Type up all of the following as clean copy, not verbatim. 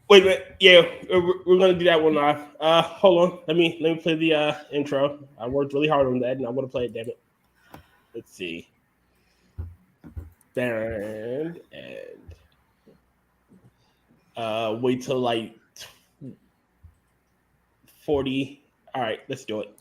Wait. Yeah, we're gonna do that one live. Hold on. Let me play the intro. I worked really hard on that, and I want to play it. Damn it. Let's see. And wait till like 40. All right, let's do it.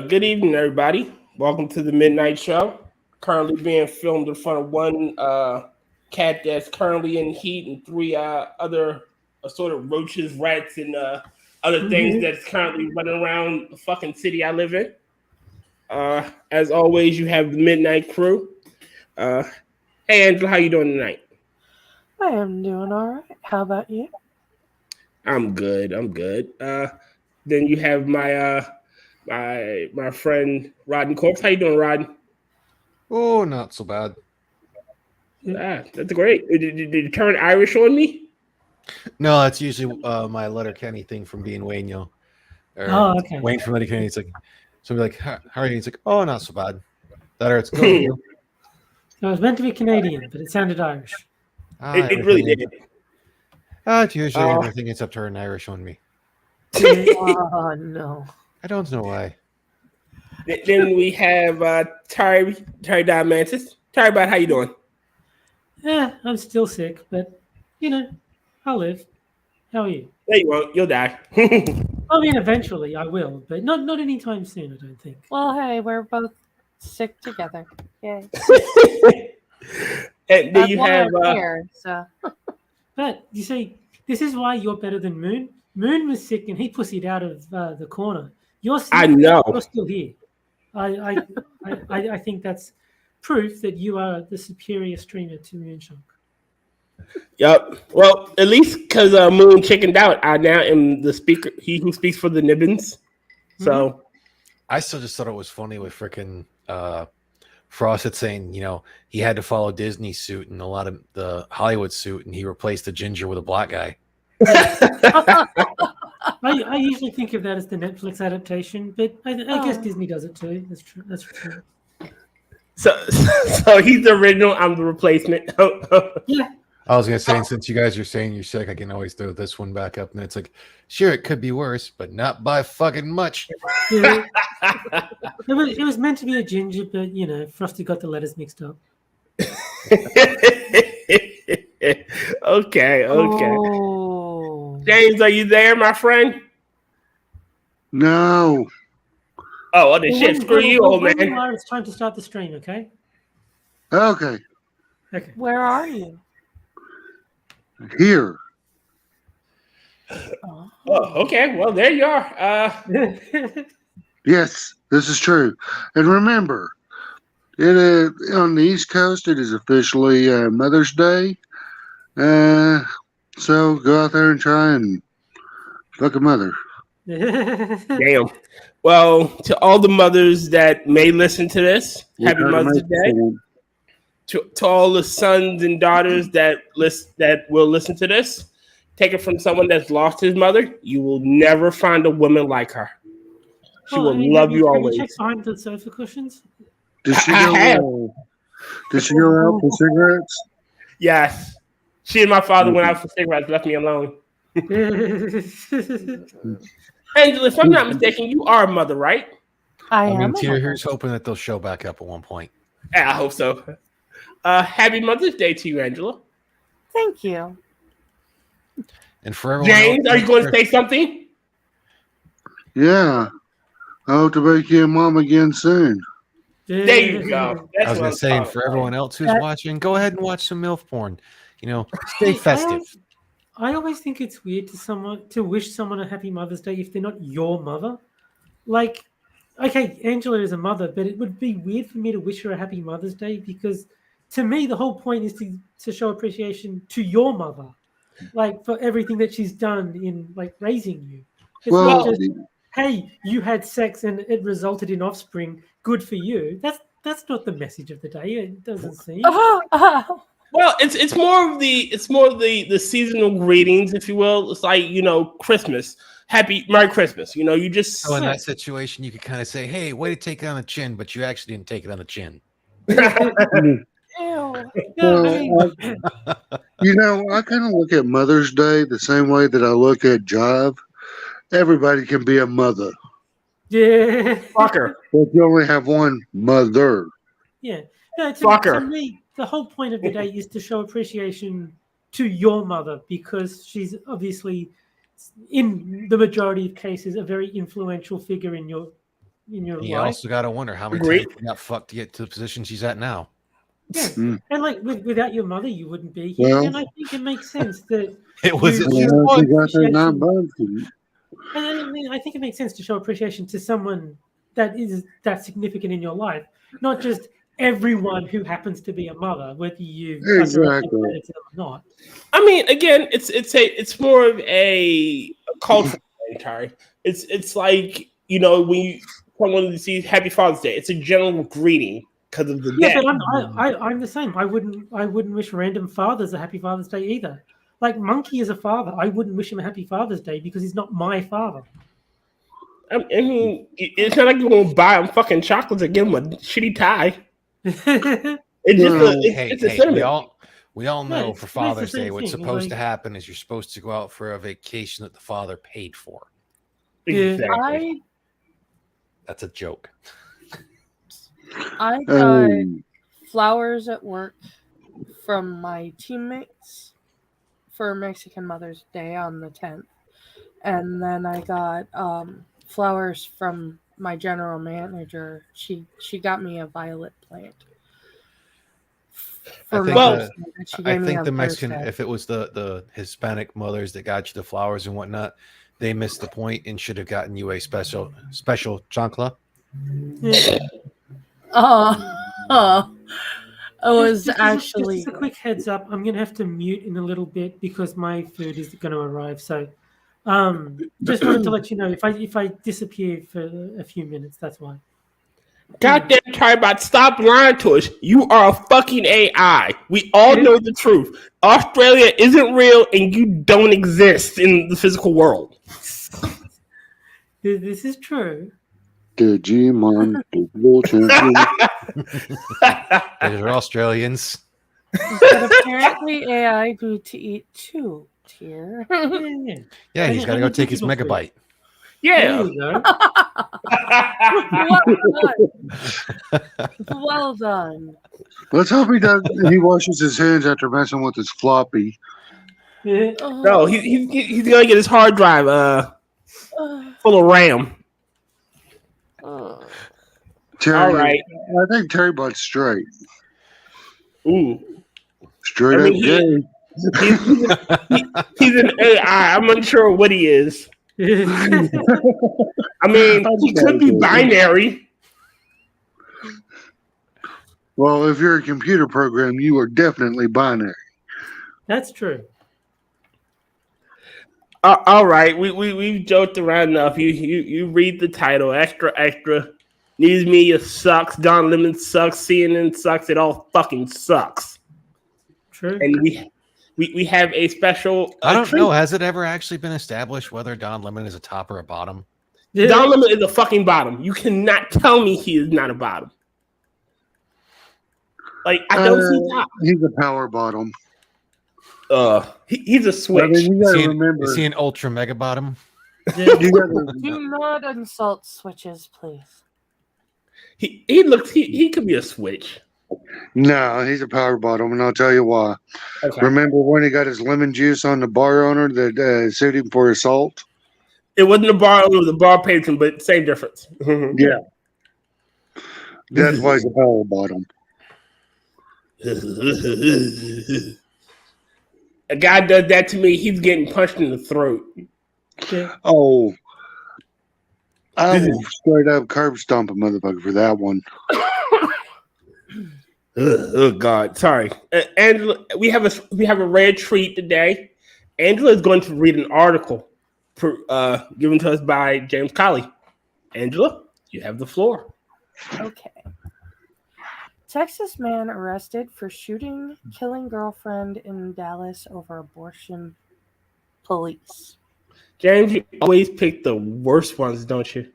Good evening, everybody. Welcome to the Midnight Show. Currently being filmed in front of one cat that's currently in heat, and three other sort of roaches, rats, and other things that's currently running around the fucking city I live in. As always, you have the Midnight Crew. Hey, Angela, how you doing tonight? I am doing all right. How about you? I'm good. Then you have my my friend Rotncorpse. How you doing, Rod? Oh, not so bad. That's great. Did you turn Irish on me? No, that's usually my Letterkenny thing from being Wayne, you know. Okay. Wayne from Letterkenny. It's like, so like, how are you? It's like, oh, not so bad. That or it's good. So it was meant to be Canadian, but it sounded Irish. It really did. It's usually everything except turn Irish on me. Oh, no. I don't know why. Then we have Terry Diamantis. Terry, how you doing? Yeah, I'm still sick, but, I'll live. How are you? There you won't. You'll die. I mean, eventually I will, but not anytime soon, I don't think. Well, hey, we're both sick together. Yay. And then you have... here, so. But, you see, this is why you're better than Moon. Moon was sick and he pussied out of the corner. You're sick, I know. You're still here. I think that's proof that you are the superior streamer to Moonshock. Yep. Well, at least because Moon chickened out, I now am the speaker. He who speaks for the Nibbins. So, I still just thought it was funny with freaking Frosted saying, he had to follow Disney's suit and a lot of the Hollywood suit, and he replaced the ginger with a black guy. I usually think of that as the Netflix adaptation, but I guess Disney does it too. That's true. So he's the original. I'm the replacement. Yeah. I was gonna say, and since you guys are saying you're sick, I can always throw this one back up, and it's like, sure, it could be worse, but not by fucking much. Yeah. It was meant to be a ginger, but Frosty got the letters mixed up. Okay. Oh. James, are you there, my friend? No. Oh, then shit. Screw you, old man. It's time to start the stream, okay? Okay. Okay. Where are you? Here. Oh, okay. Well, there you are. Yes, this is true. And remember, on the East Coast, it is officially Mother's Day. So go out there and try and fuck a mother. Damn. Well, to all the mothers that may listen to this, happy Mother's Day. To all the sons and daughters that will listen to this, take it from someone that's lost his mother. You will never find a woman like her. She will love you always. Have you checked behind the sofa cushions? Did she go out for cigarettes? Yes. She and my father went out for cigarettes, left me alone. Angela, if I'm not mistaken, you are a mother, right? I am. Here's hoping that they'll show back up at one point. Yeah, I hope so. Happy Mother's Day to you, Angela. Thank you. And for everyone James, are you going to say something? Yeah. I hope to make you a mom again soon. There you go. That's I was what gonna I'm say, and talking for about. everyone else who's That- watching, go ahead and watch some MILF porn. You know, stay I festive. always think it's weird to wish someone a happy Mother's Day if they're not your mother. Like, okay, Angela is a mother, but it would be weird for me to wish her a happy Mother's Day because, to me, the whole point is to show appreciation to your mother, like for everything that she's done in like raising you. It's Well, not just, hey, you had sex and it resulted in offspring. Good for you. That's not the message of the day. It doesn't seem. Well, it's more of the seasonal greetings, if you will. It's like, you know, Christmas. Happy Merry Christmas. You know, you just So in that situation, you could kind of say, "Hey, way to take it on the chin," but you actually didn't take it on the chin. Ew. No, I mean, you know, I kind of look at Mother's Day the same way that I look at Jive. Everybody can be a mother, yeah. fucker. but you only have one mother. Yeah. No, to Fucker. me, the whole point of the day is to show appreciation to your mother because she's obviously, in the majority of cases, a very influential figure in your You life. also got to wonder how many Agreed. times you got fucked to get to the position she's at now. Yeah. Mm. And like without your mother, you wouldn't be here. Well- And I think it makes sense that It was You- at And least once one. you got that 9 appreciation. bucks, and I mean I think it makes sense to show appreciation to someone that is that significant in your life, not just everyone who happens to be a mother, whether you are directly Exactly. related to them or not. I mean, again, it's more of a cultural thing, Terry. It's like, you know, when someone sees Happy Father's Day, it's a general greeting because of the Yeah, death. but I'm the same. I wouldn't wish random fathers a happy Father's Day either. Like Monkey is a father. I wouldn't wish him a happy Father's Day because he's not my father. I mean, it's not like you're gonna buy him fucking chocolates and give him a shitty tie. It's just No. it's a Hey, sentiment. we all know it's- for it's the Father's same Day what's thing, supposed to like- happen is you're supposed to go out for a vacation that the father paid for. Exactly. That's a joke. I got um, flowers at work from my teammates for Mexican Mother's Day on the 10th. And then I got flowers from my general manager. She got me a violet plant. I think Well, She I gave me think on the Mexican, Thursday. if it was the Hispanic mothers that got you the flowers and whatnot, they missed the point and should have gotten you a special chancla. Yeah. It was Just actually a quick heads up. I'm gonna have to mute in a little bit because my food is going to arrive. So, just wanted to let you know if I disappear for a few minutes, that's why. Goddamn Tribot, stop lying to us. You are a fucking AI. We all know the truth. Australia isn't real and you don't exist in the physical world. This is true. Digimon Football Champion. Those are Australians. but apparently AI need to eat too, dear. Yeah. Yeah, he's I got to go need take his physical food. megabyte. Yeah. There you go. Well done. Let's hope he does. He washes his hands after messing with his floppy. Yeah. No, he's gonna get his hard drive full of RAM. Terry, All right. I think Terry Butt's straight. Ooh. Straight I up mean, gay. He's an AI. I'm unsure what he is. I mean, he could be binary. Well, if you're a computer program, you are definitely binary. That's true. All right, we've joked around enough. You read the title, extra. News media sucks. Don Lemon sucks. CNN sucks. It all fucking sucks. True. And we have a special. I don't treat. know. Has it ever actually been established whether Don Lemon is a top or a bottom? Yeah. Don Lemon is a fucking bottom. You cannot tell me he is not a bottom. Like I don't see top. He's a power bottom. He's a switch. I mean, you Is gotta he, remember. is he an ultra mega bottom? Yeah. You gotta, Do not insult switches, please. He could be a switch. no, he's a power bottom, and I'll tell you why. Okay. Remember when he got his lemon juice on the bar owner that sued him for assault? It wasn't the bar owner, the bar patron, but same difference. Yeah. Death lays a power bottom. A guy does that to me, he's getting punched in the throat. Yeah. Oh, I will straight up curb stomp a motherfucker for that one. Oh God, sorry, Angela. We have a rare treat today. Angela is going to read an article given to us by James Colley. Angela, you have the floor. Okay. Texas man arrested for shooting, killing girlfriend in Dallas over abortion. Police. James, you always pick the worst ones, don't you?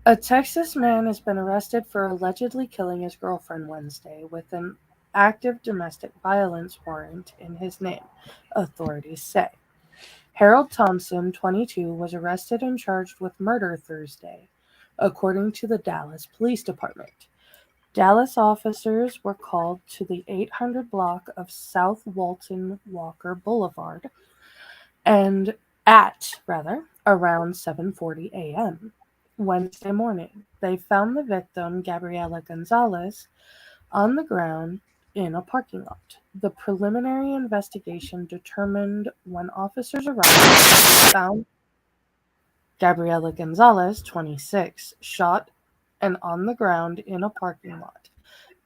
A Texas man has been arrested for allegedly killing his girlfriend Wednesday with an active domestic violence warrant in his name, authorities say. Harold Thompson, 22, was arrested and charged with murder Thursday, according to the Dallas Police Department. Dallas officers were called to the 800 block of South Walton Walker Boulevard and around 7:40 a.m. Wednesday morning. They found the victim, Gabriela Gonzalez, on the ground in a parking lot. The preliminary investigation determined when officers arrived, found Gabriela Gonzalez, 26, shot and on the ground in a parking lot,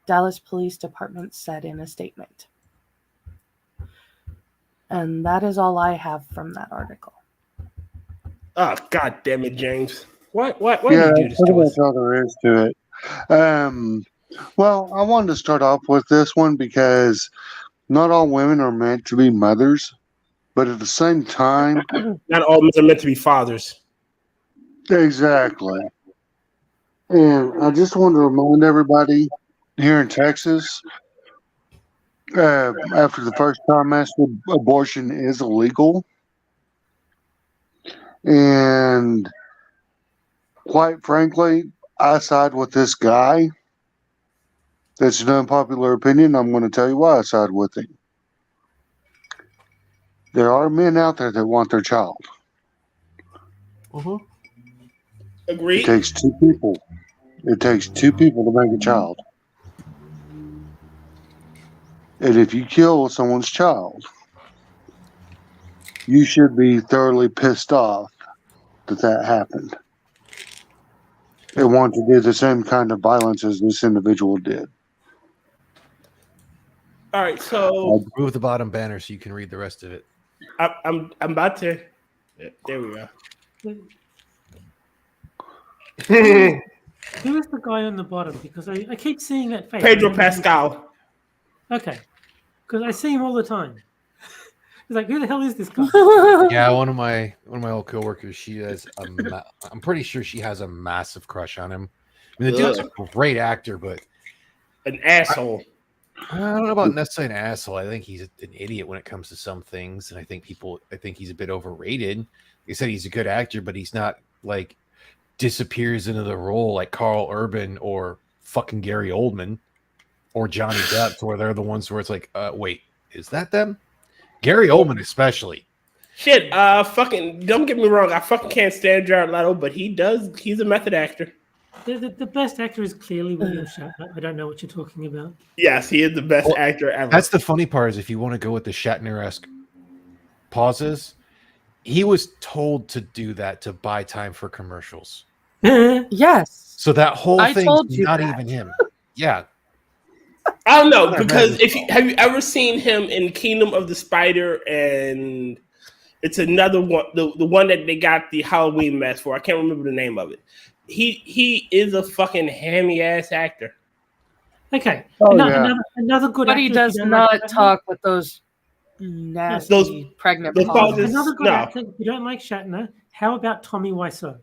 Dallas Police Department said in a statement. And that is all I have from that article. Oh, God damn it, James. Why Yeah, do you do this pretty to much us? all there is to it. Well, I wanted to start off with this one because not all women are meant to be mothers, but at the same time, Not all men are meant to be fathers. exactly. And I just want to remind everybody here in Texas, after the first trimester, abortion is illegal. And quite frankly, I side with this guy. That's an unpopular opinion. I'm going to tell you why I side with him. There are men out there that want their child. It Agreed? takes two people. It takes two people to make a child. And if you kill someone's child, you should be thoroughly pissed off that happened. And want to do the same kind of violence as this individual did. All right, so Move the bottom banner so you can read the rest of it. I'm about to. There we go. Who is the guy on the bottom? Because I keep seeing that face. Pedro Pascal. Okay. Because I see him all the time. It's like, who the hell is this guy? Yeah, one of my old coworkers. She has I'm pretty sure she has a massive crush on him. I mean, the dude's a great actor, but An asshole. I don't know about necessarily an asshole. I think he's an idiot when it comes to some things, and I think he's a bit overrated. Like I said, he's a good actor, but he's not like disappears into the role like Carl Urban or fucking Gary Oldman or Johnny Depp, where they're the ones where it's like, wait, is that them? Gary Oldman especially. Shit, fucking, don't get me wrong, I fucking can't stand Jared Leto, but he's a method actor. The best actor is clearly William Shatner. I don't know what you're talking about. Yes, he is the best actor ever. That's the funny part is if you want to go with the Shatner-esque pauses, he was told to do that to buy time for commercials. Yes. So that whole I thing's told you not that. even him. Yeah. I don't know, because have you ever seen him in Kingdom of the Spider, and it's another one, the one that they got the Halloween mask for. I can't remember the name of it. He is a fucking hammy ass actor. Okay. Oh, Another good But actor. he if does you don't not like Shatner. talk with those nasty Those pregnant pauses. pauses. Another good No. actor. If you don't like Shatner, how about Tommy Wiseau?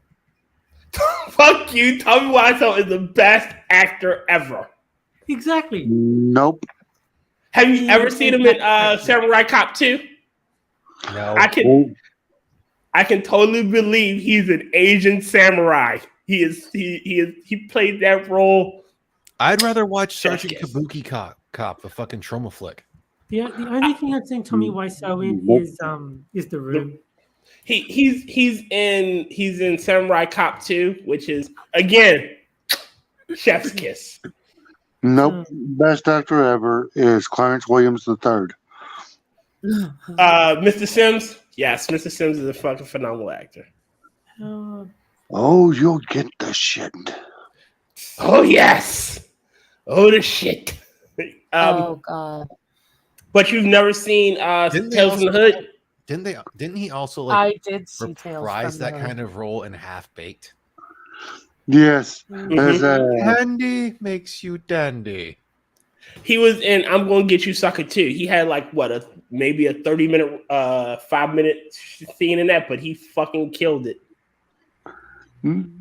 Fuck you, Tommy Wiseau is the best actor ever. Exactly. Nope. Have you ever seen him in Samurai Cop 2? No. I can totally believe he's an Asian samurai. He played that role. I'd rather watch Sergeant Yes. Kabuki Cop, the fucking trauma flick. The only thing I've seen Tommy Wiseau in is The Room. He's in Samurai Cop 2, which is again Chef's kiss. Nope. Best actor ever is Clarence Williams III. Mr. Sims. Yes, Mr. Sims is a fucking phenomenal actor. Oh, you'll get the shit. Oh yes. Oh the shit. Oh god. But you've never seen Didn't they Tales from the Hood? Didn't he also I like did see Tales reprise from that the kind of role in Half Baked? Yes. Mhm. As, Handy makes you dandy. He was in I'm Gonna Get You Sucker too. He had like what maybe a 30-minute 5-minute scene in that, but he fucking killed it.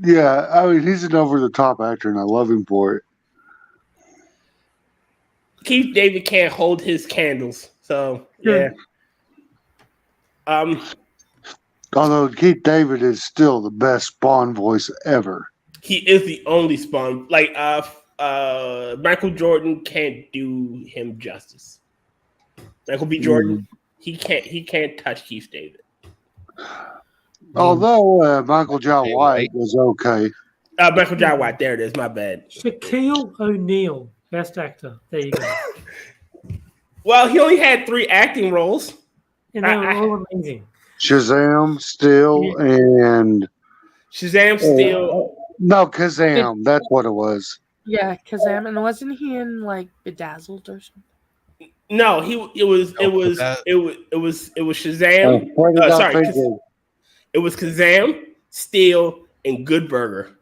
yeah, I mean, he's an over-the-top actor, and I love him for it. Keith David can't hold his candles. So yeah. Although Keith David is still the best Spawn voice ever. He is the only Spawn. Like Michael Jordan can't do him justice. Michael B. Jordan, he can't touch Keith David. Although Michael John White was okay. Michael John White, there it is. My bad. Shaquille O'Neal, best actor. There you go. Well, he only had 3 acting roles. And they were all amazing. Shazam, still, and Shazam, still. No, Kazam. That's what it was. Yeah, Kazam, and wasn't he in like Bedazzled or something? No, it was Shazam. Sorry, it was Kazam, Steel, and Good Burger.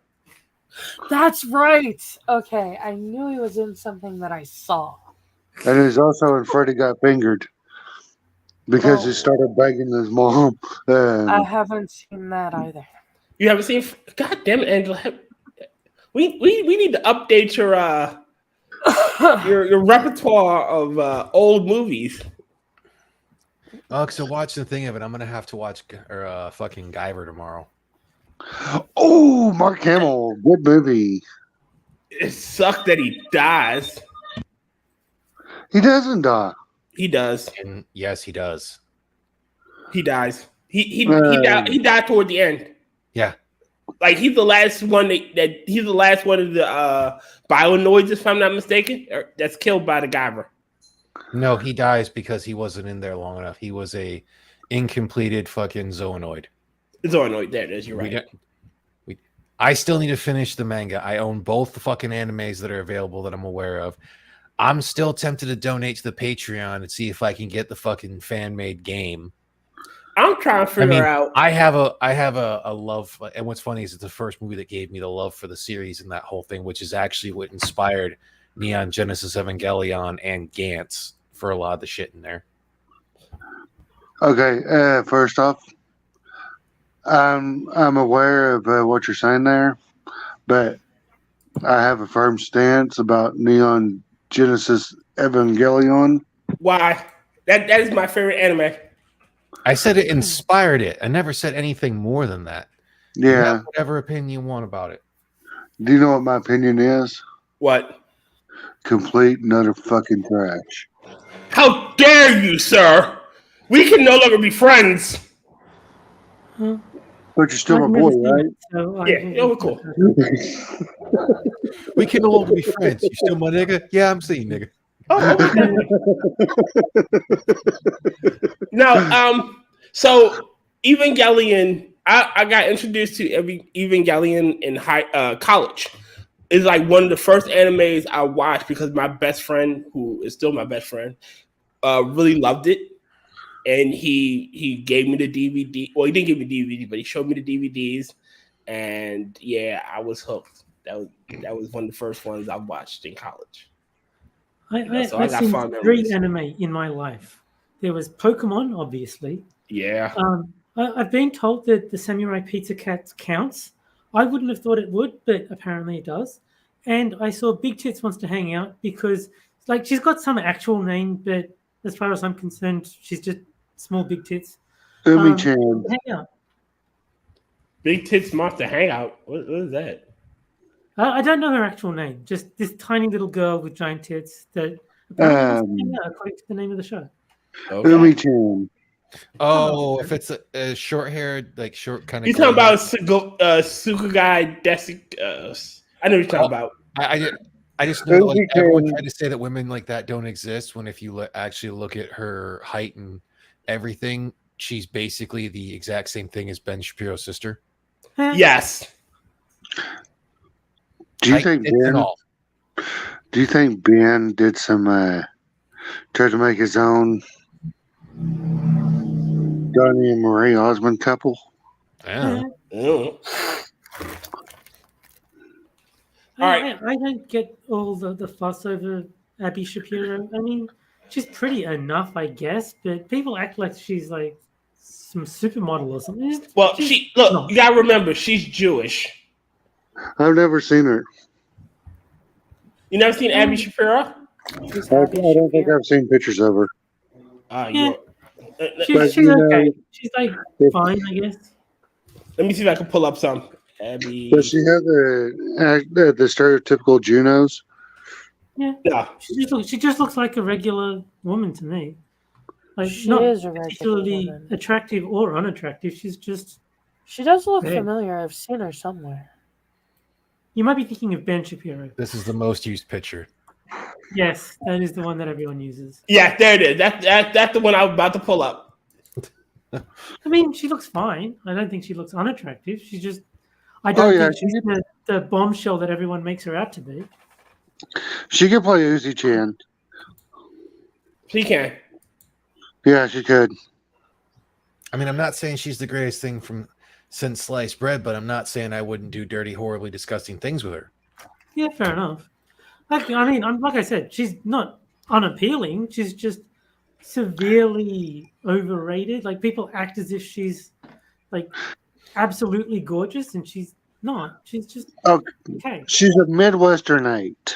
That's right. Okay, I knew he was in something that I saw. And he's also in Freddy Got Fingered because he started begging his mom. I haven't seen that either. You haven't seen? God damn it, Angela! We need to update your repertoire of old movies. Oh, so watch the thing of it. I'm gonna have to watch fucking Guyver tomorrow. Oh, Mark Hamill, good movie. It sucked that he dies. He doesn't die. He does. And yes, he does. He dies. He died toward the end. Yeah. Like he's the last one that he's the last one of the bionoids, if I'm not mistaken, that's killed by the Guyver. No, he dies because he wasn't in there long enough. He was a incompleted fucking zoonoid. Zoonoid, there it is. You're right. I still need to finish the manga. I own both the fucking animes that are available that I'm aware of. I'm still tempted to donate to the Patreon and see if I can get the fucking fan-made game. I'm trying to figure out. I have a love, and what's funny is it's the first movie that gave me the love for the series and that whole thing, which is actually what inspired Neon Genesis Evangelion and Gantz for a lot of the shit in there. Okay, first off, I'm aware of what you're saying there, but I have a firm stance about Neon Genesis Evangelion. Why? That is my favorite anime. I said it inspired it. I never said anything more than that. Yeah. You have whatever opinion you want about it. Do you know what my opinion is? What? Complete and utter fucking trash. How dare you, sir? We can no longer be friends. Huh? But you're still my boy, right? Yeah, we're cool. We can no longer be friends. You still my nigga? Yeah, I'm seeing nigga. No, so Evangelion, I got introduced to Evangelion in college. It's like one of the first animes I watched because my best friend, who is still my best friend, really loved it. And he gave me the DVD. Well, he didn't give me DVD, but he showed me the DVDs. And yeah, I was hooked. That was one of the first ones I watched in college. I've seen 3 anime in my life. There was Pokemon, obviously. Yeah. I've been told that the Samurai Pizza Cat counts. I wouldn't have thought it would, but apparently it does. And I saw Big Tits Wants to Hang Out because, like, she's got some actual name, but as far as I'm concerned, she's just small big tits. Umi-chan. Hang out. Big Tits Monster Hangout. What is that? I don't know her actual name. Just this tiny little girl with giant tits that according to the name of the show. Okay. Umi-chan. Oh, if it's a short-haired, like short kind of. You talking about Sukugai Desik? I know what you're talking about. I just know that, like, everyone tried to say that women like that don't exist. When if you actually look at her height and everything, she's basically the exact same thing as Ben Shapiro's sister. Yes. Do you Height, think tits, and Ben? all. Do you think Ben did some tried to make his own Donnie and Marie Osmond couple? Yeah. Mm. All right. I don't get all the fuss over Abby Shapiro. I mean, she's pretty enough, I guess, but people act like she's like some supermodel or something. Well, She's look. not. You gotta remember, she's Jewish. I've never seen her. You never seen Abby Shapiro? She's I Abby don't think Shapiro. I've seen pictures of her. Yeah. Let She's you know, okay. She's like fine, I guess. me see if I can pull up some. Abby. Does she have the stereotypical Junos? Yeah. No. She just looks like a regular woman to me. Like She not is a regular particularly woman. attractive or unattractive. She's just. She does look Hey. familiar. I've seen her somewhere. You might be thinking of Ben Shapiro. This is the most used picture. Yes, that is the one that everyone uses. Yeah, there it is. That's the one I was about to pull up. I mean, she looks fine. I don't think she looks unattractive. She's just. I don't think she's the bombshell that everyone makes her out to be. She could play Uzi Chan. She can. Yeah, she could. I mean, I'm not saying she's the greatest thing since sliced bread, but I'm not saying I wouldn't do dirty, horribly disgusting things with her. Yeah, fair enough. Like, I mean, like I said, she's not unappealing. She's just severely overrated. Like, people act as if she's like absolutely gorgeous, and she's not. She's just okay. She's a Midwesternite.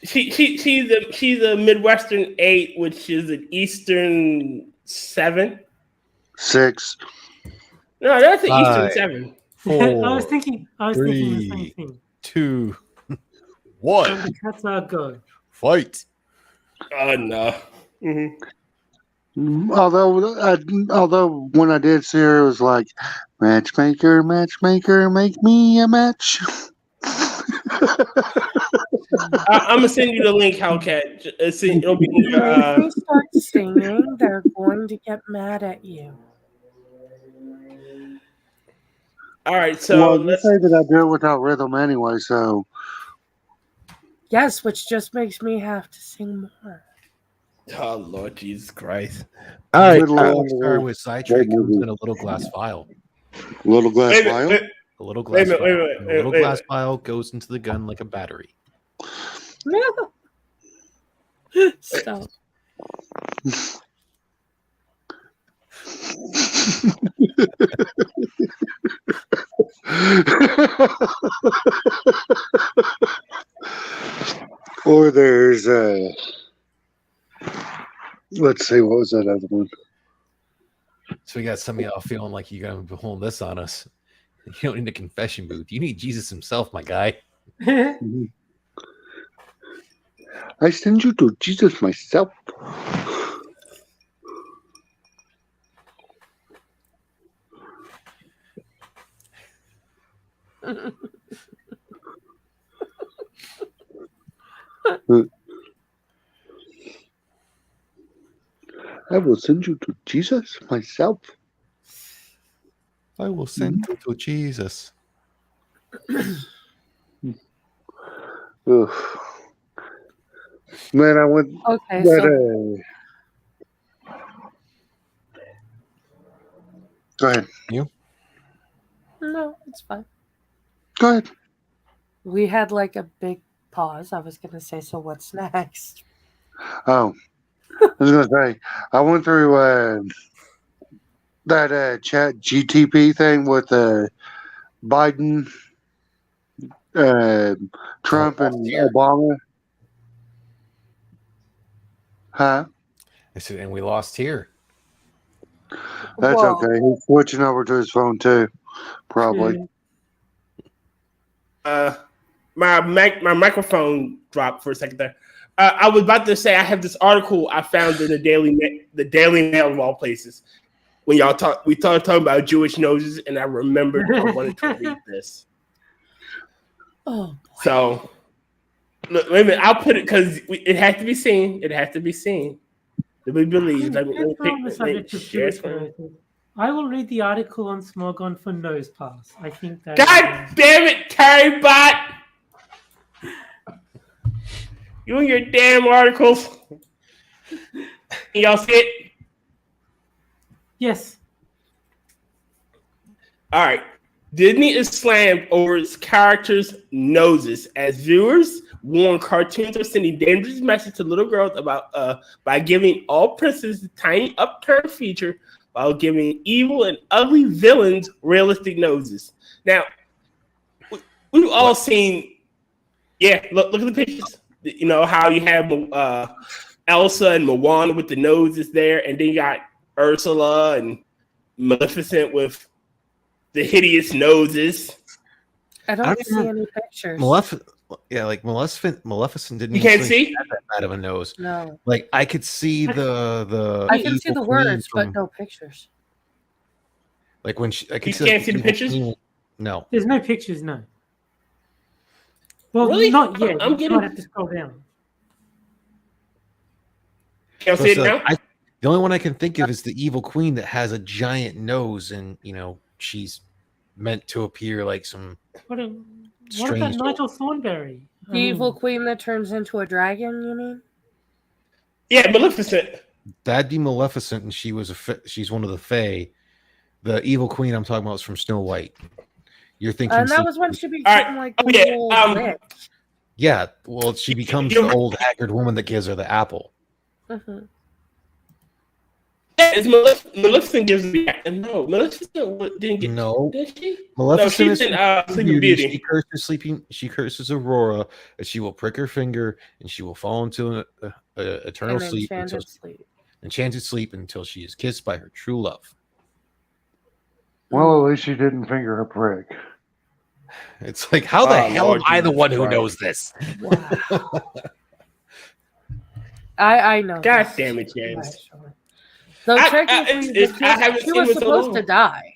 She's a Midwestern 8, which is an Eastern 7. 6. No, that's an 5, Eastern 7. 4, I was thinking the 3, same thing. 2, So 1. the cats are go. Fight. Oh no. Mm-hmm. Although when I did see her, it was like, matchmaker, make me a match. I'm gonna send you the link, Hellcat. It'll be. If we start singing, they're going to get mad at you. All right, so Well, you say that I do it without rhythm anyway, so. Yes, which just makes me have to sing more. Oh Lord Jesus Christ! All right, Good let's Lord. start with Sidetrack. Comes in a little glass vial. Little glass Wait a vial? minute, A little glass Wait a minute, vial. wait a minute, And a little wait a glass minute. vial goes into the gun like a battery. Stop. Or there's let's see, what was that other one? So we got some of y'all feeling like you're going to be holding this on us. You don't need a confession booth. You need Jesus himself, my guy. I send you to Jesus myself. I will send you to Jesus myself. I will send you to Jesus. Ugh. Man, I went. Okay, But, so go ahead. no, it's fine. Go ahead. We had like a big pause. I was gonna say, so what's next? Oh, I was gonna say I went through that chat GTP thing with Biden, Trump, and Obama. Huh? I said, and we lost here. That's Whoa. okay. He's switching over to his phone too, probably. My microphone dropped for a second there. I was about to say I have this article I found in the Daily Mail of all places. When we started talking about Jewish noses, and I remembered I wanted to read this. Oh, boy. So Look, wait a minute. I'll put it because it has to be seen. It has to be seen. Do we believe? Let me On the subject of share Jewish screen. heritage, I will read the article on Smogon for nose pass. I think that. God damn it, Terry Bot! You and your damn articles. Can y'all see it? Yes. All right. Disney is slammed over its characters' noses as viewers warn cartoons are sending dangerous messages to little girls about by giving all princesses tiny upturned feature while giving evil and ugly villains realistic noses. Now, we've all seen. Yeah, look at the pictures. You know how you have Elsa and Moana with the noses there, and then you got Ursula and Maleficent with the hideous noses. I don't see any pictures. Maleficent didn't. You can't see have that bad of a nose. No, Like I could see the. I can see evil the words, queen but no pictures. Like when she, I could You see can't see the evil pictures? queen- No, There's no pictures, no. Well, Really? not yet. I'm You getting- might have to scroll down. Can't see it now. the only one I can think of is the evil queen that has a giant nose, and she's meant to appear like some. What about Strange. Nigel Thornberry? The evil queen that turns into a dragon, you mean? Yeah, Maleficent. That'd be Maleficent, and she's one of the Fae. The evil queen I'm talking about is from Snow White. You're thinking, And that was when she became All right. like Oh, the yeah, old witch. yeah. Well, she becomes the old haggard woman that gives her the apple. Mhm. Yeah, it's Maleficent gives me. No, Maleficent didn't get. No, Did she? Maleficent she's is in from Sleeping Beauty. She curses Aurora, and she will prick her finger, and she will fall into an eternal An sleep enchanted sleep. until she is kissed by her true love. Well, at least she didn't finger her prick. It's like, how the Oh, hell Lord am I the Jesus one who Christ. knows this? Wow. I know. God this. damn it, James. Though I technically, haven't she seen was it so supposed long. to die.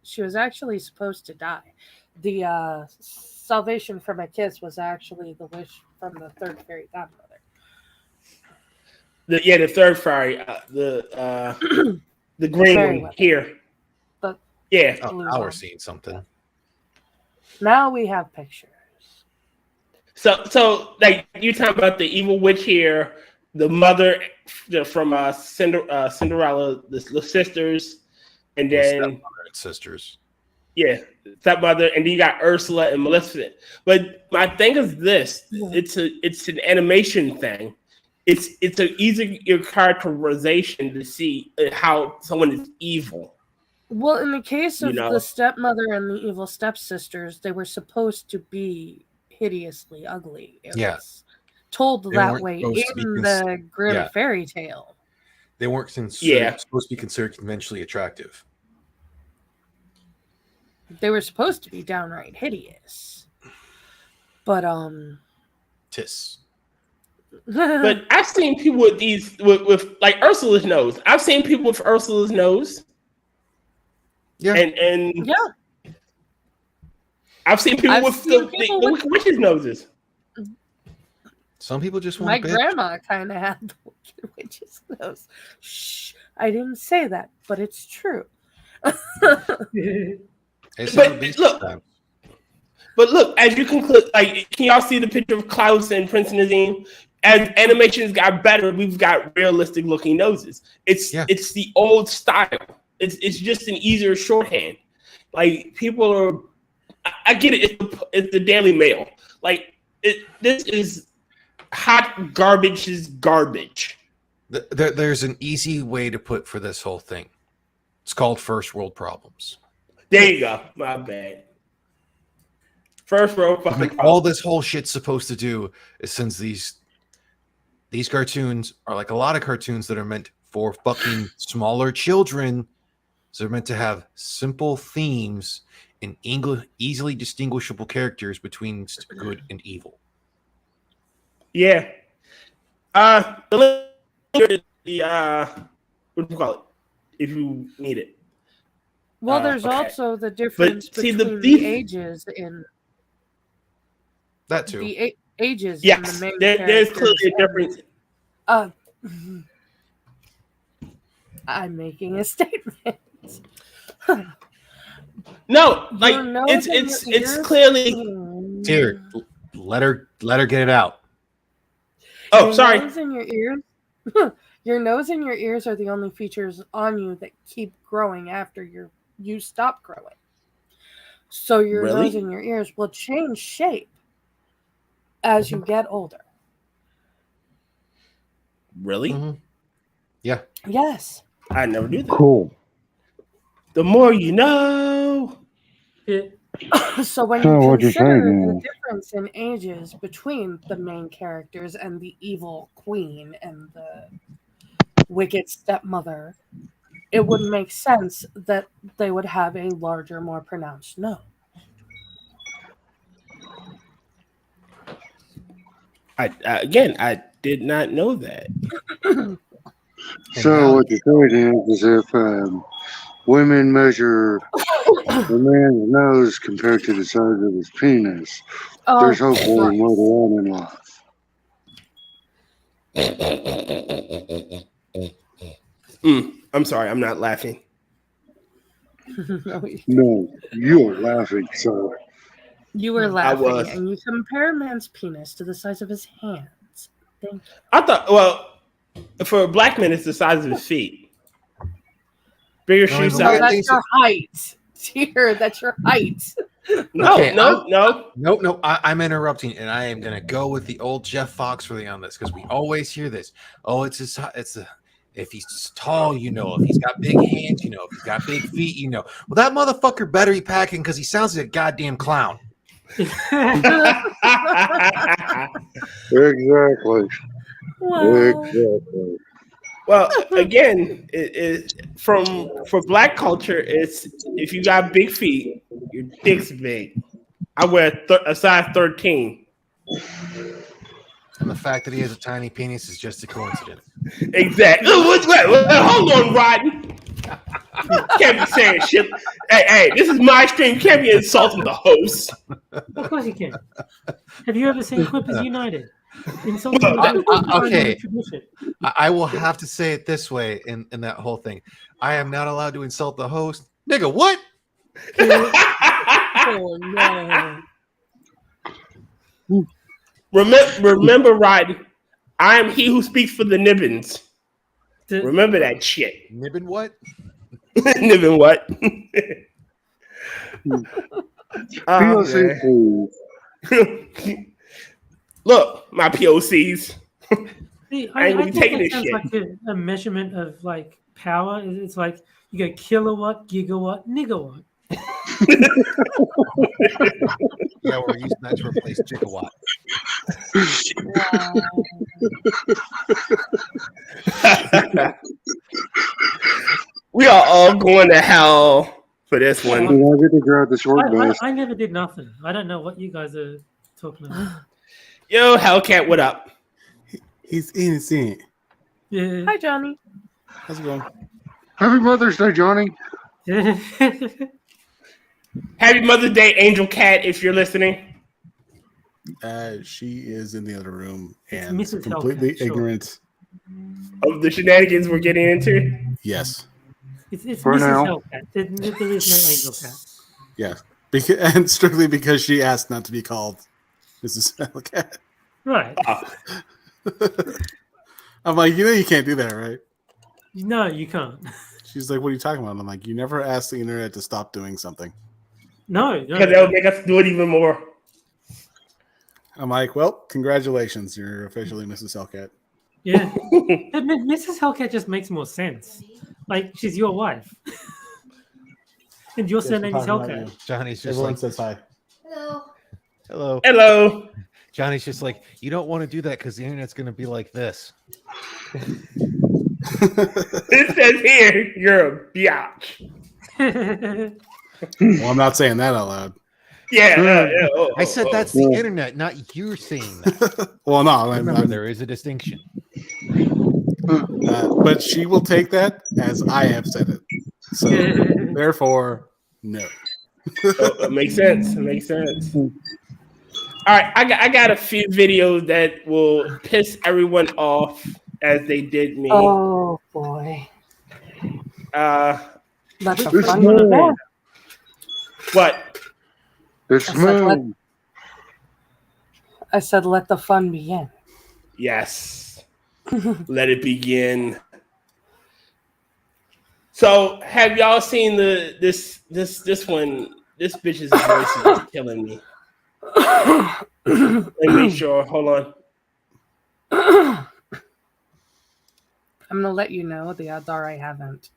She was actually supposed to die. The salvation from a kiss was actually the wish from the third fairy godmother. The third fairy, the green Very one well. here. The Yeah. Oh, blue now we're one. seeing something. Now we have pictures. So like you talking about the evil witch here, the mother from Cinderella, the sisters, and then Stepmother and sisters. yeah, stepmother, and then you got Ursula and Maleficent. But my thing is this: it's an animation thing. It's an easier characterization to see how someone is evil. Well, in the case of You know. the stepmother and the evil stepsisters, they were supposed to be hideously ugly. It Yeah. was told They that weren't way supposed to be in the Grimm yeah. fairy tale. They weren't supposed to be considered conventionally attractive. They were supposed to be downright hideous. But Tis. But I've seen people with these with like Ursula's nose. I've seen people with Ursula's nose. Yeah. And yeah, I've seen people I've with seen the people the with- witches' noses. Some people just want my a bitch. grandma kind of had the wicked witch's nose. Shh, I didn't say that, but it's true. It's But not a beast look, sometimes. But look, as you conclude, like, can y'all see the picture of Klaus and Prince Nazim? As animations got better, we've got realistic looking noses. It's the old style. It's just an easier shorthand. Like people are, I get it. It's the Daily Mail. Like this is hot garbage is garbage. There's an easy way to put for this whole thing. It's called first world problems. There you go. My bad. First world fucking Like, all this whole shit's supposed to do is since these cartoons are like a lot of cartoons that are meant for fucking smaller children. So they're meant to have simple themes and easily distinguishable characters between good and evil. Yeah. The what do you call it? If you need it. Well, there's okay. also the difference see, between these- the ages in That too. ages. in Yes, the main there's clearly a characters difference. and, I'm making a statement. No, like Your nose it's and it's your it's ears- clearly. Here, let her get it out. Oh, your sorry. Nose and your ears. Your nose and your ears are the only features on you that keep growing after you stop growing. So your Really? nose and your ears will change shape as you get older. Really? Mhm. Yeah. Yes. I never do that. Cool. The more you know. Yeah. So when So you what you're consider saying the is- difference in ages between the main characters and the evil queen and the wicked stepmother, it would make sense that they would have a larger, more pronounced nose. I did not know that. So what you're saying is if women measure a man's nose compared to the size of his penis, there's hope for him later on in life. I'm sorry, I'm not laughing. No, you're laughing, sir. You were laughing, was. and you compare a man's penis to the size of his hands. Thank you. I thought, well, for a black man, it's the size of his feet. Bigger shoe No, No, size. that's your height. Dear, that's your height. No, Okay, no. No, I'm interrupting, and I am going to go with the old Jeff Foxworthy on this because we always hear this. Oh, if he's tall, you know. If he's got big hands, you know. If he's got big feet, you know. Well, that motherfucker better be packing because he sounds like a goddamn clown. Exactly. Wow. Exactly. Well, again, for black culture, it's if you got big feet, your dick's big. I wear a size 13. And the fact that he has a tiny penis is just a coincidence. Exactly. Wait, hold on, Rodney. Can't be saying shit. Hey, this is my stream. You can't be insulting the host. Of course you can. Have you ever seen Quippers United? Insulting Okay. tradition. I will have to say it this way in that whole thing. I am not allowed to insult the host. Nigga, what? Oh, no. Remember, Rodney, I am he who speaks for the Nibbins. The- Remember that shit. Nibbin what? Nibbin what? POC, please. Look, my POCs. See, I ain't I gonna be think taking that this sounds shit. like a measurement of like power. It's like you go kilowatt, gigawatt, nigawatt. Yeah, we're using that to replace gigawatt. We are all going to hell for this one. Did I get to grab the short bus? I never did nothing. I don't know what you guys are talking about. Yo, Hellcat, what up? He's innocent. Yeah. Hi, Johnny. How's it going? Happy Mother's Day, Johnny. Happy Mother's Day, Angel Cat, if you're listening. She is in the other room It's and Mrs. completely Hellcat, sure. ignorant. Of the shenanigans we're getting into. Yes. It's For Mrs. now. Hellcat. There is no Angel Cat. Yes. And strictly because she asked not to be called Mrs. Hellcat. Right. I'm like, you can't do that, right? No, you can't. She's like, what are you talking about? I'm like, you never asked the internet to stop doing something. No. Because that would make us do it even more. I'm like, well, congratulations. You're officially Mrs. Hellcat. Yeah. But Mrs. Hellcat just makes more sense. Like, she's your wife. And your surname is Hellcat. Johnny's just Everyone like, says hi. hello. Hello. Johnny's just like, you don't want to do that because the internet's going to be like this. It says here, you're a biatch. Well, I'm not saying that out loud. Yeah. I said that's the internet, not you saying that. Well, no, Remember, there is a distinction. but she will take that as I have said it. So, therefore, no. It makes sense. It makes sense. All right, I got a few videos that will piss everyone off as they did me. Oh boy. Uh, Let the This fun man. begin. what? It's I said, smooth. I said, let the fun begin. Yes. Let it begin. So, have y'all seen this one? This bitch's voice is just killing me. Let me make sure. Hold on. I'm gonna let you know. The odds are I haven't.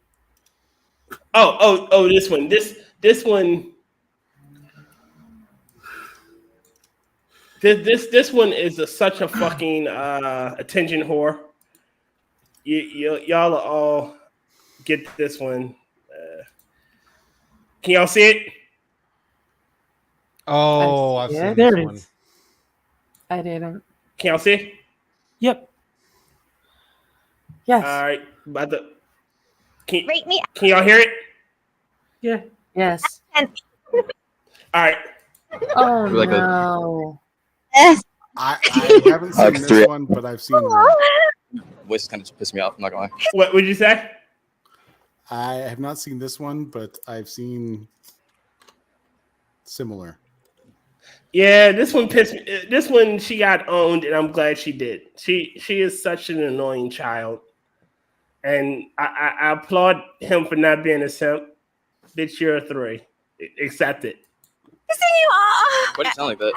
Oh! This one. This one. This one is such a fucking attention whore. Y'all all get this one. Can y'all see it? Oh, I I've see seen it. this There it one. is. I didn't. Can y'all see it? Yep. Yes. All right. About the. Rate me. Can y'all hear it? Yeah. Yes. All right. Oh Like a- no. I haven't seen this one, but I've seen. Voice kind of just pissed me off. I'm not gonna lie. What would you say? I have not seen this one, but I've seen similar. Yeah, this one pissed me. This one she got owned, and I'm glad she did. She is such an annoying child, and I applaud him for not being a simp. Bitch, you're a 3. Accept it. Why do you sound like that?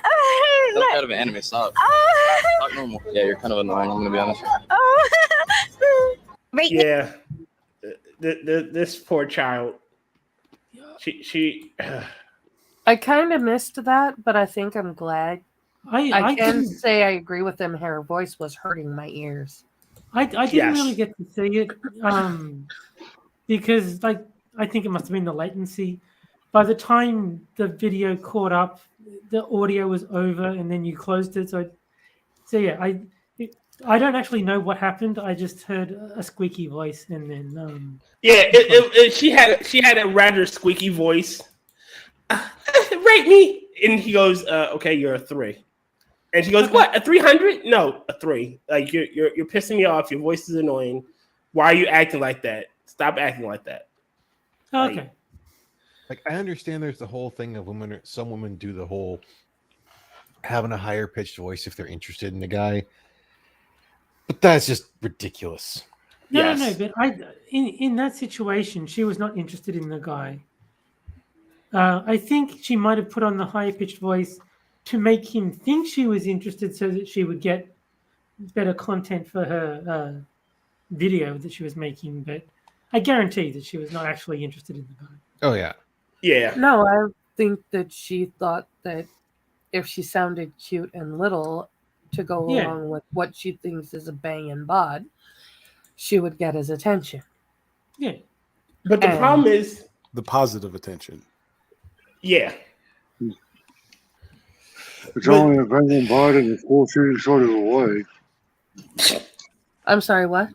That's kind of an anime. Stop. Talk normal. Yeah, you're kind of annoying. I'm gonna be honest. Rate me. Yeah, this poor child. She. I kind of missed that, but I think I'm glad. I can say I agree with them. Her voice was hurting my ears. I didn't Yes. really get to see it because I think it must have been the latency. By the time the video caught up, the audio was over, and then you closed it. So yeah, I don't actually know what happened. I just heard a squeaky voice, and then Yeah, she had a rather squeaky voice. Rate me, and he goes, "Okay, you're a 3." And she goes, "What? A 300? No, a 3. Like you're pissing me off. Your voice is annoying. Why are you acting like that? Stop acting like that." okay. Like, I understand there's the whole thing of women. Some women do the whole having a higher pitched voice if they're interested in the guy, but that's just ridiculous. No, Yes. but in that situation, she was not interested in the guy. I think she might have put on the higher pitched voice to make him think she was interested, so that she would get better content for her video that she was making. But I guarantee that she was not actually interested in the guy. Oh yeah. Yeah. No, I think that she thought that if she sounded cute and little to go Yeah. along with what she thinks is a banging bod, she would get his attention. Yeah. But the And- problem is, The positive attention. yeah. It's only a banging part of the 4 feet short of the way. I'm sorry, what?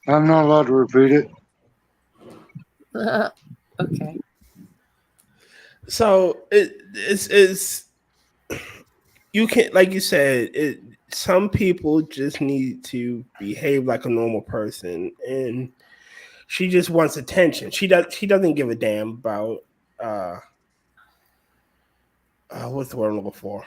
I'm not allowed to repeat it. Okay. So it's you can, like you said, some people just need to behave like a normal person, and she just wants attention. She doesn't give a damn about what's the word I'm looking for?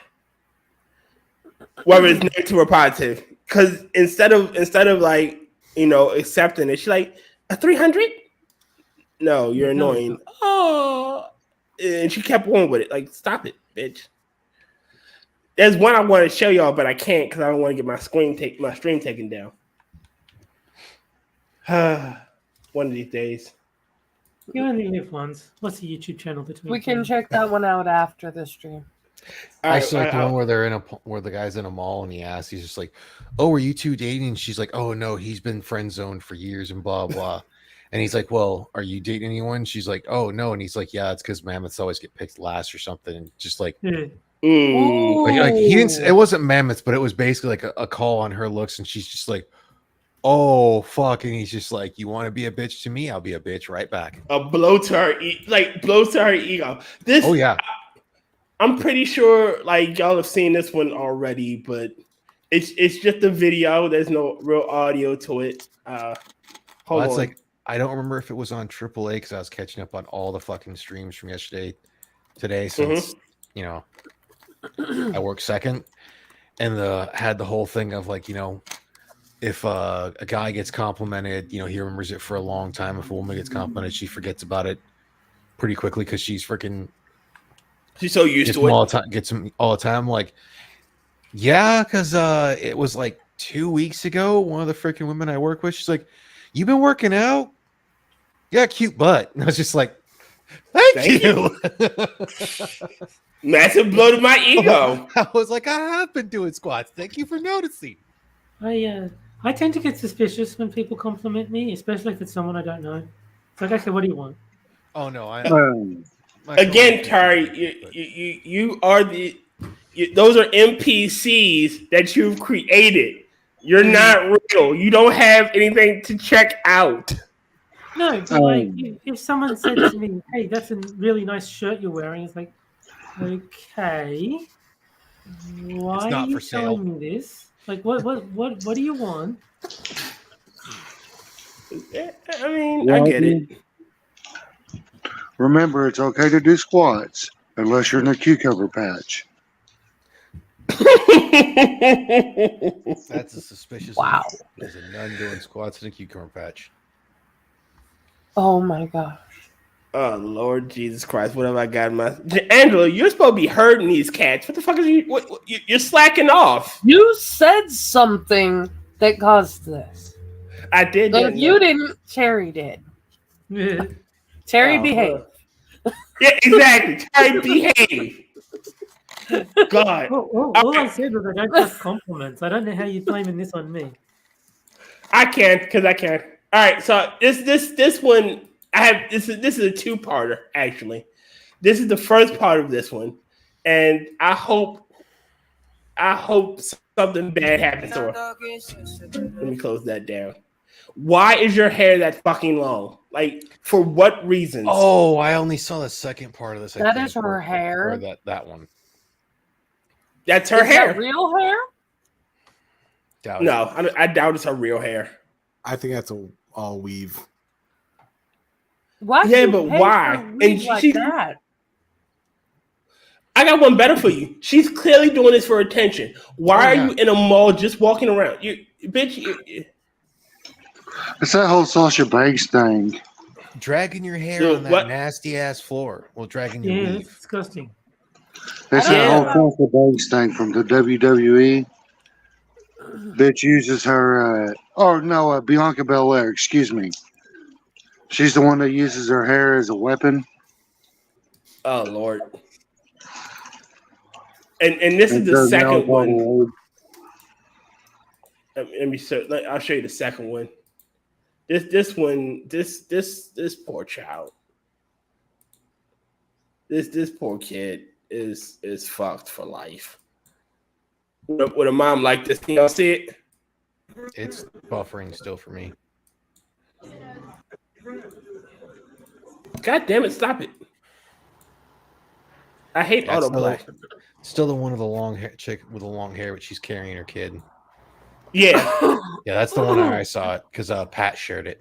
Whether it's negative or positive. Because instead of like, accepting it, she's like, a 300? No, you're annoying. Oh, and she kept going with it. Like, stop it, bitch. There's one I want to show y'all, but I can't because I don't want to get my stream taken down. One of these days. You only live once. What's the YouTube channel between? We can you? check that one out after the stream. I actually like the one where where the guy's in a mall and he's just like, "Oh, are you two dating?" And she's like, "Oh no, he's been friend zoned for years and blah blah." And he's like, "Well, are you dating anyone?" She's like, "Oh no," and he's like, "Yeah, it's because mammoths always get picked last or something." And just like, Yeah. like he didn't. It wasn't mammoths, but it was basically like a call on her looks, and she's just like, "Oh fuck," and he's just like, "You want to be a bitch to me? I'll be a bitch right back." A blow to her, blow to her ego. Oh yeah. I'm pretty sure like y'all have seen this one already, but it's just a video. There's no real audio to it. Hold Well, that's on. like I don't remember if it was on AAA because I was catching up on all the fucking streams from today, since you know I work second, and had the whole thing of like, you know, if a guy gets complimented, you know, he remembers it for a long time. If a woman gets complimented, she forgets about it pretty quickly because she's freaking so used to it all the time. Gets him all the time. Like, yeah, because it was like 2 weeks ago. One of the freaking women I work with, she's like, "You've been working out? Yeah, cute butt." And I was just like, "Thank you." Massive blow to my ego. I was like, "I have been doing squats. Thank you for noticing." I tend to get suspicious when people compliment me, especially if it's someone I don't know. It's like, okay, what do you want? Oh no! Again, Terry, you are those are NPCs that you've created. You're not real. You don't have anything to check out. No, but like if someone said to me, "Hey, that's a really nice shirt you're wearing," it's like, okay, why are you telling me this? Like, what do you want? I mean, I get it. Remember, it's okay to do squats unless you're in a cucumber patch. That's a suspicious. Wow. There's a nun doing squats in a cucumber patch. Oh my gosh. Oh Lord Jesus Christ! What have I got in my Angela? You're supposed to be herding these cats. What the fuck is you? You're slacking off. You said something that caused this. I did. So if you didn't, Terry did. Terry behave. Yeah, exactly. Terry behave. God. All I said was I don't trust compliments. I don't know how you're blaming this on me. I can, because I can. All right, so this one I have. This is a two-parter actually. This is the first part of this one, and I hope something bad happens to her. Let me close that down. Why is your hair that fucking long? Like, for what reasons? Oh, I only saw the second part of this. That is her hair. Or that one. That's her hair. That real hair? No, I doubt it's her real hair. I think that's all weave. Why? Yeah, but why? And like that? I got one better for you. She's clearly doing this for attention. Why are you in a mall just walking around? You bitch. It's that whole Sasha Banks thing. Dragging your hair on that nasty ass floor. Well, dragging your weave. It's disgusting. It's that whole Sasha Banks thing from the WWE. Bitch uses her. Bianca Belair. Excuse me. She's the one that uses her hair as a weapon. Oh Lord. And this is the second one. Let me show. I'll show you the second one. This one. This poor child. This poor kid is fucked for life. With a mom like this, can y'all see it? It's buffering still for me. God damn it! Stop it. I hate auto play. Still the one with the long hair chick with the long hair, but she's carrying her kid. Yeah, yeah, that's the one I saw it because Pat shared it.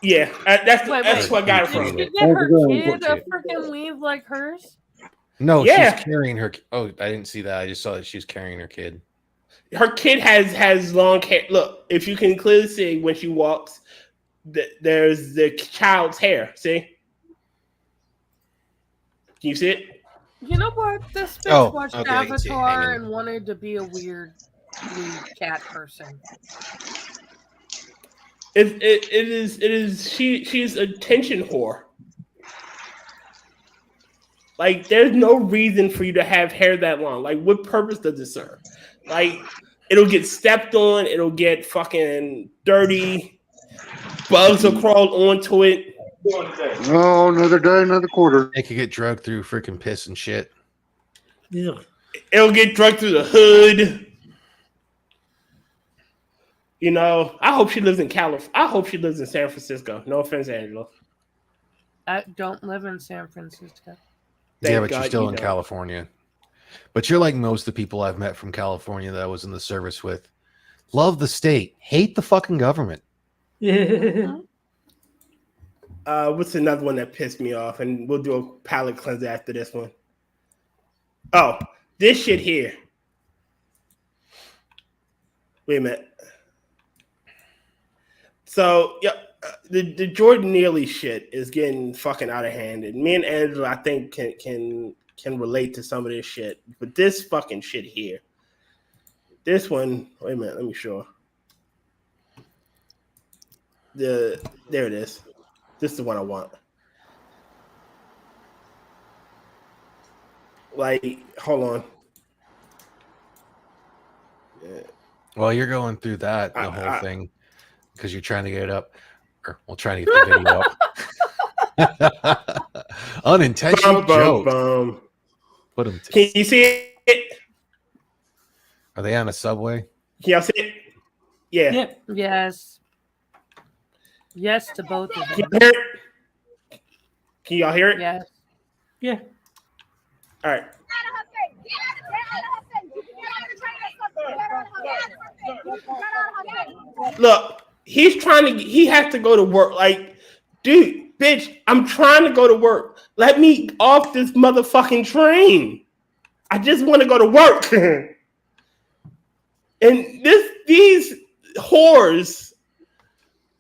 Yeah, that's what I got it from. Did she get her kid a freaking weave like hers? No, she's carrying her. Oh, I didn't see that. I just saw that she's carrying her kid. Her kid has long hair. Look, if you can clearly see when she walks, there's the child's hair. See? Can you see it? You know what? This bitch watched Avatar and wanted to be a weird cat person. It is. She's a attention whore. Like, there's no reason for you to have hair that long. Like, what purpose does it serve? Like, it'll get stepped on. It'll get fucking dirty. Bugs will crawl onto it. Oh, another day, another quarter. It could get drugged through freaking piss and shit. Yeah. It'll get drugged through the hood. You know, I hope she lives in California. I hope she lives in San Francisco. No offense, Angela. I don't live in San Francisco. Yeah, but you're still in California. But you're like most of the people I've met from California that I was in the service with. Love the state, hate the fucking government. Yeah. What's another one that pissed me off? And we'll do a palate cleanser after this one. Oh, this shit here. Wait a minute. So, yeah, the Jordan Neely shit is getting fucking out of hand. And me and Angela, I think, can relate to some of this shit. But this fucking shit here. This one, wait a minute, let me show. There it is. This is the one I want. Like, hold on. Yeah. Well, you're going through the whole thing because you're trying to get it up. Or we'll try to get the video up. Unintentional joke. Put them. Can you see it? Are they on a subway? Can y'all see it? Yeah. Yep. Yes. Yes to both of Can them. you hear it? Can y'all hear it? Yes. Yeah. All right. Look, he has to go to work. Like, dude, bitch, I'm trying to go to work. Let me off this motherfucking train. I just want to go to work. And these whores,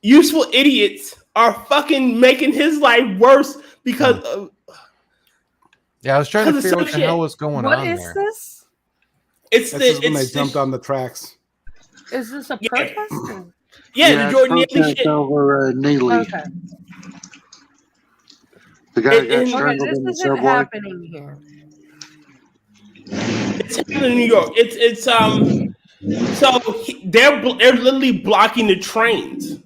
useful idiots, are fucking making his life worse because of. Yeah, I was trying to figure out what the hell was going on there. What is this? It's when they jumped on the tracks. Is this a protest? Yeah, the Jordan Neely shit. Over Neely. Okay. The guy that got strangled this in the isn't subway. happening here. It's happening in New York. So they're literally blocking the trains.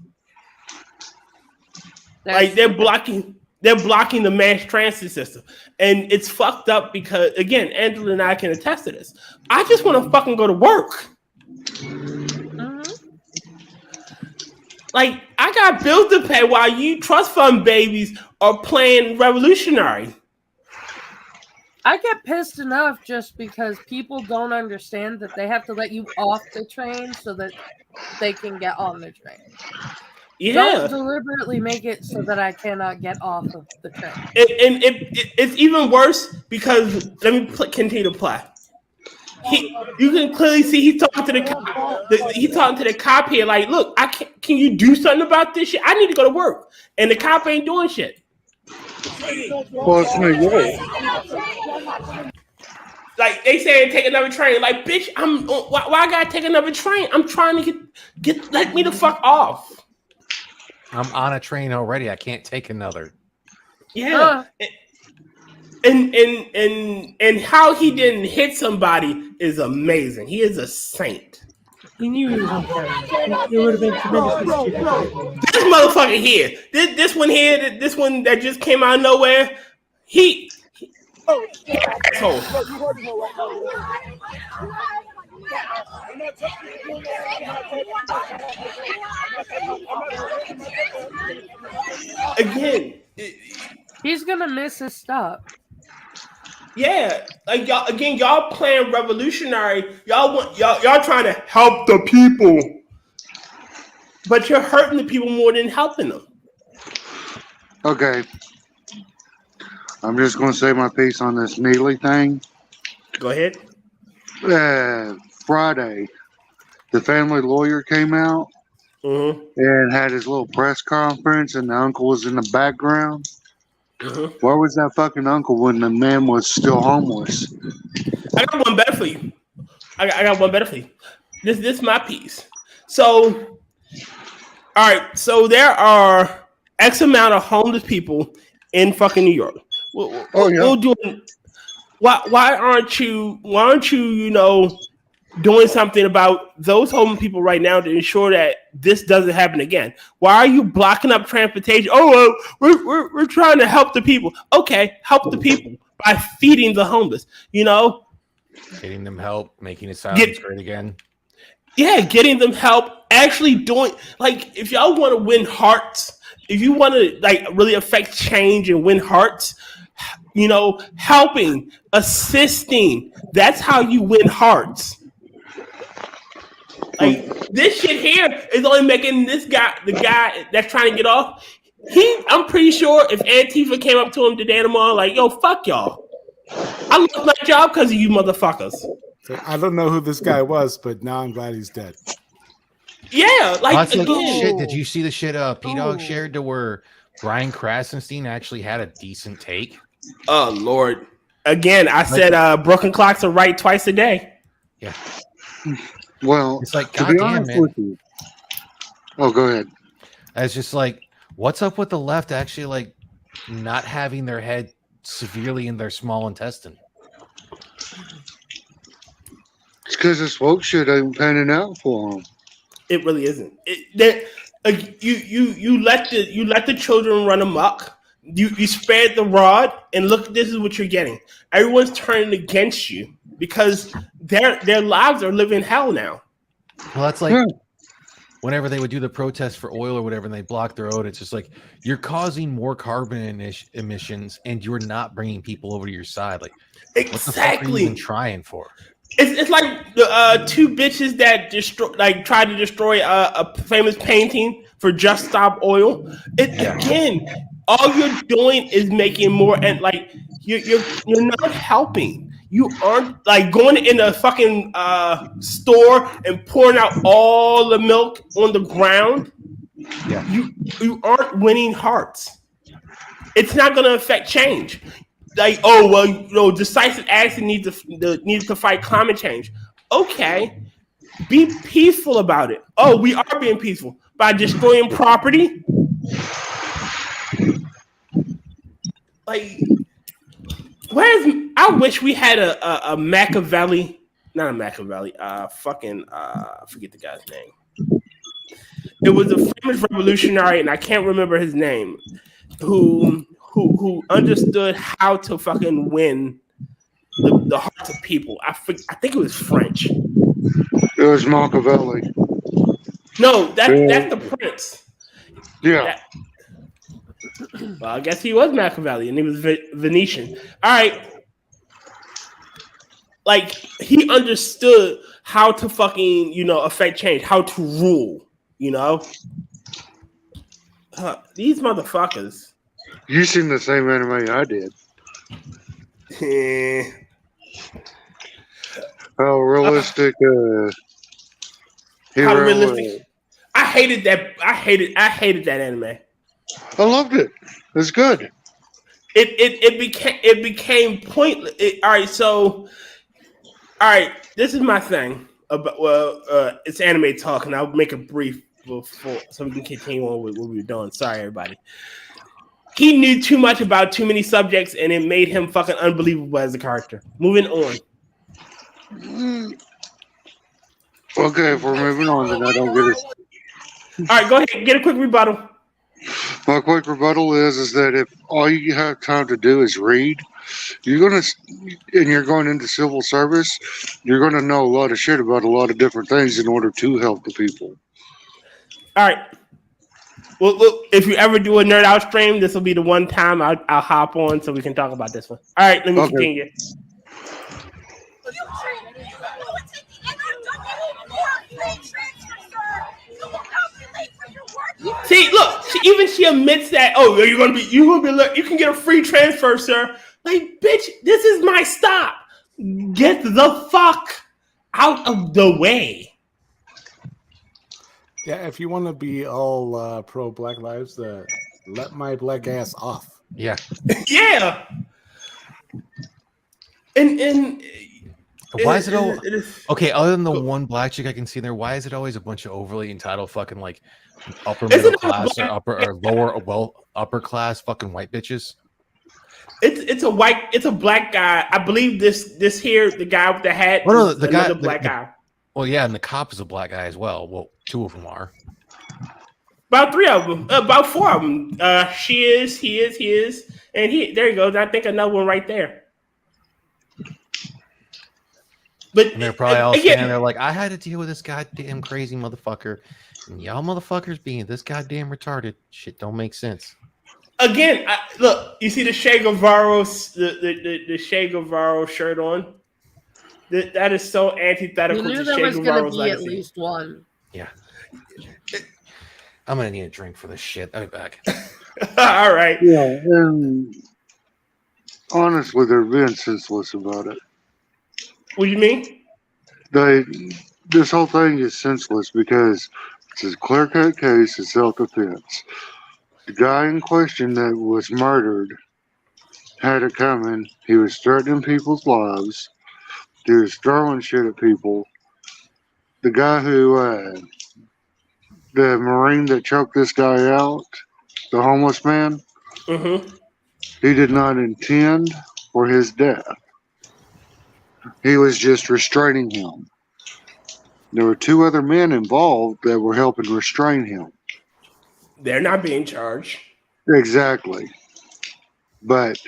Like they're blocking the mass transit system, and it's fucked up because again, Angela and I can attest to this. I just want to fucking go to work. Like I got bills to pay while you trust fund babies are playing revolutionary. I get pissed enough just because people don't understand that they have to let you off the train so that they can get on the train. Yeah. Don't deliberately make it so that I cannot get off of the train. It's even worse because let me continue to play. You can clearly see he's talking to the cop. He's talking to the cop here, like, look, can you do something about this shit? I need to go to work, and the cop ain't doing shit. Well, it's New York. Like they saying, take another train. Like, bitch, why I gotta take another train? I'm trying to let me the fuck off. I'm on a train already. I can't take another. Yeah. And how he didn't hit somebody is amazing. He is a saint. He knew he was on camera. It would have been tremendously stupid. This motherfucker here, this one here, this one that just came out of nowhere, he asshole. Again, he's gonna miss his stop. Yeah, like y'all playing revolutionary. Y'all trying to help the people, but you're hurting the people more than helping them. Okay, I'm just going to say my piece on this Neely thing. Go ahead. Friday, the family lawyer came out and had his little press conference, and the uncle was in the background. Where was that fucking uncle when the man was still homeless? I got one better for you. I got one better for you. This is my piece. So, all right. So there are X amount of homeless people in fucking New York. We'll do it. Why aren't you doing something about those homeless people right now to ensure that this doesn't happen again? Why are you blocking up transportation? Oh, we're trying to help the people. Okay, help the people by feeding the homeless. Getting them help, making asylums great again. Yeah, getting them help. Actually doing, like, if y'all want to win hearts, if you want to like really affect change and win hearts, helping, assisting. That's how you win hearts. Like this shit here is only making the guy that's trying to get off. I'm pretty sure if Antifa came up to him today tomorrow, like, yo, fuck y'all. I lost my job because of you motherfuckers. So I don't know who this guy was, but now I'm glad he's dead. Yeah, like again. Shit, did you see the shit P-Dog shared to where Brian Krasenstein actually had a decent take? Oh Lord. Again, I said broken clocks are right twice a day. Yeah. Well, it's like, to be honest with you. Oh, go ahead. It's just like, what's up with the left actually like not having their head severely in their small intestine? It's because this woke shit ain't panning out for them. It really isn't. You let the children run amok. You spared the rod, and look, this is what you're getting. Everyone's turning against you because their lives are living hell now. Well, that's like whenever they would do the protest for oil or whatever, and they block the road, it's just like you're causing more carbon emissions, and you're not bringing people over to your side. Like, exactly. What the fuck are you even trying for? It's like the two bitches that tried to destroy a famous painting for Just Stop Oil. Again, all you're doing is making more, and like you're not helping. You aren't like going in a fucking store and pouring out all the milk on the ground. Yeah, you aren't winning hearts. It's not going to affect change. Like, decisive action needs to fight climate change. Okay, be peaceful about it. Oh, we are being peaceful by destroying property. Like, I wish we had a Machiavelli, not a Machiavelli. I forget the guy's name. It was a famous revolutionary, and I can't remember his name, who understood how to fucking win the hearts of people. I think it was French. It was Machiavelli. No, that's the prince. Yeah. Well, I guess he was Machiavelli, and he was Venetian. All right. Like, he understood how to fucking, affect change, how to rule, These motherfuckers. You seen the same anime I did. How realistic how realistic. I hated that that anime. I loved it. It's good. It became pointless. All right, this is my thing about it's anime talk, and I'll make it brief before so we can continue on with what we were doing. Sorry, everybody. He knew too much about too many subjects, and it made him fucking unbelievable as a character. Moving on. Okay, if we're moving on, then I don't get it. All right, go ahead. Get a quick rebuttal. My quick rebuttal is that if all you have time to do is read, you're going into civil service, you're going to know a lot of shit about a lot of different things in order to help the people. All right. Well, look, if you ever do a nerd out stream, this will be the one time I'll hop on so we can talk about this one. All right, let me continue. See, look, she admits that. Oh, you can get a free transfer, sir. Like, bitch, this is my stop. Get the fuck out of the way. Yeah, if you want to be all pro Black Lives, let my black ass off. Yeah. Yeah. And why is it all okay? Other than the one black chick I can see there, why is it always a bunch of overly entitled fucking like upper middle class or upper class fucking white bitches? It's a black guy. I believe this here, the guy with the hat. Well, no, the black guy. Well, yeah, and the cop is a black guy as well. Well, two of them are. About three of them. About four of them. She is, he is, and there you go. I think another one right there. But and they're probably all standing there like, I had to deal with this goddamn crazy motherfucker, and y'all motherfuckers being this goddamn retarded. Shit don't make sense. again, look, you see the Che Guevara, the Che Guevara shirt on. That is so antithetical You knew to there Che was going to Guevara's be at legacy. least one. Yeah. I'm gonna need a drink for this shit. I'll be back. All right. Yeah, and honestly, they're being senseless about it. What do you mean? This whole thing is senseless because it's a clear-cut case of self-defense. The guy in question that was murdered had it coming. He was threatening people's lives. He was throwing shit at people. The guy who, the Marine that choked this guy out, the homeless man, Mm-hmm. he did not intend for his death. He was just restraining him. There were 2 other men involved that were helping restrain him. They're not being charged. Exactly. But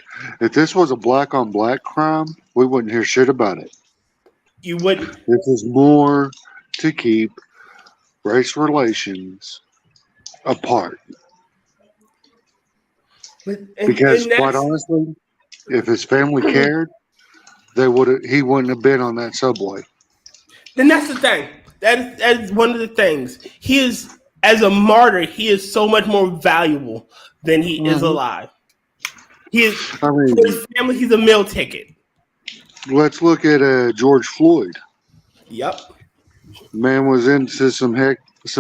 if this was a black-on-black crime, we wouldn't hear shit about it. You wouldn't. This is more to keep race relations apart. Because, quite honestly, if his family cared, he wouldn't have been on that subway. Then that's the thing. That is one of the things. He is, as a martyr, he is so much more valuable than he is alive. He is, for his family, he's a meal ticket. Let's look at George Floyd. Yep. Man was into some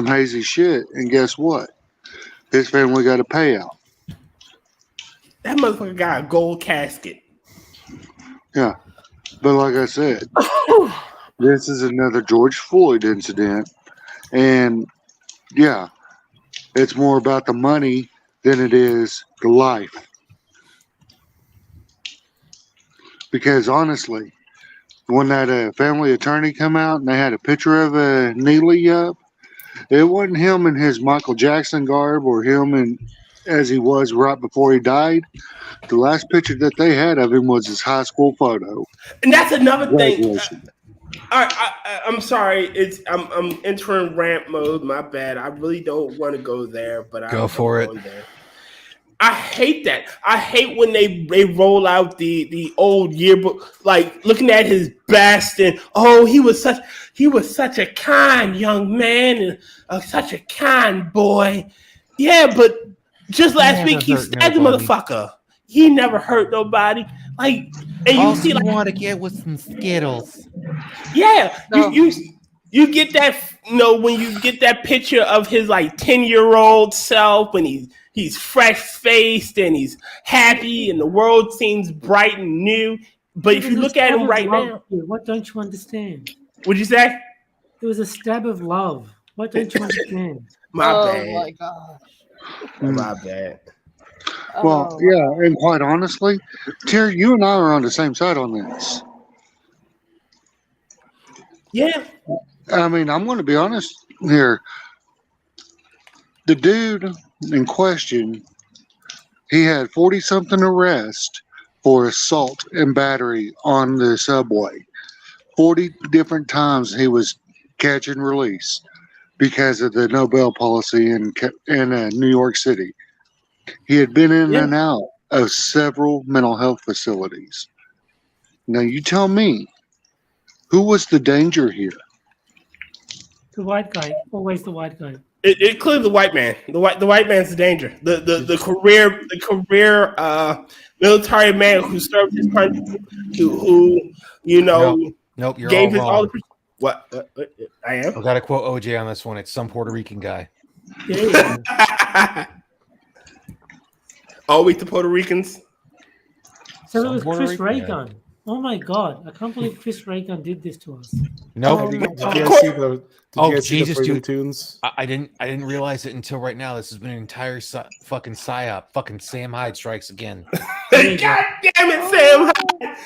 hazy shit, and guess what? His family got a payout. That motherfucker got a gold casket. Yeah. But like I said, this is another George Floyd incident. And yeah, it's more about the money than it is the life. Because honestly, when that family attorney come out and they had a picture of Neely up, it wasn't him in his Michael Jackson garb or him in as he was right before he died. The last picture that they had of him was his high school photo. And that's another thing. Graduation. I'm sorry. I'm entering rant mode. My bad. I really don't want to go there, but Go for it. There. I hate that. I hate when they roll out the old yearbook, like looking at his best and he was such a kind young man and such a kind boy. Yeah, but just last week he stabbed the motherfucker. He never hurt nobody. Like, and you see, like, want to get with some Skittles. Yeah, you get that. When you get that picture of his like 10-year-old self when he's fresh faced and he's happy and the world seems bright and new. But if you look at him right now, what don't you understand? What'd you say? It was a stab of love. What don't you understand? My bad. Oh my gosh. My bad. Well, yeah, and quite honestly, Terry, you and I are on the same side on this. Yeah. I mean, I'm going to be honest here. The dude in question, he had 40-something arrests for assault and battery on the subway. 40 different times he was catch and release because of the no bail policy in New York City. He had been in and out of several mental health facilities. Now, you tell me, who was the danger here? The white guy. Always the white guy. It clearly the white man. The white man's the danger. The career military man who served his country, who Nope, you're gave all his wrong. What I am. I got to quote OJ on this one. It's some Puerto Rican guy. Yeah. Always the Puerto Ricans. So it was Chris Reagan. Oh my God! I can't believe Chris Reagan did this to us. Nope. Did you guys see the? Jesus, Looney dude! Tunes? I didn't realize it until right now. This has been an entire fucking psyop. Fucking Sam Hyde strikes again. God damn it, Sam Hyde.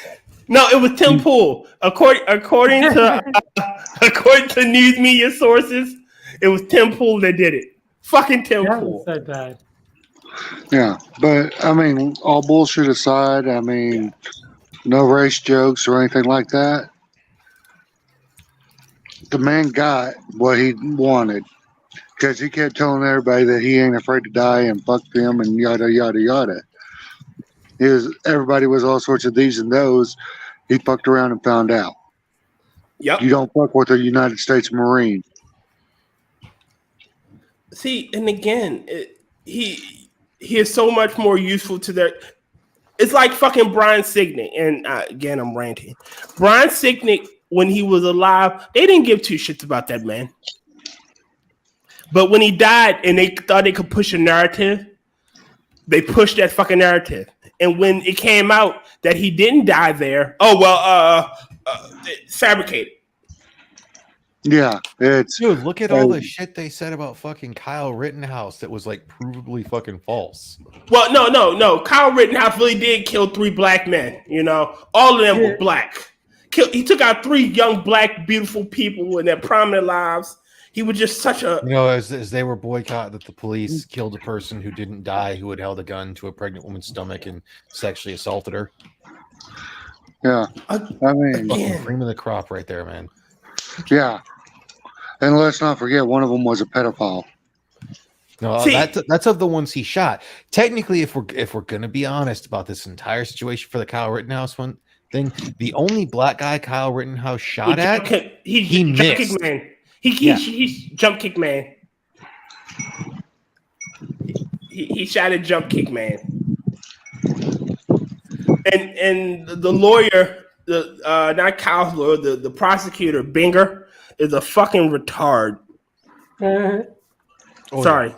No, it was Tim Pool. According to news media sources, it was Tim Pool that did it. Fucking Tim Pool. That was so bad. Yeah, but I mean, all bullshit aside, I mean, no race jokes or anything like that. The man got what he wanted. because he kept telling everybody that he ain't afraid to die and fuck them and yada yada yada. Everybody was all sorts of these and those. He fucked around and found out. Yep. You don't fuck with a United States Marine. See, and again, he is so much more useful to their. It's like fucking Brian Sicknick, and again, I'm ranting. Brian Sicknick, when he was alive, they didn't give two shits about that man. But when he died, and they thought they could push a narrative, they pushed that fucking narrative. And when it came out that he didn't die there, fabricated. Yeah, it's dude. Look at all the shit they said about fucking Kyle Rittenhouse that was like provably fucking false. Well, no. Kyle Rittenhouse really did kill 3 black men. You know, all of them were black. He took out 3 young black beautiful people in their prominent lives. He was just such a as they were boycotted that the police killed a person who didn't die who had held a gun to a pregnant woman's stomach and sexually assaulted her. Yeah, I mean, cream of the crop right there, man. Yeah, and let's not forget one of them was a pedophile. No, that's of the ones he shot. Technically, if we're gonna be honest about this entire situation for the Kyle Rittenhouse thing, the only black guy Kyle Rittenhouse shot he missed. He's jump kick man. He shot at jump kick man. And the lawyer, not Kyle's lawyer, the prosecutor, Binger, is a fucking retard. Sorry.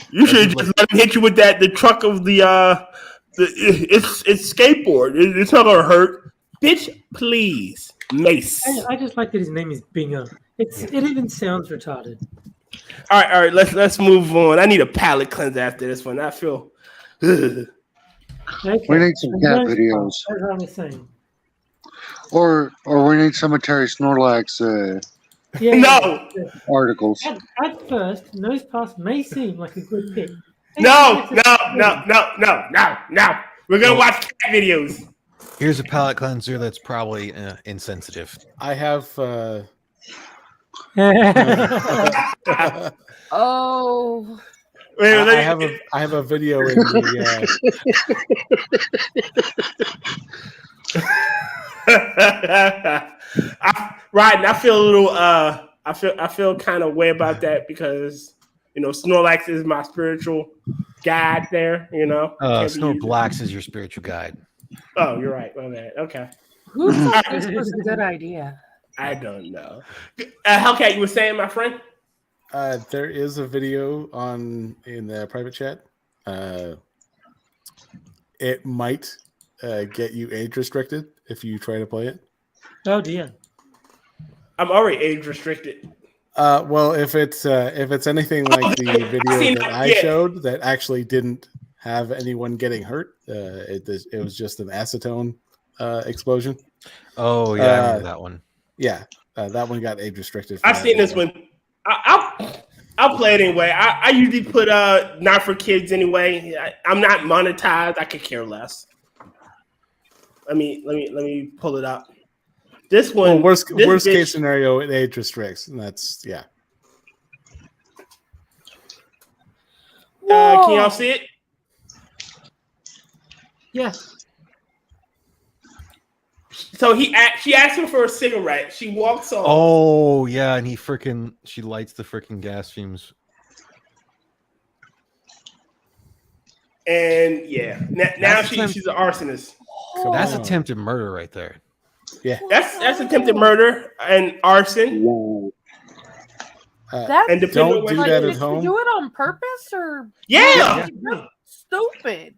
You should just let him hit you with the truck of it's skateboard. It's not gonna hurt. Bitch, please. Mace. I just like that his name is Binger. It even sounds retarded. All right. Let's move on. I need a palate cleanse after this one. I feel. Okay. We need some cat videos. That's what I'm saying. Or we need some of Terry Snorlax's articles. At first, Nose Pass may seem like a good pick. No. We're gonna watch cat videos. Here's a palate cleanser that's probably insensitive. I have. Oh. I have a video in the. I feel a little. I feel kind of way about that because Snorlax is my spiritual guide. There, Snorlax is your spiritual guide. Oh, you're right. My bad. Okay. Who thought this was a good idea? I don't know. Hellcat, you were saying, my friend? There is a video in the private chat. It might get you age restricted if you try to play it. Oh dear. I'm already age restricted. Well, if it's anything like the video that I showed that actually didn't have anyone getting hurt, it was just an acetone explosion. Oh yeah, I remember that one. Yeah, that one got age restricted. I've seen this one. I'll play it anyway. I usually put not for kids anyway. I'm not monetized. I could care less. Let me pull it up. This one. Well, worst case scenario, it age restricts, and that's yeah. Can y'all see it? Yeah. So she asked him for a cigarette. She walks on. Oh yeah, and she lights the freaking gas fumes. And yeah, now she's an arsonist. That's attempted murder right there. Yeah, that's attempted murder and arson. And don't do that at home. Do it on purpose or yeah. Stupid.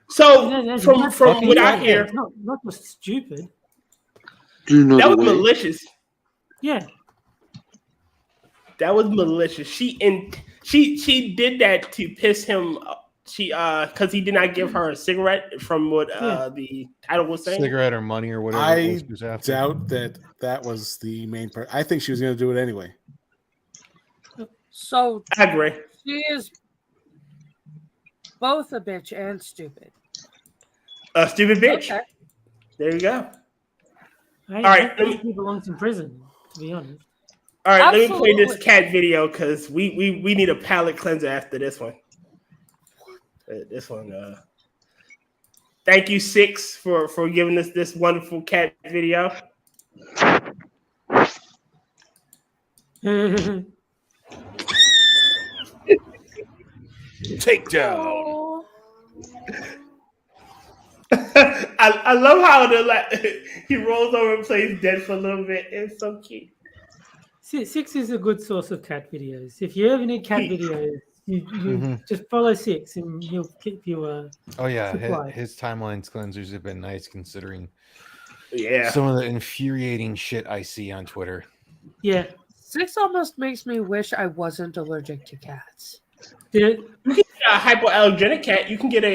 So from what I hear, it's not just stupid. That was malicious. Yeah, that was malicious. She did that to piss him. Because he did not give her a cigarette from what the title was saying. Cigarette or money or whatever. I doubt that was the main part. I think she was going to do it anyway. So I agree. She is both a bitch and stupid. A stupid bitch. Okay. There you go. All right. He belongs in prison, to be honest. All right, let me play Absolutely. this cat video because we need a palate cleanser after this one. This one. Thank you, Six, for giving us this wonderful cat video. Takedown. Oh. I love how he rolls over and plays dead for a little bit. It's so cute. Six is a good source of cat videos. If you ever need cat videos, you just follow Six and he'll keep you. Oh yeah, supplied. his timelines cleansers have been nice considering Yeah, some of the infuriating shit I see on Twitter. Yeah. Six almost makes me wish I wasn't allergic to cats. Did you can get a hypoallergenic cat. You can get a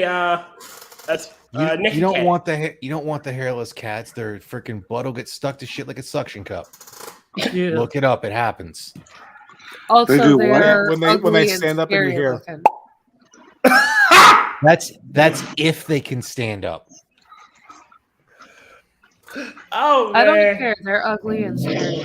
You don't cat. want the hairless cats. Their freaking blood will get stuck to shit like a suction cup. Yeah. Look it up. It happens. Also, They do what? they're When they ugly and stand up in your scary hair. looking. That's if they can stand up. Oh man, I don't care. They're ugly and scary.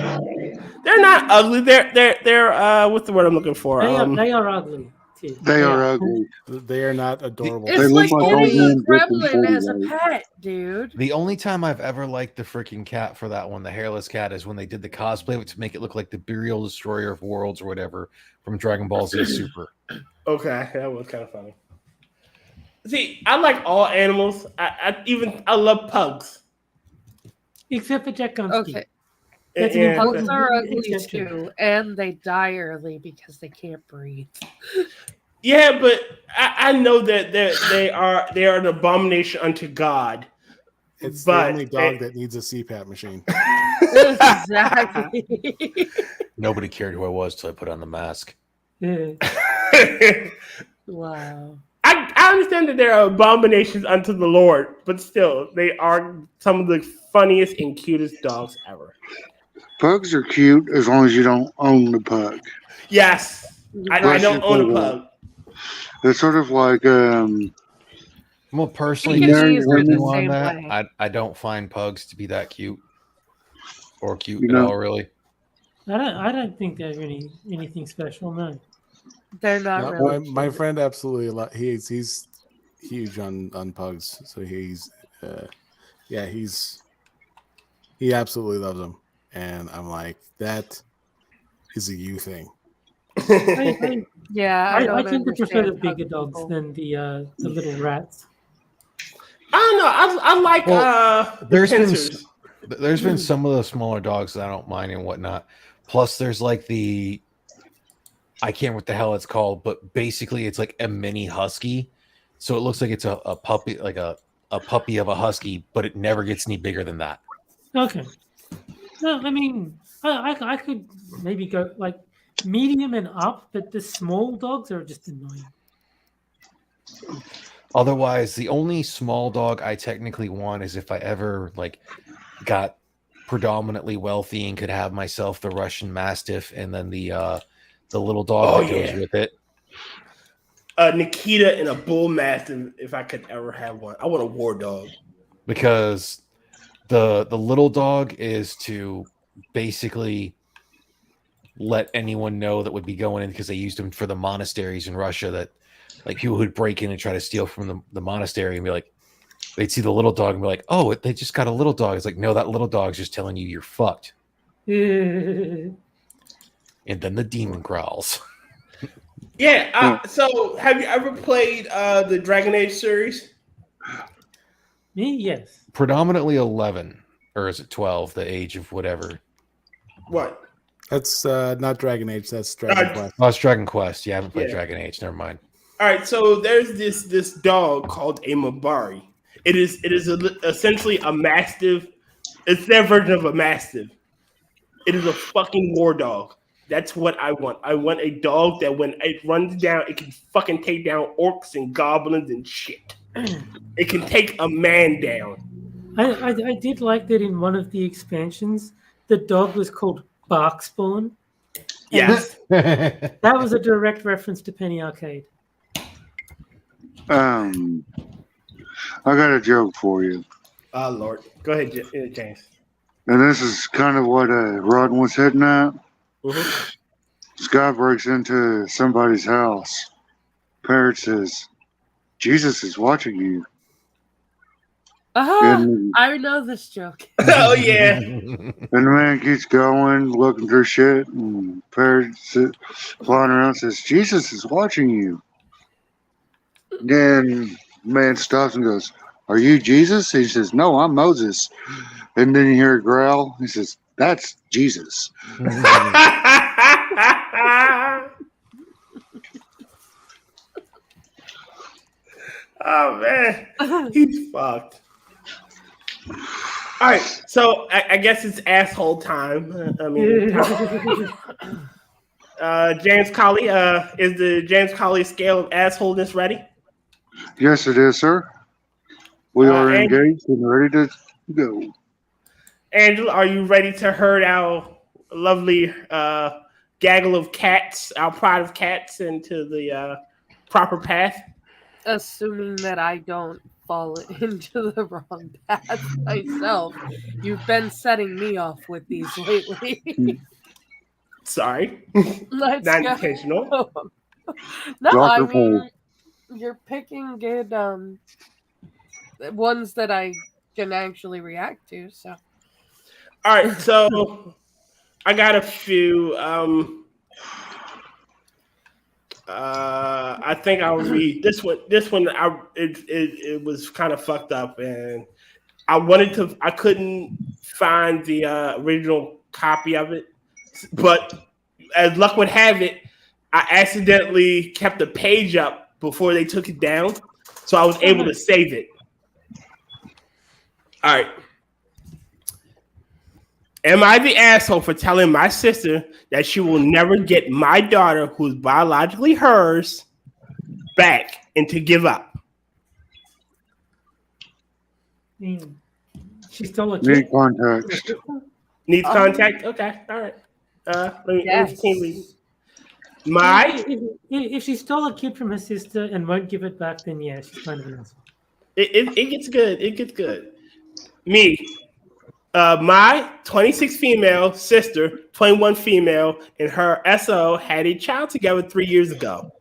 They're not ugly. They're what's the word I'm looking for? They are ugly. Too. They are ugly. They are not adorable. It's They like look like old getting a men dripping gremlin as a 40 pet, dude. The only time I've ever liked the freaking cat for that one, the hairless cat, is when they did the cosplay of it to make it look like the Burial Destroyer of Worlds or whatever from Dragon Ball Z Super. Okay, that was kind of funny. See, I like all animals. I love pugs. Except for Jack Gunski. Okay. That's an Yeah. important Pugs are ugly exception. too, and they die early because they can't breathe. Yeah, but I know that they are an abomination unto God. It's but the only dog that needs a CPAP machine. Exactly. Nobody cared who I was till I put on the mask. Yeah. Wow. I understand that they're abominations unto the Lord, but still, they are some of the funniest and cutest dogs ever. Pugs are cute as long as you don't own the pug. Yes, I don't own a pug. It's sort of like Well, personally, Married Chickadee are the women on same that, way. I don't find pugs to be that cute or cute You at know- all, really. I don't think they're anything special. No. They're not No, really. my friend absolutely he's huge on pugs, so he absolutely loves them, and I'm like, that is a you thing. Yeah, I tend to prefer the understand bigger pug dogs people. than the little rats. I don't know. I like the There's been some of the smaller dogs that I don't mind and whatnot. Plus, there's like I can't remember what the hell it's called, but basically it's like a mini husky. So it looks like it's a puppy, like a puppy of a husky, but it never gets any bigger than that. Okay. No, I mean, I could maybe go like medium and up, but the small dogs are just annoying. Otherwise, the only small dog I technically want is if I ever like got predominantly wealthy and could have myself the Russian Mastiff and then the little dog that goes with it. Nikita and a bull mastiff. If I could ever have one, I want a war dog. Because the little dog is to basically let anyone know that would be going in, because they used them for the monasteries in Russia, that like people who'd break in and try to steal from the monastery and be like, they'd see the little dog and be like, oh, they just got a little dog. It's like, no, that little dog's just telling you you're fucked. Me, And then the demon growls. Yeah. So, have you ever played the Dragon Age series? yes. Predominantly 11, or is it 12? The age of whatever. What? That's not Dragon Age. That's Dragon Quest. Oh, it's Dragon Quest. Yeah, I haven't played Yeah. Dragon Age. Never mind. All right. So there's this dog called a Mabari. It is essentially a mastiff. It's their version of a mastiff. It is a fucking war dog. That's what I want. I want a dog that when it runs down, it can fucking take down orcs and goblins and shit. It can take a man down. I did like that in one of the expansions, the dog was called Barkspawn. Yes. That was a direct reference to Penny Arcade. I got a joke for you. Oh, Lord. Go ahead, James. And this is kind of what Rodden was hitting at. Mhm. This guy breaks into somebody's house. Parrot says, Jesus is watching you. And, I know this joke. Oh yeah. and the man keeps going, looking through shit, and Parrot flying around says, Jesus is watching you. Then the man stops and goes, Are you Jesus? He says, No, I'm Moses. And then you hear a growl. He says, That's Jesus. Oh man, he's fucked. All right, so I guess it's asshole time. I mean, James Colley, is the James Colley scale of assholeness ready? Yes, it is, sir. We are and- engaged and ready to go. Angela, are you ready to herd our lovely gaggle of cats, our pride of cats, into the proper path? Assuming that I don't fall into the wrong path myself. You've been setting me off with these lately. Sorry. Let's Not go. intentional. No, Rock I or mean, fold? you're picking good ones that I can actually react to. So, All right, so I got a few. I think I'll read this one. This one, it was kind of fucked up, and I couldn't find the original copy of it, but as luck would have it, I accidentally kept the page up before they took it down, so I was able to save it. All right. Am I the asshole for telling my sister that she will never get my daughter, who's biologically hers, back and to give up? She stole a Need kid. context. Needs contact? Okay, all right. Let me continue reading. If she stole a kid from her sister and won't give it back, then yeah, she's kind of an asshole. It gets good. It gets good. Me. My 26 female sister, 21 female, and her SO had a child together 3 years ago.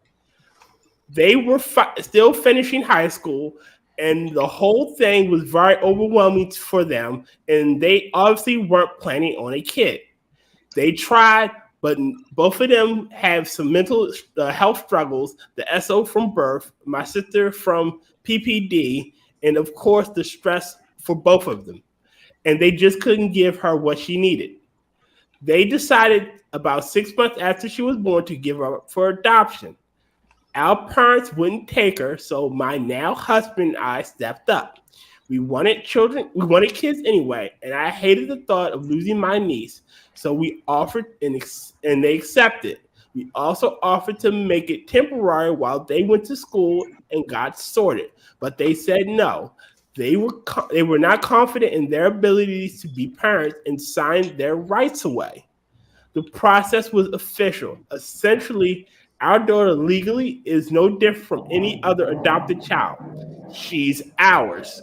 They were still finishing high school, and the whole thing was very overwhelming for them, and they obviously weren't planning on a kid. They tried, but both of them have some mental health struggles, the SO from birth, my sister from PPD, and of course the stress for both of them. And they just couldn't give her what she needed. They decided about 6 months after she was born to give her up for adoption. Our parents wouldn't take her, so my now husband and I stepped up. We wanted kids anyway, and I hated the thought of losing my niece, so we offered and they accepted. We also offered to make it temporary while they went to school and got sorted, but they said no. They were not confident in their abilities to be parents and signed their rights away. The process was official. Essentially, our daughter legally is no different from any other adopted child. She's ours.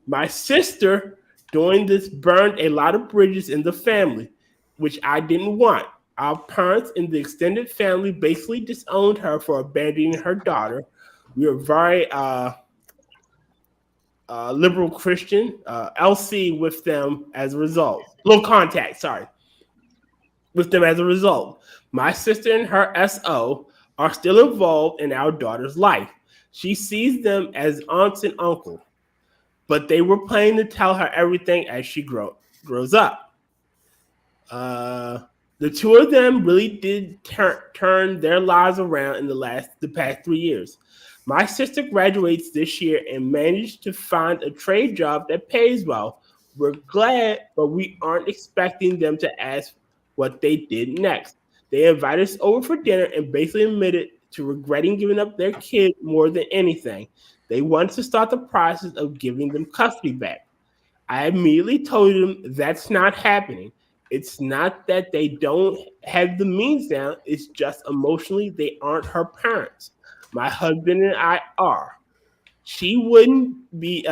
My sister, doing this, burned a lot of bridges in the family, which I didn't want. Our parents in the extended family basically disowned her for abandoning her daughter. We were very liberal Christian, LC with them as a result. Low contact, sorry. With them as a result. My sister and her SO are still involved in our daughter's life. She sees them as aunts and uncle, but they were planning to tell her everything as she grows up. The two of them really did turn their lives around in the past 3 years. My sister graduates this year and managed to find a trade job that pays well. We're glad, but we aren't expecting them to ask what they did next. They invited us over for dinner and basically admitted to regretting giving up their kid more than anything. They wanted to start the process of giving them custody back. I immediately told them that's not happening. It's not that they don't have the means now. It's just emotionally they aren't her parents. My husband and I are. She wouldn't be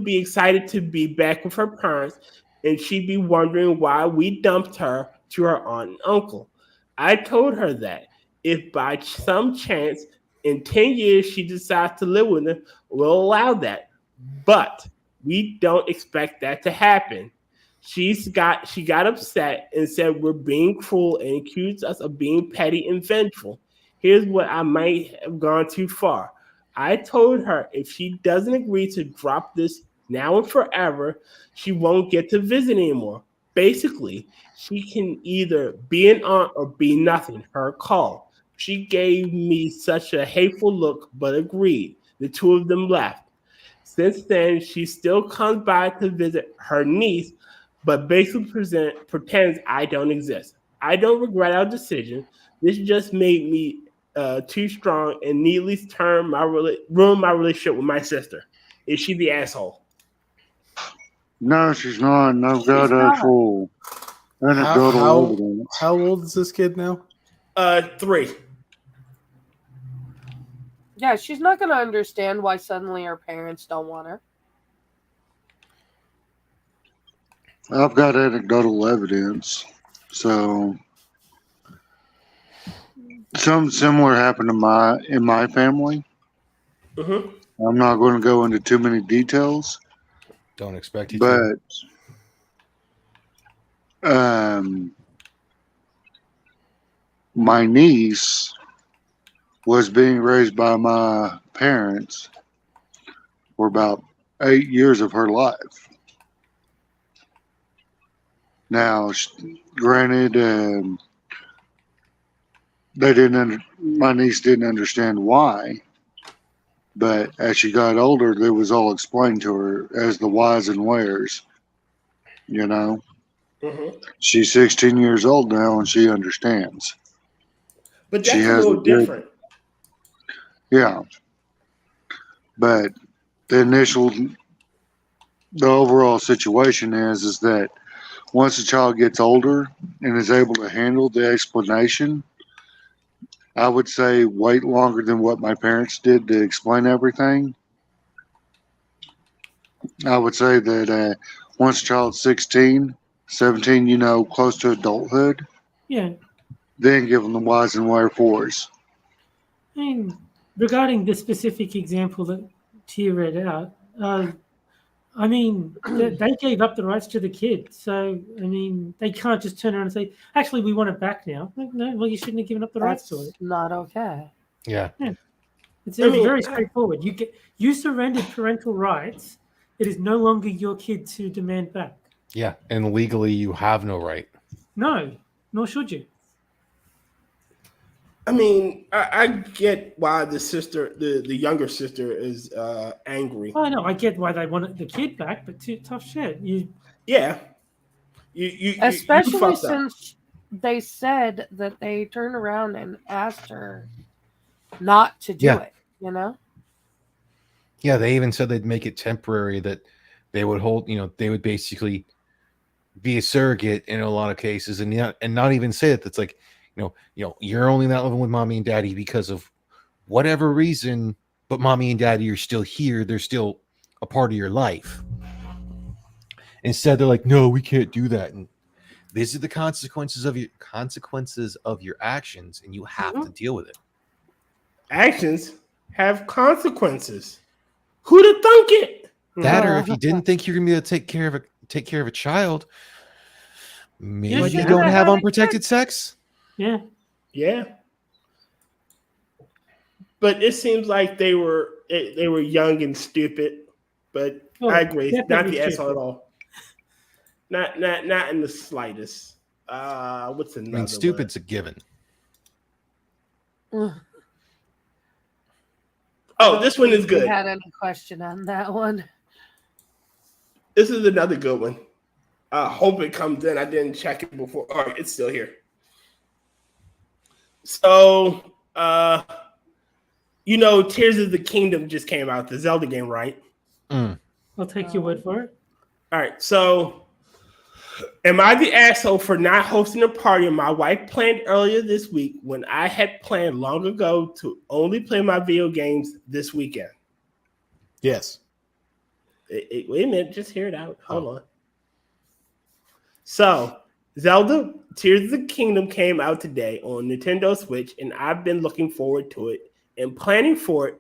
excited to be back with her parents, and she'd be wondering why we dumped her to her aunt and uncle. I told her that if by some chance in 10 years she decides to live with them, we'll allow that. But we don't expect that to happen. She got upset and said we're being cruel and accused us of being petty and vengeful. Here's what I might have gone too far. I told her if she doesn't agree to drop this now and forever, she won't get to visit anymore. Basically, she can either be an aunt or be nothing. Her call. She gave me such a hateful look, but agreed. The two of them left. Since then, she still comes by to visit her niece, but basically pretends I don't exist. I don't regret our decision. This just made me too strong and needlessly ruin my relationship with my sister. Is she the asshole? No, she's not. And I've got actual anecdotal evidence. How old is this kid now? 3. Yeah, she's not going to understand why suddenly her parents don't want her. I've got anecdotal evidence. So something similar happened in my family. Mm-hmm. I'm not going to go into too many details. Don't expect you to. But my niece was being raised by my parents for about 8 years of her life. Now, granted, my niece didn't understand why, but as she got older, it was all explained to her as the whys and wheres. You know, She's 16 years old now, and she understands. But that's a little different. Yeah, but the overall situation is that once a child gets older and is able to handle the explanation, I would say wait longer than what my parents did to explain everything. I would say that once a child's 16, 17, close to adulthood, Yeah. then give them the whys and wherefores. I mean, regarding the specific example that Tia read out, I mean, they gave up the rights to the kid. So, I mean, they can't just turn around and say, actually, we want it back now. Like, no, well, you shouldn't have given up the rights to it. Not okay. Yeah. It's very straightforward. You surrendered parental rights. It is no longer your kid to demand back. Yeah, and legally you have no right. No, nor should you. I mean, I get why the younger sister is angry. Oh no, I get why they want the kid back, but tough shit. Especially since they said that they turned around and asked her not to do it. Yeah, they even said they'd make it temporary, that they would hold, they would basically be a surrogate in a lot of cases, and not even say that. That's like, you're only not living with mommy and daddy because of whatever reason, but mommy and daddy are still here. They're still a part of your life. Instead, they're like, no, we can't do that. And these are the consequences of your actions, and you have to deal with it. Actions have consequences. Who'd have thunk it? That, or if you didn't think you're gonna be able to take care of a child, maybe you don't have unprotected sex. Yeah. But it seems like they were young and stupid. But I agree, it's not the asshole at all. Not in the slightest. What's another? I mean, stupid's a given. Oh, this one is good. You had any question on that one? This is another good one. I hope it comes in. I didn't check it before. All right, it's still here. So, Tears of the Kingdom just came out, the Zelda game, right? I'll take your word for it. All right, so am I the asshole for not hosting a party my wife planned earlier this week when I had planned long ago to only play my video games this weekend? Yes. Wait a minute, just hear it out. Hold on. So, Zelda Tears of the Kingdom came out today on Nintendo Switch, and I've been looking forward to it and planning for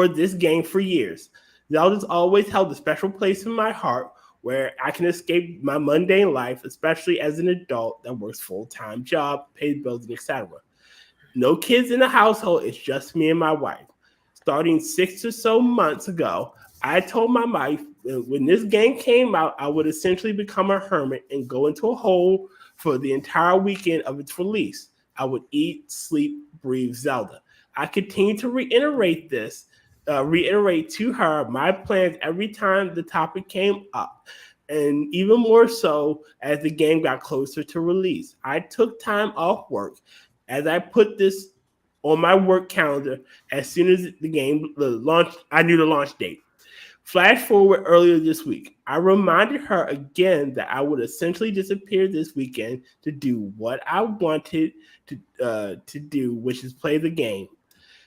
this game for years. Zelda's always held a special place in my heart where I can escape my mundane life, especially as an adult that works full-time job, pays bills, and etc. No kids in the household, it's just me and my wife. Starting 6 or so months ago, I told my wife when this game came out, I would essentially become a hermit and go into a hole for the entire weekend of its release. I would eat, sleep, breathe Zelda. I continue to reiterate to her my plans every time the topic came up, and even more so as the game got closer to release. I took time off work as I put this on my work calendar as soon as the game launched. I knew the launch date. Flash forward earlier this week, I reminded her again that I would essentially disappear this weekend to do what I wanted to do, which is play the game.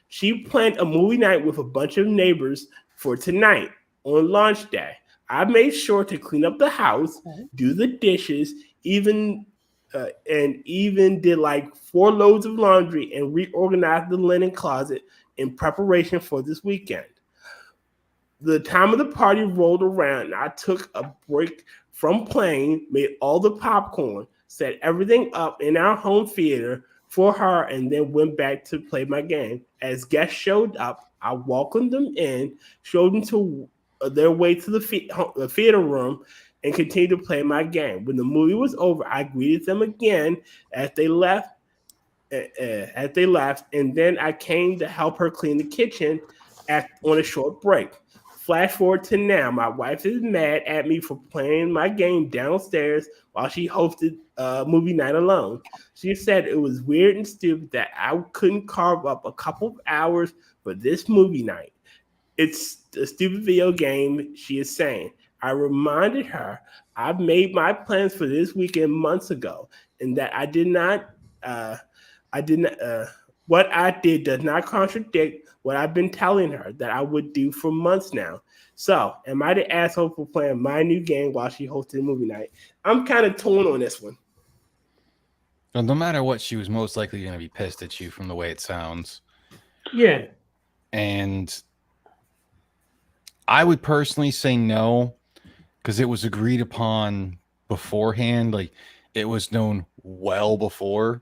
She planned a movie night with a bunch of neighbors for tonight on launch day. I made sure to clean up the house, do the dishes, and even did like 4 loads of laundry and reorganized the linen closet in preparation for this weekend. The time of the party rolled around, and I took a break from playing, made all the popcorn, set everything up in our home theater for her, and then went back to play my game. As guests showed up, I welcomed them in, showed them to their way to the theater room, and continued to play my game. When the movie was over, I greeted them again as they left. And then I came to help her clean the kitchen on a short break. Flash forward to now, my wife is mad at me for playing my game downstairs while she hosted movie night alone. She said it was weird and stupid that I couldn't carve up a couple of hours for this movie night. It's a stupid video game, she is saying. I reminded her I've made my plans for this weekend months ago, and that what I did does not contradict what I've been telling her that I would do for months now. So, am I the asshole for playing my new game while she hosted movie night? I'm kind of torn on this one. Well, no matter what, she was most likely going to be pissed at you from the way it sounds. Yeah. And I would personally say no, because it was agreed upon beforehand. Like, it was known well before.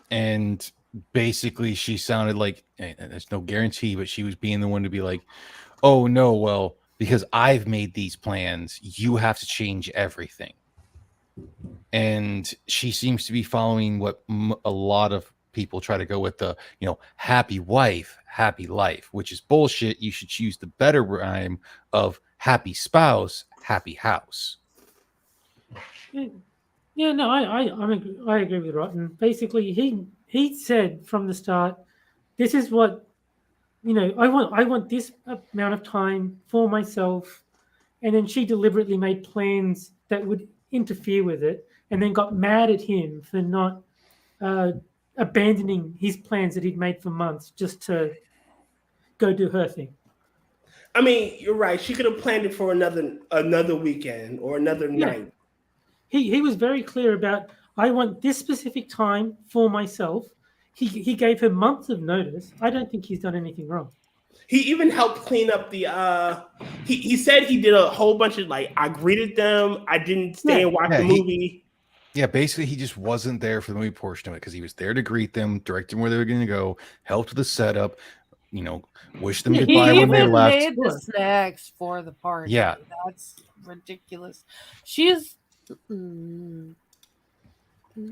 And basically, she sounded like, and there's no guarantee, but she was being the one to be like, oh, no, well, because I've made these plans, you have to change everything. And she seems to be following what a lot of people try to go with, the, happy wife, happy life, which is bullshit. You should choose the better rhyme of happy spouse, happy house. Yeah, no, I agree with Rotten. Basically, he said from the start, this is what, I want this amount of time for myself, and then she deliberately made plans that would interfere with it, and then got mad at him for not abandoning his plans that he'd made for months just to go do her thing. I mean, you're right. She could have planned it for another weekend or another night. He was very clear about, I want this specific time for myself. He gave her months of notice. I don't think he's done anything wrong. He even helped clean up the he said he did a whole bunch of, like, I greeted them, I didn't stay and watch the movie. Yeah, basically he just wasn't there for the movie portion of it, because he was there to greet them, direct them where they were going to go, helped with the setup, wish them goodbye when they left. He even made the snacks for the party. Yeah. That's ridiculous. She's... Go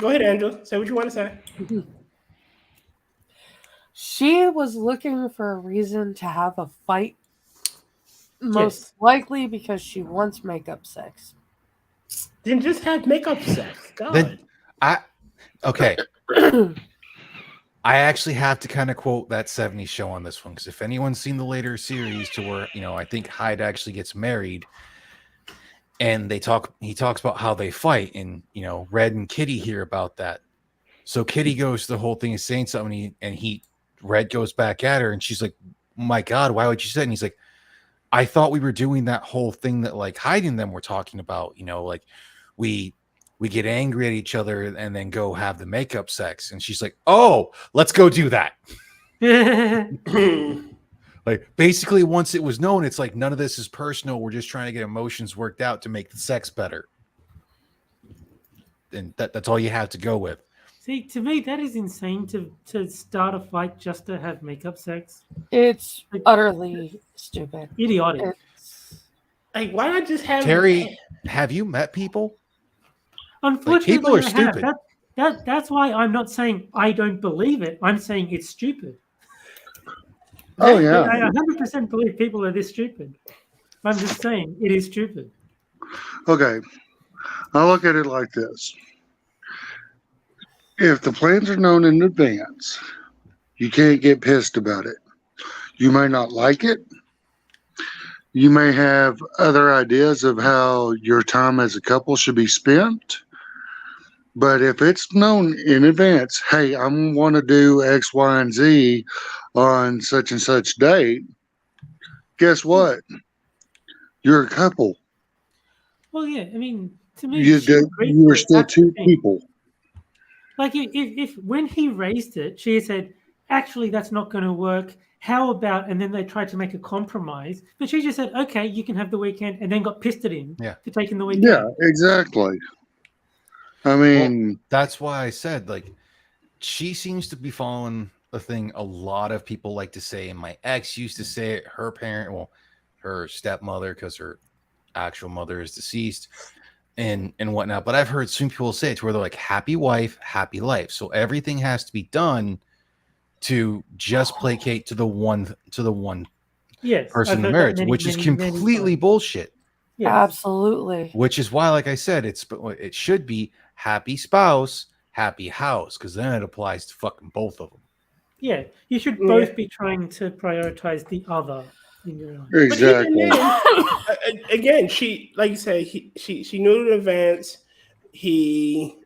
ahead, Angela. Say what you want to say. She was looking for a reason to have a fight. Most likely because she wants makeup sex. Then just have makeup sex. God. Okay. I actually have to kind of quote that 70s show on this one, because if anyone's seen the later series to where, I think Hyde actually gets married, and he talks about how they fight, and Red and Kitty hear about that. So Kitty goes to the whole thing is saying something, and Red goes back at her, and she's like, my God, why would you say that? And he's like, I thought we were doing that whole thing that, like, Hyde and them were talking about, like, we we get angry at each other and then go have the makeup sex. And she's like, oh, let's go do that. Like, basically, once it was known, it's like, none of this is personal. We're just trying to get emotions worked out to make the sex better. And that's all you have to go with. See, to me, that is insane to start a fight just to have makeup sex. It's utterly stupid. Idiotic. Like, why not just have Terry, have you met people? Unfortunately, people are I have. stupid. That's why I'm not saying I don't believe it. I'm saying it's stupid. Oh, yeah. I 100% believe people are this stupid. I'm just saying it is stupid. Okay. I look at it like this. If the plans are known in advance, you can't get pissed about it. You may not like it. You may have other ideas of how your time as a couple should be spent. But if it's known in advance, hey, I'm going to do X, Y, and Z on such and such date, guess what? You're a couple. Well, yeah, I mean, to me, You were still two people. Like, if when he raised it, she said, actually, that's not going to work. How about, and then they tried to make a compromise, but she just said, okay, you can have the weekend, and then got pissed at him for taking the weekend. Yeah, exactly. I mean, that's why I said, like, she seems to be following a thing a lot of people like to say, and my ex used to say it, her parent, well, her stepmother, because her actual mother is deceased, and whatnot. But I've heard some people say it to where they're like, happy wife, happy life. So everything has to be done to just placate to the one person in the marriage, which is completely bullshit. Yes. Absolutely. Which is why, like I said, it should be happy spouse, happy house, because then it applies to fucking both of them. Yeah, you should both be trying to prioritize the other in your life. Exactly. Again, she, like you said, she knew in advance. He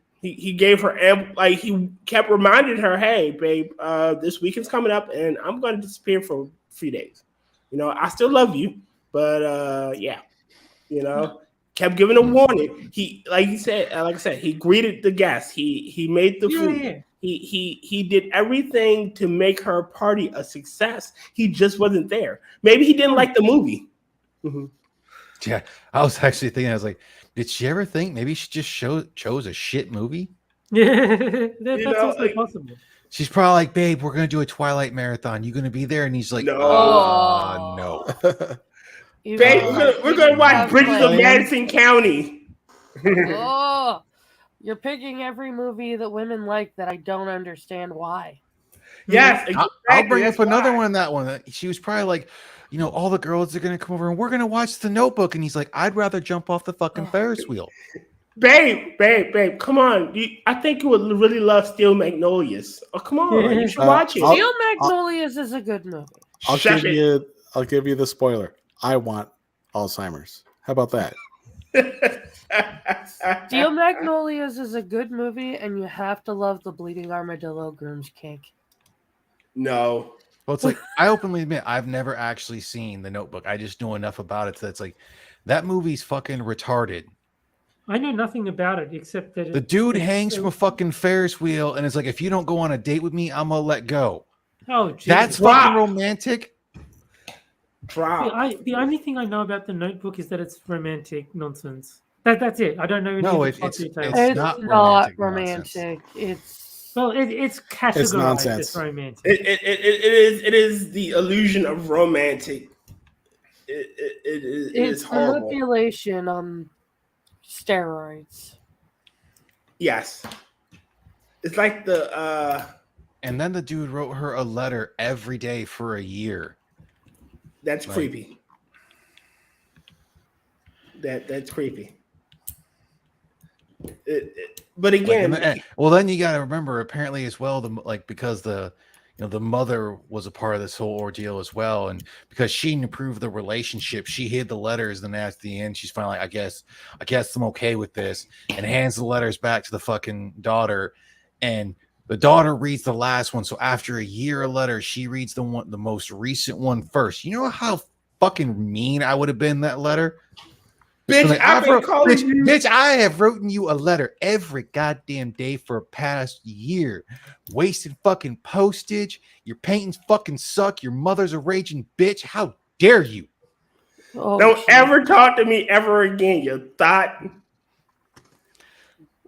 gave her, like, he kept reminding her, hey, babe, this weekend's coming up, and I'm going to disappear for a few days. You know, I still love you, but yeah. You know, kept giving a warning. He, like I said, he greeted the guests. He made the food. Yeah. He did everything to make her party a success. He just wasn't there. Maybe he didn't like the movie. Mm-hmm. Yeah, I was actually thinking. I was like, did she ever think maybe she just chose a shit movie? Yeah, that's also possible. She's probably like, babe, we're gonna do a Twilight marathon. You gonna be there? And he's like, no. Babe, we're gonna watch Bridges of Madison County. Oh, you're picking every movie that women like that I don't understand why. Yes, exactly. I'll bring up another one. That one, she was probably like, you know, all the girls are gonna come over and we're gonna watch The Notebook, and he's like, I'd rather jump off the fucking Ferris wheel. Babe, come on. I think you would really love Steel Magnolias. Oh, come on, you should watch it. Steel Magnolias is a good movie. I'll give you the spoiler. I want Alzheimer's. How about that? Steel Magnolias is a good movie, and you have to love the Bleeding Armadillo Groom's Kink. No. Well, it's like, I openly admit I've never actually seen The Notebook. I just know enough about it that's like, that movie's fucking retarded. I know nothing about it except that the dude hangs from a fucking Ferris wheel, and it's like, if you don't go on a date with me, I'm gonna let go. Oh, Jesus. That's fucking romantic. The only thing I know about The Notebook is that it's romantic nonsense. That's it. I don't know. It's not romantic. It's categorized as romantic. It is the illusion of romantic. It's horrible. Manipulation on steroids. Yes, it's like the. And then the dude wrote her a letter every day for a year. That's creepy. That's creepy. But again, then you got to remember, apparently as well, because the mother was a part of this whole ordeal as well, and because she improved the relationship, she hid the letters. Then at the end, she's finally like, I guess I'm okay with this, and hands the letters back to the fucking daughter, and the daughter reads the last one. So after a year of letters, she reads the most recent one first. You know how fucking mean I would have been that letter? Bitch, Like, I've been calling bitch, you. bitch, I have written you a letter every goddamn day for a past year. Wasting fucking postage. Your paintings fucking suck. Your mother's a raging bitch. How dare you? Oh, Don't geez. ever talk to me ever again, you thought.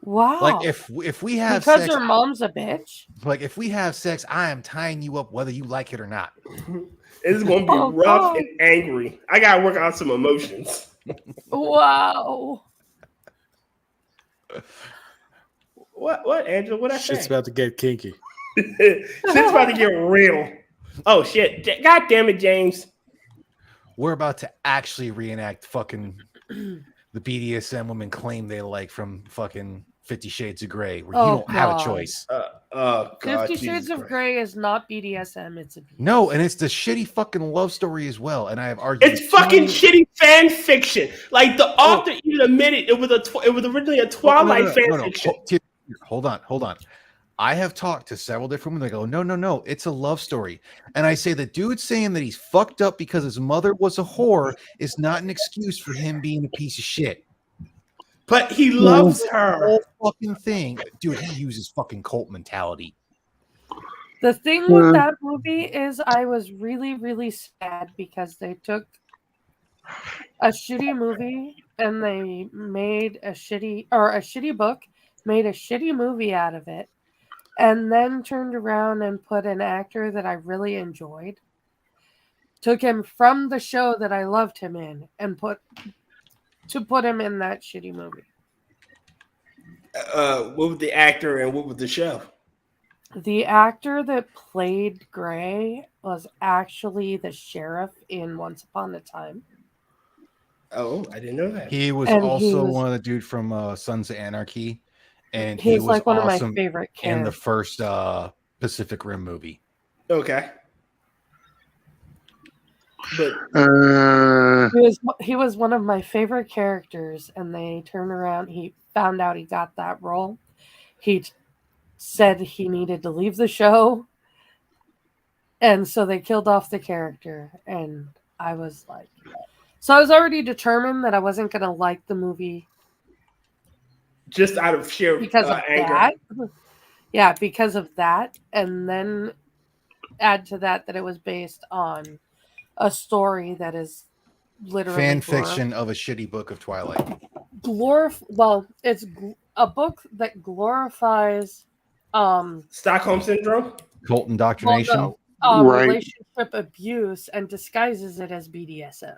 Wow. Like if we have because sex, your mom's a bitch. like if we have sex, I am tying you up whether you like it or not. It's going to be rough and angry. I got to work on some emotions. Wow. What, Angela? What I say? Shit's about to get kinky. Shit's about to get real. Oh, shit. God damn it, James. We're about to actually reenact fucking the BDSM women claim they like from fucking 50 Shades of Grey, where you don't have a choice. God, 50 Shades of Grey is not BDSM. It's a BDSM. No, and it's the shitty fucking love story as well. And I have argued it's fucking shitty fan fiction. Like the author even admitted it was originally a Twilight fan fiction. Hold on. I have talked to several different women. They go, no, it's a love story. And I say the dude saying that he's fucked up because his mother was a whore is not an excuse for him being a piece of shit. But he loves her. The whole fucking thing. Dude, he uses fucking cult mentality. The thing with that movie is I was really, really sad because they took a shitty movie and they made a shitty book, made a shitty movie out of it, and then turned around and put an actor that I really enjoyed, took him from the show that I loved him in and put him in that shitty movie. What was the actor and what was the show? The actor that played Gray was actually the sheriff in Once Upon a Time. Oh, I didn't know that. He was also one of the dude from Sons of Anarchy, and he was like one awesome of my favorite characters in the first Pacific Rim movie. Okay. But he was one of my favorite characters, and they turned around. He found out he got that role. He said he needed to leave the show, and so they killed off the character. And I was like, so I was already determined that I wasn't going to like the movie just out of sheer because of anger. that. Yeah, because of that, and then add to that it was based on a story that is literally fan fiction of a shitty book of Twilight. It's a book that glorifies Stockholm Syndrome, cult indoctrination, relationship abuse, and disguises it as BDSM.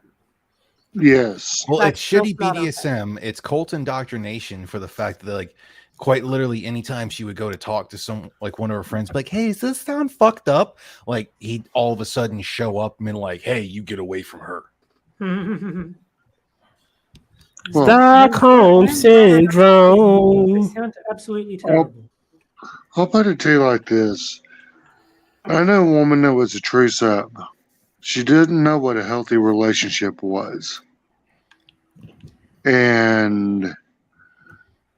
Yes. Well, it's shitty BDSM. It's cult indoctrination for the fact that, like, quite literally, anytime she would go to talk to one of her friends, like, "Hey, does this sound fucked up?" Like, he'd all of a sudden show up and like, "Hey, you get away from her." Stockholm Syndrome. It sounds absolutely terrible. I'll put it to you like this. I know a woman that was a true sub. She didn't know what a healthy relationship was. And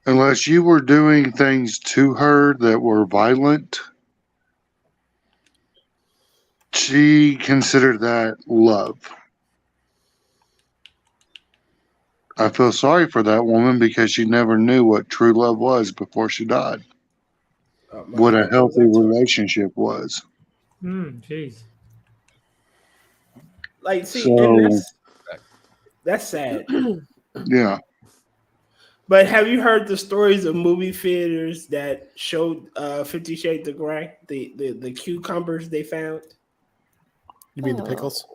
unless you were doing things to her that were violent, she considered that love. I feel sorry for that woman because she never knew what true love was before she died. What a healthy relationship was. Jeez. Like, see, and that's sad. Yeah. But have you heard the stories of movie theaters that showed 50 Shades of Grey? The cucumbers they found? You mean the pickles?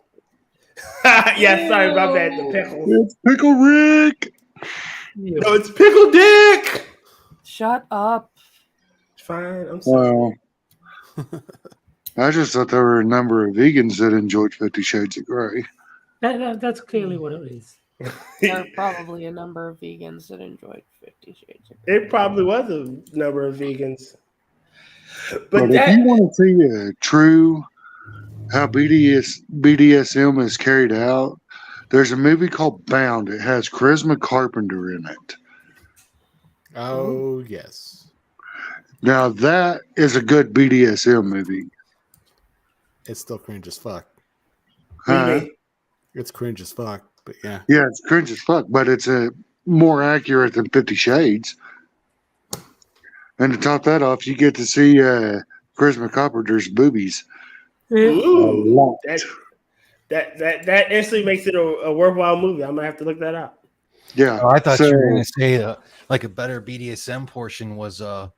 Yeah, sorry about that. The pickles. It's Pickle Rick. No, it's Pickle Dick. Shut up. Fine, I'm sorry. Well, I just thought there were a number of vegans that enjoyed 50 Shades of Grey. That's clearly what it is. There are probably a number of vegans that enjoyed 50 Shades of Grey. It probably was a number of vegans. But if you want to see a true how BDSM is carried out, there's a movie called Bound. It has Charisma Carpenter in it. Oh, yes. Now, that is a good BDSM movie. It's still cringe as fuck. Huh? It's cringe as fuck. But yeah. Yeah, it's cringe as fuck, but it's more accurate than 50 Shades. And to top that off, you get to see Charisma Carpenter's boobies. Ooh, that instantly makes it a worthwhile movie. I might have to look that up. Yeah. Oh, I thought you were going to say like a better BDSM portion was the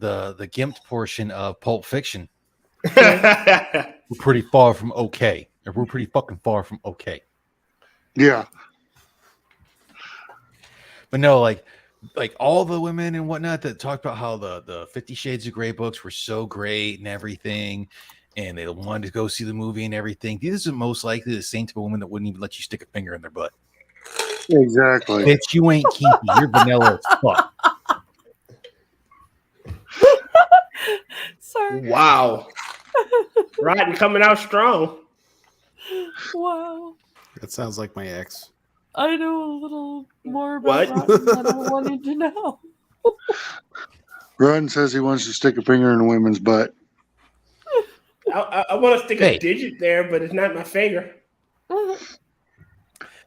gimped portion of Pulp Fiction. We're pretty far from okay. We're pretty fucking far from okay. Yeah. But no, like all the women and whatnot that talked about how the 50 Shades of Grey books were so great and everything, and they wanted to go see the movie and everything. These are most likely the same type of women that wouldn't even let you stick a finger in their butt. Exactly. Bitch, you ain't kinky. You're vanilla as fuck. Sorry. Wow. Rotten coming out strong. Wow. That sounds like my ex. I know a little more about What? Rotten than I wanted to know. Run says he wants to stick a finger in a woman's butt. I want to stick a digit there, but it's not my finger.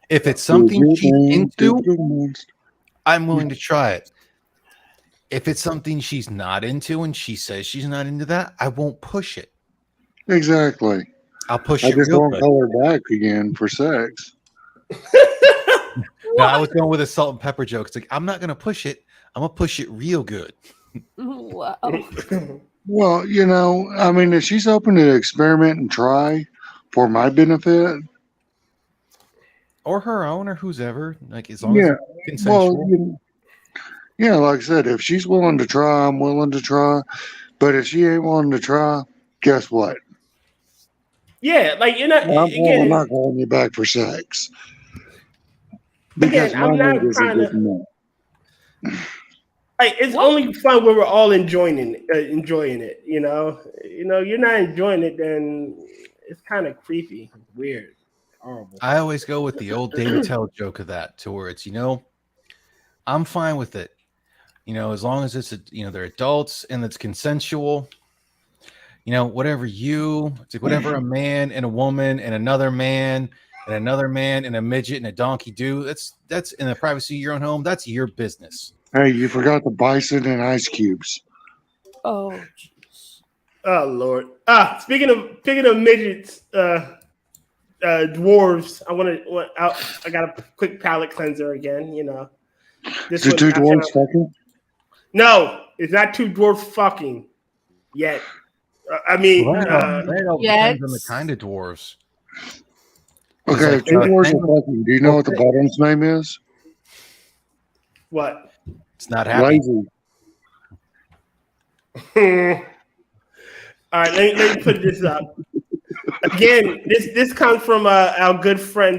If it's something she's into, I'm willing to try it. If it's something she's not into and she says she's not into that, I won't push it. Exactly. I'll push I it just real won't good. call her back again for sex. No, I was going with a salt and pepper joke. It's like, I'm not going to push it. I'm going to push it real good. Wow. Well, you know, I mean, if she's open to experiment and try for my benefit. Or her own or who's ever. Like, as long as Yeah. it's consensual. Well, yeah, like I said, if she's willing to try, I'm willing to try. But if she ain't willing to try, guess what? Yeah, like you're not. I'm not calling you back for sex. Because I'm not trying to. Like it's only fun when we're all enjoying it. You know, you're not enjoying it, then it's kind of creepy, weird, horrible. I always go with the old Dave Attell joke of that, to where it's, I'm fine with it. As long as it's they're adults and it's consensual. Whatever it's like whatever a man and a woman and another man and a midget and a donkey do. That's in the privacy of your own home. That's your business. Hey, you forgot the bison and ice cubes. Oh, jeez. Oh Lord. Speaking of midgets, dwarves. I got a quick palate cleanser again. Is it two dwarves fucking? No, it's not two dwarves fucking yet. I mean, that all depends on the kind of dwarves. Okay, if two dwarves are fucking, do you know what the bottom's name is? What? It's not happy. Lazy. All right, let me put this up. Again, this comes from our good friend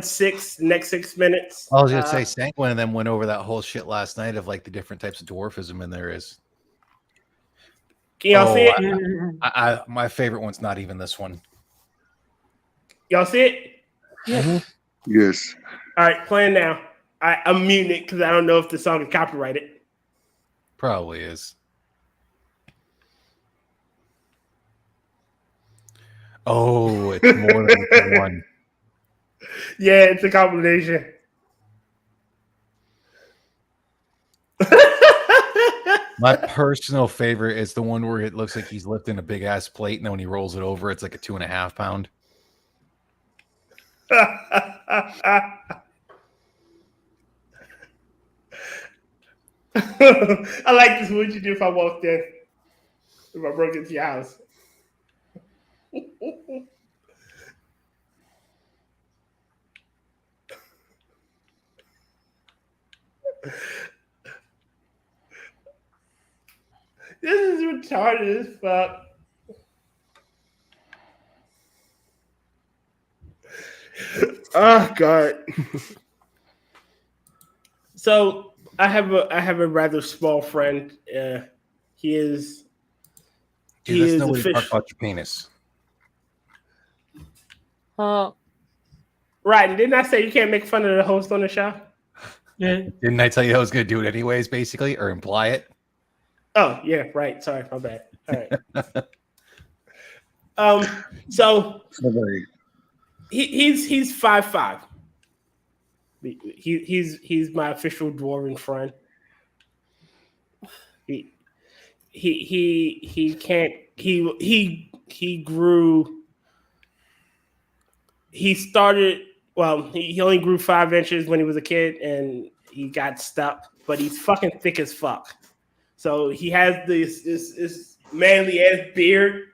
next 6 minutes. I was gonna say Sanguine and them went over that whole shit last night of like the different types of dwarfism and there is. Can y'all see it? My favorite one's not even this one. Y'all see it? Yeah. Yes. All right, playing now. I'm muting it because I don't know if the song is copyrighted. Probably is. Oh, it's more than one. Yeah, it's a combination. My personal favorite is the one where it looks like he's lifting a big ass plate, and then when he rolls it over, it's like a 2.5 pound. I like this. What would you do if I walked in? If I broke into your house? This is retarded as fuck. Oh God. So I have a rather small friend. He is. Dude, that's no way to talk about your penis. Right, and didn't I say you can't make fun of the host on the show? Yeah. Didn't I tell you I was going to do it anyways, basically, or imply it? Oh yeah, right. Sorry, my bad. All right. So he's 5'5", He's my official dwarven friend. He can't he grew. He started he only grew 5 inches when he was a kid, and he got stuck. But he's fucking thick as fuck. So he has this manly ass beard,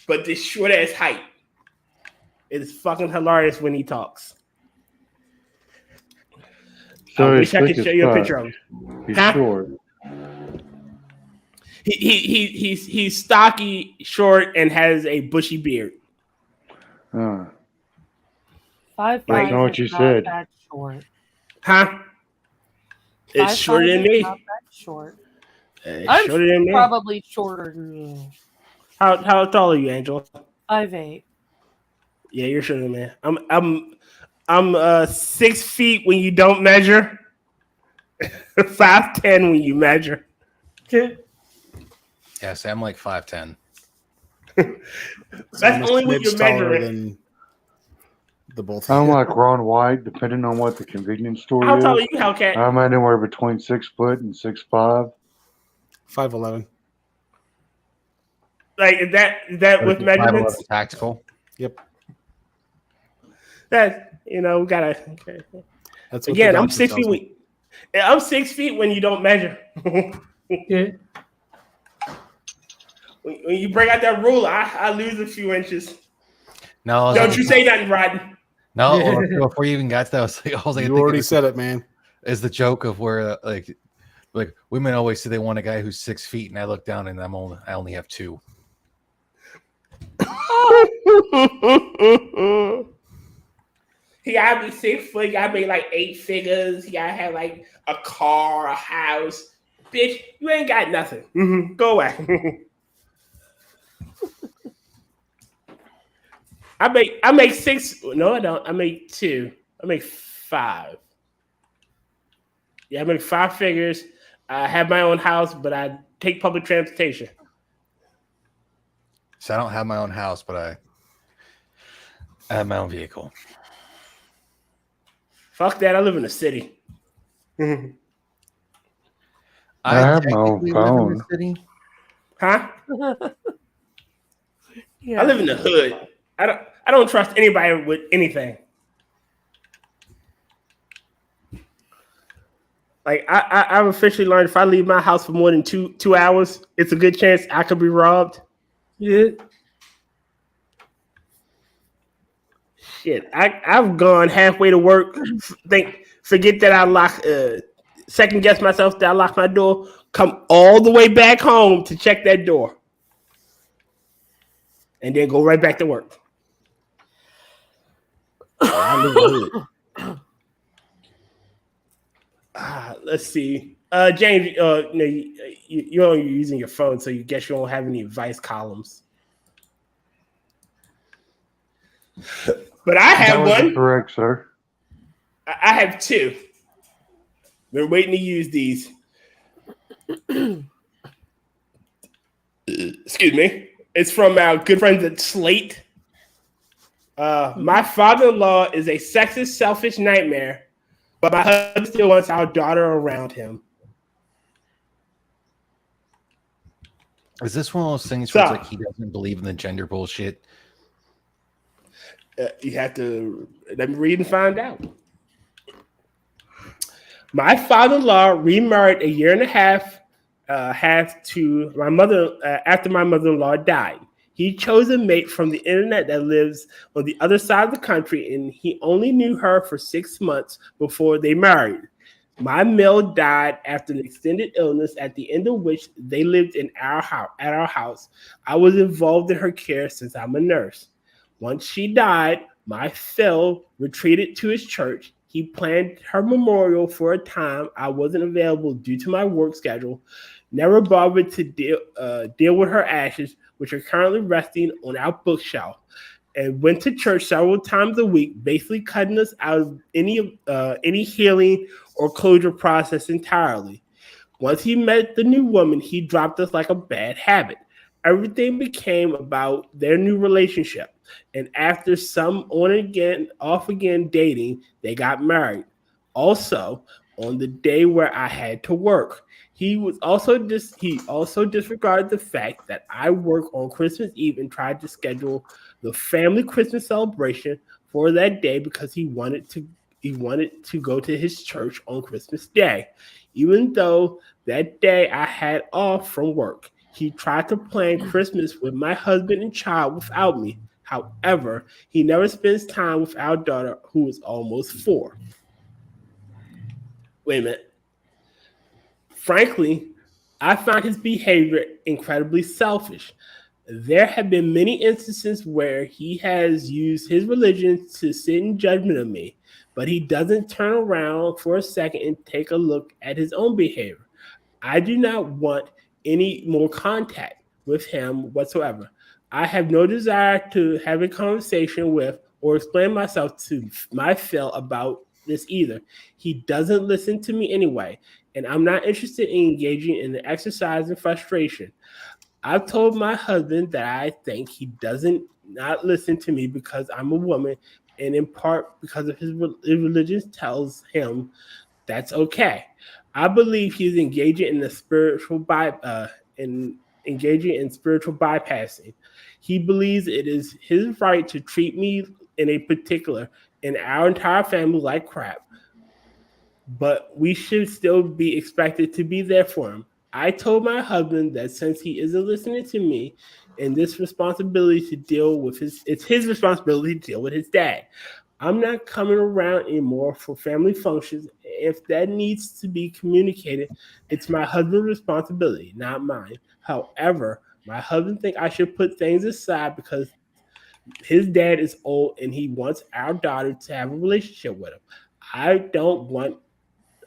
but this short ass height. It is fucking hilarious when he talks. So I he's wish I could thick show as you a fuck. picture of him. He's Huh? short. He's stocky, short, and has a bushy beard. Uh, 5'5" That's not what you is not said. that short. Huh? It's 5'5" shorter than is me. not that short. It's I'm shorter than me. probably shorter than you. How tall are you, Angela? 5'8". Yeah, you're shorter than me. I'm 6 feet when you don't measure. 5'10" when you measure. Okay. Yeah, see, I'm like 5'10". That's almost only when smidge you're taller measuring. than the both. I'm like Ron White, depending on what the convenience store How is. tall are you, Hellcat? I'm anywhere between 6 foot and 6'5". 5'11". Like is that with measurements? Tactical. Yep. That we gotta. Okay. That's what Again, the I'm doctor 6 tells feet. me. I'm 6 feet when you don't measure. Yeah. When you bring out that ruler, I lose a few inches. No, Don't you say nothing, Rodden. No, Yeah. before you even got to that, I was like, all I could You think already of said it, man. is the joke of where like women always say they want a guy who's 6 feet, and I look down and I only have 2. He gotta be 6 foot. He gotta make like 8 figures. He gotta have like a car, a house. Bitch, you ain't got nothing. Go away. I make 6. No, I don't. I make 2. I make 5. Yeah, I make 5 figures. I have my own house, but I take public transportation. So I don't have my own house, but I have my own vehicle. Fuck that. I live in the city. I have my own technically live in phone. the city. Huh? Yeah. I live in the hood. I don't trust anybody with anything. Like I've officially learned if I leave my house for more than two hours, it's a good chance I could be robbed. Yeah. Shit, I've gone halfway to work, forget that I lock, second guess myself that I locked my door, come all the way back home to check that door, and then go right back to work. I live in the hood. Let's see. James, no, you're only using your phone, so you guess you don't have any advice columns. But I have That was one. correct, sir. I have 2. We're waiting to use these. Excuse me. It's from our good friends at Slate. My father-in-law is a sexist, selfish nightmare, but my husband still wants our daughter around him. Is this one of those things where it's like he doesn't believe in the gender bullshit? You have to let me read and find out. My father-in-law remarried a year and a half to my mother after my mother-in-law died. He chose a mate from the internet that lives on the other side of the country, and he only knew her for 6 months before they married. My male died after an extended illness, at the end of which they lived in at our house. I was involved in her care since I'm a nurse. Once she died, my Phil retreated to his church. He planned her memorial for a time I wasn't available due to my work schedule. Never bothered to deal with her ashes, which are currently resting on our bookshelf, and went to church several times a week, basically cutting us out of any healing or closure process entirely. Once he met the new woman, he dropped us like a bad habit. everything became about their new relationship. And after some on again, off again dating, they got married. Also, on the day where I had to work, he also disregarded the fact that I work on Christmas Eve and tried to schedule the family Christmas celebration for that day because he wanted to go to his church on Christmas Day. Even though that day I had off from work, he tried to plan Christmas with my husband and child without me. However, he never spends time with our daughter, who is almost 4. Wait a minute. Frankly, I found his behavior incredibly selfish. There have been many instances where he has used his religion to sit in judgment of me, but he doesn't turn around for a second and take a look at his own behavior. I do not want any more contact with him whatsoever. I have no desire to have a conversation with or explain myself to my Phil about this either. He doesn't listen to me anyway, and I'm not interested in engaging in the exercise and frustration. I've told my husband that I think he doesn't not listen to me because I'm a woman, and in part because of his religion tells him that's okay. I believe he's engaging in the engaging in spiritual bypassing. He believes it is his right to treat me in a particular and our entire family like crap, but we should still be expected to be there for him. I told my husband that since he isn't listening to me, and it's his responsibility to deal with his dad. I'm not coming around anymore for family functions. If that needs to be communicated, it's my husband's responsibility, not mine. However, my husband thinks I should put things aside because his dad is old and he wants our daughter to have a relationship with him. I don't want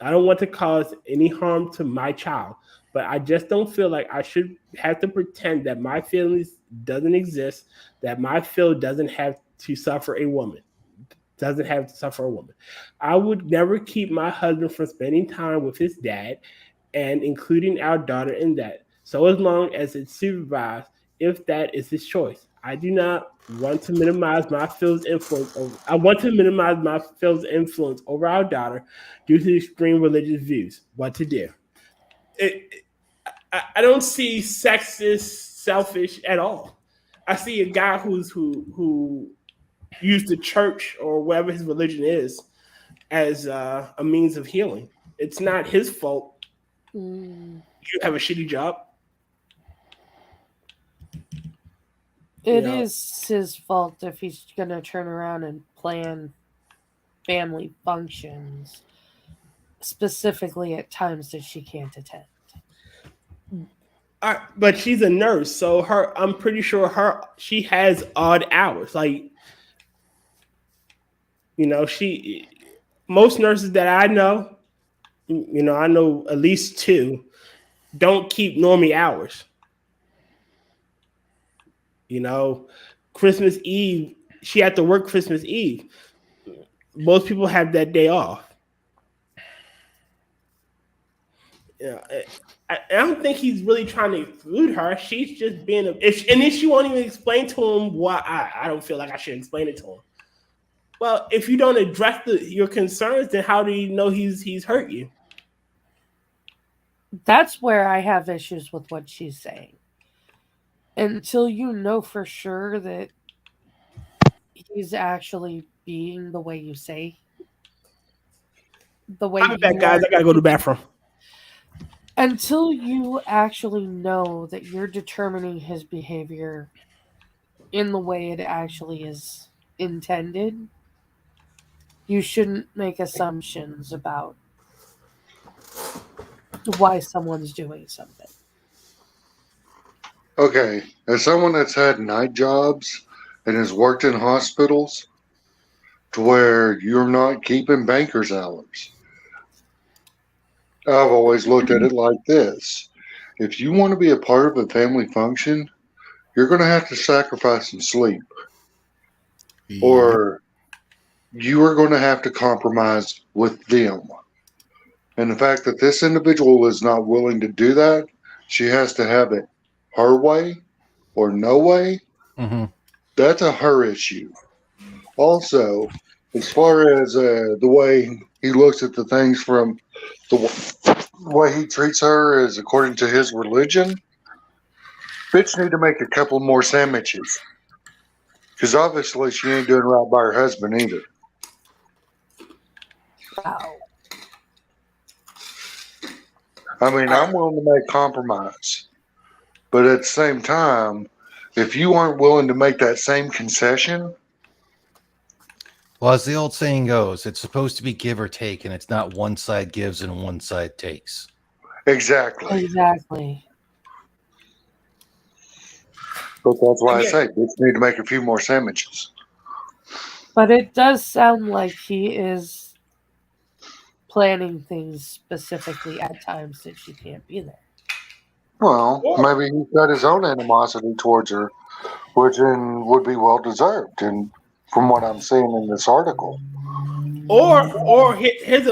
to cause any harm to my child, but I just don't feel like I should have to pretend that my feelings doesn't exist, that my Phil doesn't have to suffer a woman. I would never keep my husband from spending time with his dad and including our daughter in that. So as long as it's supervised, if that is his choice. I do not want to minimize my Phil's influence over our daughter due to extreme religious views. What to do? I don't see sexist, selfish at all. I see a guy who used the church or whatever his religion is as a means of healing. It's not his fault. You have a shitty job. It is his fault if he's going to turn around and plan family functions, specifically at times that she can't attend. But she's a nurse, so I'm pretty sure she has odd hours. Like, most nurses that I know, I know at least 2, don't keep normie hours. Christmas Eve, she had to work Christmas Eve. Most people have that day off. I don't think he's really trying to exclude her. She's just being and then she won't even explain to him why. I don't feel like I should explain it to him. Well, if you don't address your concerns, then how do you know he's hurt you? That's where I have issues with what she's saying. Until you know for sure that he's actually being the way you say. The way I'm back, guys. I gotta go to the bathroom. Until you actually know that you're determining his behavior in the way it actually is intended, you shouldn't make assumptions about why someone's doing something. Okay, as someone that's had night jobs and has worked in hospitals to where you're not keeping banker's hours, I've always looked at it like this. If you want to be a part of a family function, you're going to have to sacrifice some sleep. Yeah. Or you are going to have to compromise with them. And the fact that this individual is not willing to do that, she has to have it her way, or no way, Mm-hmm. that's a her issue. Also, as far as the way he looks at the things from the way he treats her is according to his religion, bitch need to make a couple more sandwiches. Because obviously she ain't doing right by her husband either. Wow. I mean, I'm willing to make compromise. But at the same time, if you aren't willing to make that same concession, Well, as the old saying goes, it's supposed to be give or take, and it's not one side gives and one side takes. exactly. Exactly. But that's why I say bitch need to make a few more sandwiches. But it does sound like he is planning things specifically at times that she can't be there. Well, maybe he's got his own animosity towards her, which would be well deserved, and from what I'm seeing in this article. Or here's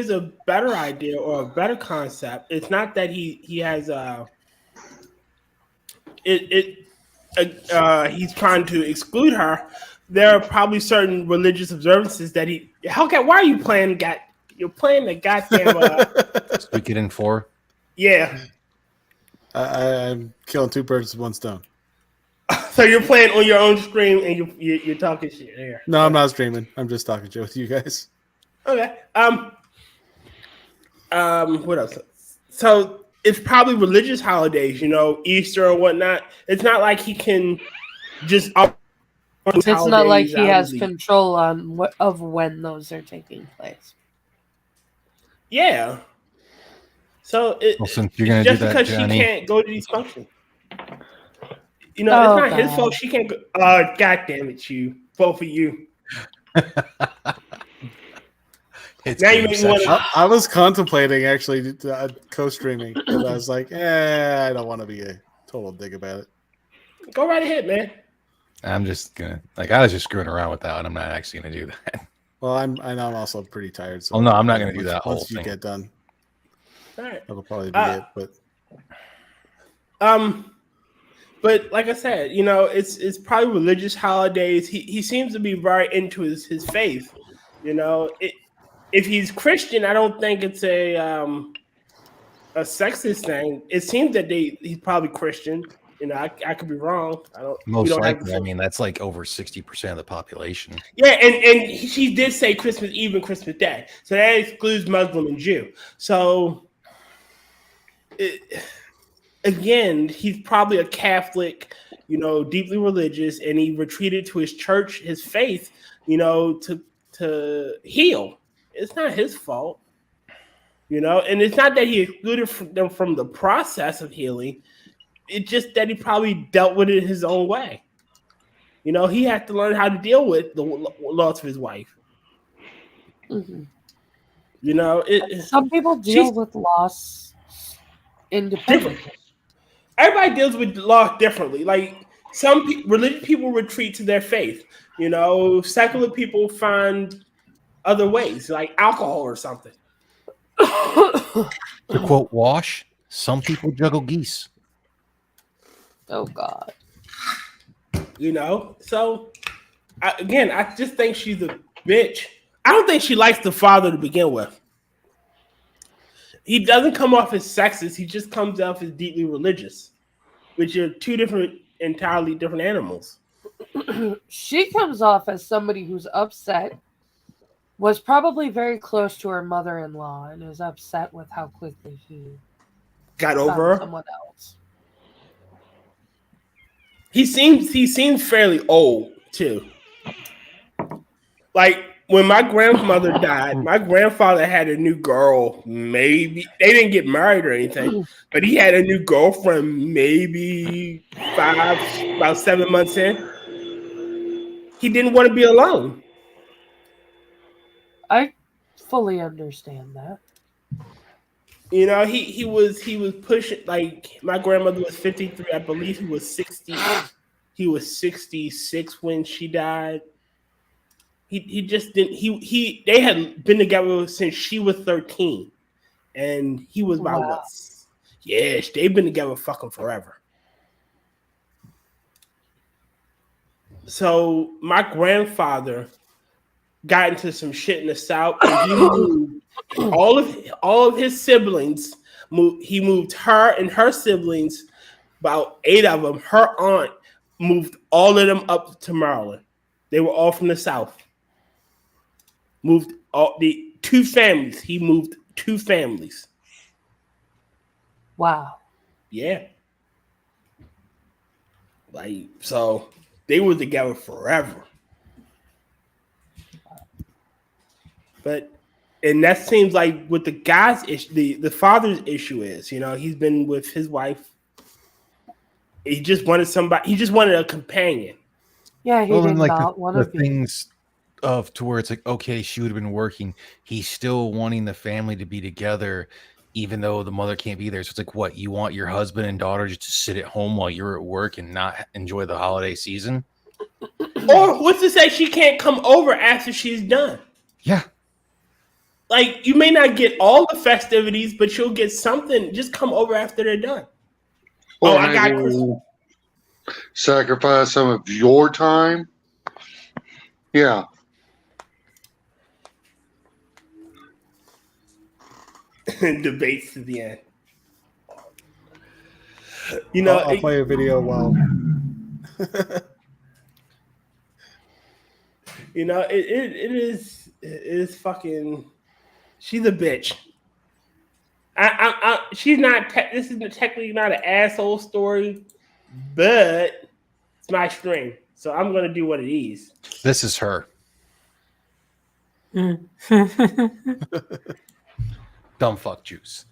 a better idea or a better concept. It's not that he has he's trying to exclude her. There are probably certain religious observances that he. Hellcat, why are you playing? You're playing the goddamn. Speak it in 4. Yeah. I'm killing 2 birds with 1 stone. So you're playing on your own stream and you're talking shit here. No, I'm not streaming. I'm just talking shit with you guys. Okay. What else? So it's probably religious holidays, Easter or whatnot. It's not like he can just. It's not like he has control on of when those are taking place. Yeah. So since you're gonna do that, because Johnny, she can't go to these functions. It's not his fault. She can't go. God damn it, you. Both of you. Now you make me want to. I was contemplating actually co-streaming because I was like, I don't want to be a total dick about it. Go right ahead, man. I'm just gonna I was just screwing around with that, and I'm not actually gonna do that. Well, I'm also pretty tired. So no, I'm not gonna do that whole once you thing. get done. All right. That'll probably be it. But like I said, it's probably religious holidays. He seems to be very into his faith. If he's Christian, I don't think it's a sexist thing. It seems that he's probably Christian. I could be wrong. Most likely. I mean, that's like over 60% of the population. Yeah, and she did say Christmas Eve and Christmas Day, so that excludes Muslim and Jew. So, again, he's probably a Catholic, deeply religious, and he retreated to his church, his faith, to heal. It's not his fault, and it's not that he excluded them from the process of healing. It's just that he probably dealt with it his own way. He had to learn how to deal with the loss of his wife. Mm-hmm. Some people deal with loss independently. Everybody deals with loss differently. Like some religious people retreat to their faith. Secular people find other ways, like alcohol or something. To quote Wash, some people juggle geese. Oh God. So I just think she's a bitch. I don't think she likes the father to begin with. He doesn't come off as sexist. He just comes off as deeply religious, which are two entirely different animals. She comes off as somebody who's upset, was probably very close to her mother-in-law, and is upset with how quickly he got over her. Someone else. He seems fairly old too. Like when my grandmother died, my grandfather had a new girl. Maybe they didn't get married or anything, but he had a new girlfriend. Maybe about 7 months in, he didn't want to be alone. I fully understand that. He was pushing. Like my grandmother was 53, I believe he was 60. He was 66 when she died. He just didn't. They had been together since she was 13, and he was about what? Yes, they've been together fucking forever. So my grandfather got into some shit in the South, and he moved all of his siblings. He moved her and her siblings, about 8 of them. Her aunt moved all of them up to Maryland. They were all from the South. Moved all the 2 families. He moved 2 families. Wow. Yeah. Like, so they were together forever. But and that seems like what the guy's issue, the father's issue is, he's been with his wife. He just wanted somebody. He just wanted a companion. Yeah, he did not want to be. Things of to where it's like, okay, she would have been working. He's still wanting the family to be together, even though the mother can't be there. So it's like, what, you want your husband and daughter just to sit at home while you're at work and not enjoy the holiday season? Or what's to say she can't come over after she's done? Yeah. Like, you may not get all the festivities, but you'll get something. Just come over after they're done. Or I got Christmas. Sacrifice some of your time. Yeah. Debates to the end. I'll play a video while. It is fucking. She's a bitch. She's not. This is technically not an asshole story, but it's my stream, so I'm gonna do what it is. This is her. Dumb fuck juice.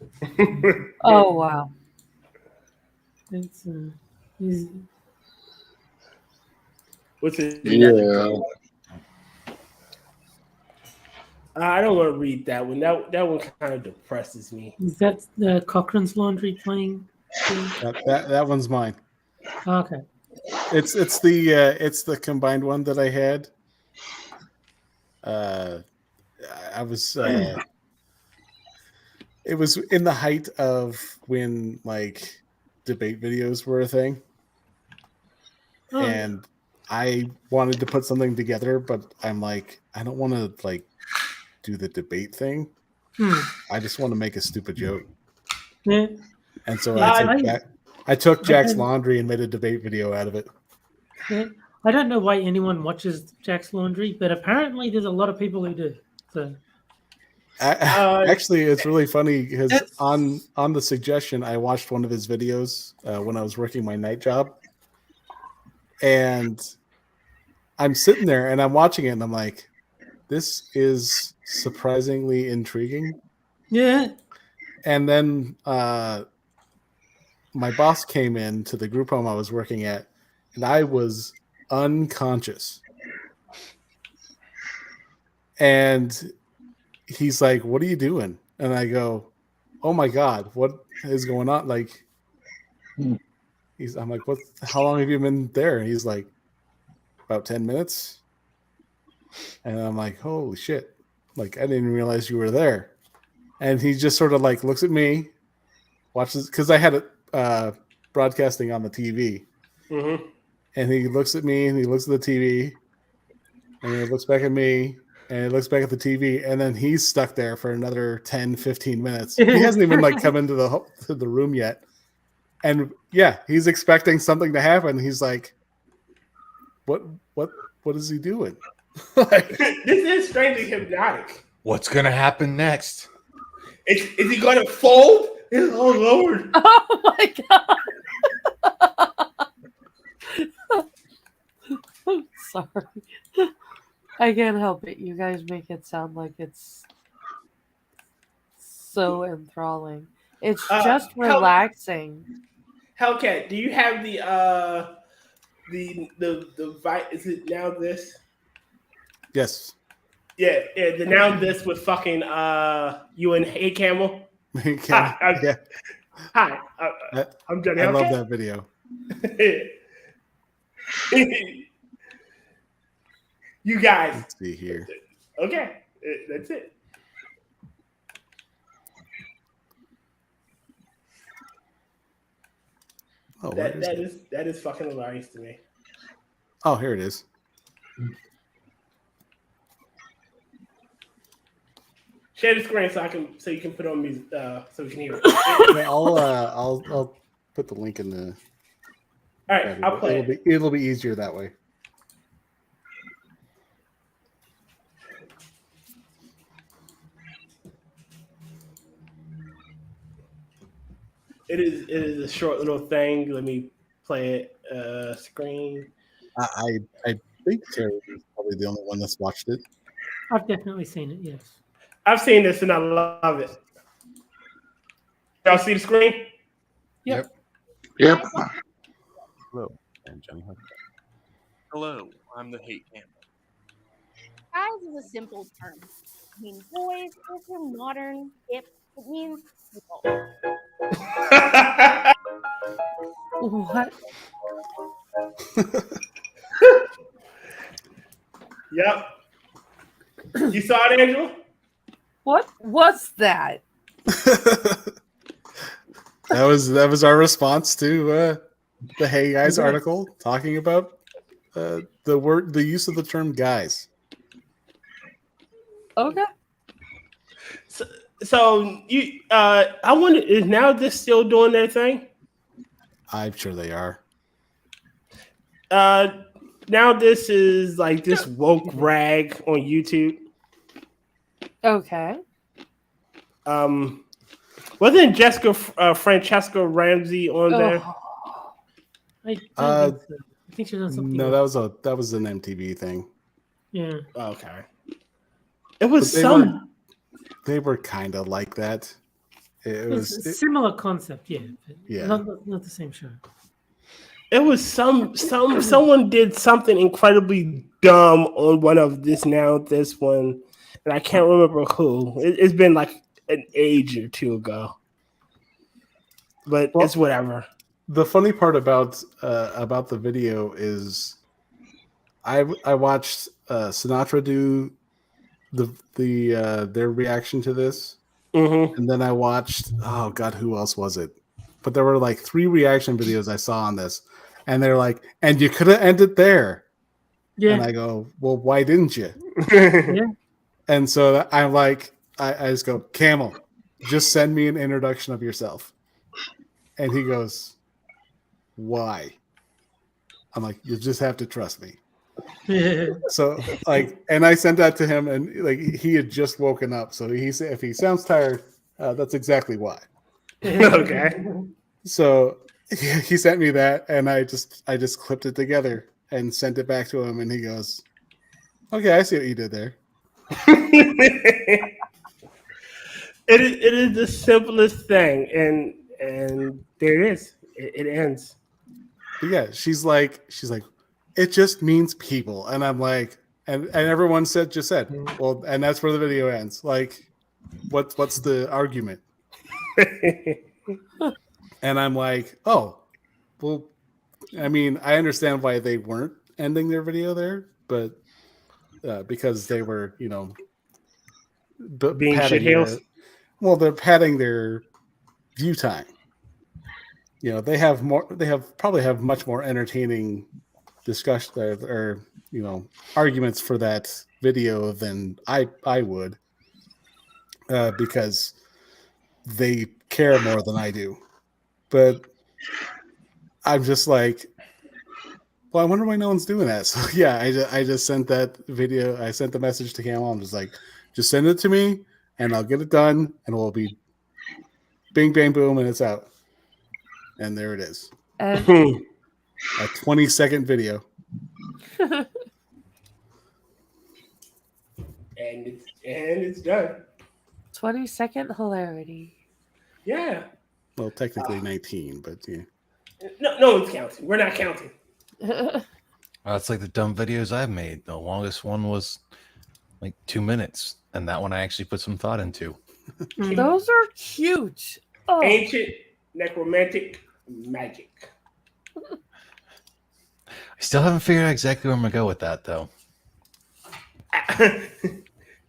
Oh wow. It's What's it? Yeah. I don't want to read that one. That one kind of depresses me. Is that the Cochrane's Laundry playing? That one's mine. Okay. It's the combined one that I had. I was it was in the height of when like debate videos were a thing. Oh. And I wanted to put something together, but I'm like, I don't want to like do the debate thing. I just want to make a stupid joke. Yeah. And so I took Jack's laundry and made a debate video out of it. Yeah. I don't know why anyone watches Jack's Laundry, but apparently there's a lot of people who do. So actually, it's really funny because on the suggestion, I watched one of his videos when I was working my night job. And I'm sitting there and I'm watching it and I'm like, this is surprisingly intriguing. Yeah. And then my boss came in to the group home I was working at, and I was unconscious. And he's like, "What are you doing?" And I go, "Oh my God, what is going on?" Like, I'm like, "What? How long have you been there?" And he's like, "About 10 minutes." And I'm like, "Holy shit. Like, I didn't even realize you were there." And he just sort of like looks at me, watches, because I had it broadcasting on the TV. Mm-hmm. And he looks at me and he looks at the TV and he looks back at me and he looks back at the TV, and then he's stuck there for another 10, 15 minutes. He hasn't even like come into the room yet. And yeah, he's expecting something to happen. He's like, what is he doing? Like, this is strangely hypnotic. What's gonna happen next? Is he gonna fold? Oh Lord! Oh my God! I'm sorry. I can't help it. You guys make it sound like it's so enthralling. It's just relaxing. Hellcat, do you have the is it now this? Yes. Yeah, the now this with fucking you and Hey Camel. Hi, I'm Johnny Hellcat. I love that video. You guys. Let's see here. Okay, that's it. Oh, that is fucking hilarious to me. Oh, here it is. Share the screen so you can put on music so we can hear it. Yeah, I'll put the link in the. All right, I'll play. It'll be easier that way. It is a short little thing. Let me play it. Screen. I think Terry is probably the only one that's watched it. I've definitely seen it. Yes. I've seen this and I love it. Y'all see the screen? Yep. Hello, I'm Johnny Hellcat. Hello, I'm the hate camp. Guys is a simple term. I mean, boys, if you're modern, hip, it means people. What? Yep. You saw it, Angela? What was that? That was our response to the Hey Guys article talking about the use of the term guys. Okay. So you I wonder, is now this still doing their thing? I'm sure they are. Now this is like this woke rag on YouTube. Okay. Wasn't Francesca Ramsey on there? I don't think so. I think she was on something. No, that was an MTV thing. Yeah. Okay. It was They were kind of like that. It was a similar concept, yeah. Yeah. Not the same show. It was someone did something incredibly dumb on one of this one, and I can't remember who. It's been like an age or two ago, but it's whatever. The funny part about the video is, I watched Sinatra do their reaction to this, and then I watched who else was it? But there were like 3 reaction videos I saw on this, and they're like, and you could have ended there. Yeah. And I go, well, why didn't you? Yeah. And so I'm like, I just go, Camel, just send me an introduction of yourself. And he goes, why? I'm like, you'll just have to trust me. So and I sent that to him, and like he had just woken up. So he said, if he sounds tired, that's exactly why. Okay. So he sent me that, and I just clipped it together and sent it back to him, and he goes, okay, I see what you did there. It is the simplest thing, and there it is. It ends. But yeah, she's like, it just means people, and I'm like, and everyone said, well, and that's where the video ends. Like, what's the argument? And I'm like, oh, well, I mean, I understand why they weren't ending their video there, but because they were, being shithouse. Well, they're padding their view time. They probably have much more entertaining discussion or arguments for that video than I would, because they care more than I do. But I'm just like, well, I wonder why no one's doing that. So yeah, I just sent that video. I sent the message to Camel. I'm just like, just send it to me, and I'll get it done, and we'll be bing, bang, boom, and it's out. And there it is. A 20-second video. And it's done. 20-second hilarity. Yeah. Well, technically 19, but yeah. No one's counting. We're not counting. It's like the dumb videos I've made. The longest one was like 2 minutes, and that one I actually put some thought into. Those are cute. Oh. Ancient necromantic magic. I still haven't figured out exactly where I'm gonna go with that, though.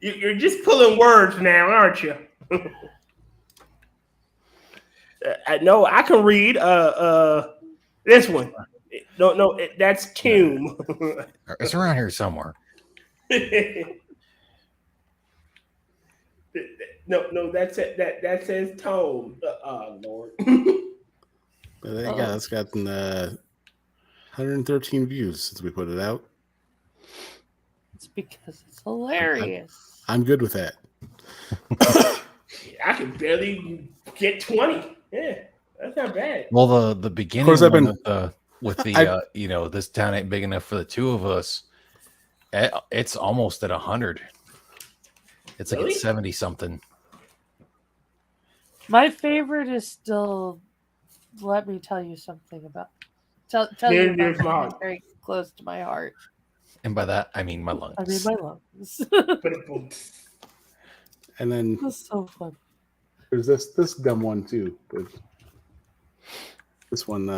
You're just pulling words now, aren't you? No, I can read this one. No, that's Tomb. It's around here somewhere. No, that's it. That says Tome. Lord. But yeah, it's gotten 113 views since we put it out. It's because it's hilarious. I'm good with that. I can barely get 20. Yeah, that's not bad. Well, the beginning Of course, one with the this town ain't big enough for the two of us. It's almost at 100. It's like Really? at 70 something. My favorite is still. Let me tell you something about. Tell you about something very close to my heart. And by that, I mean my lungs. I mean my lungs. And then That's so fun. there's this dumb one too. But this one,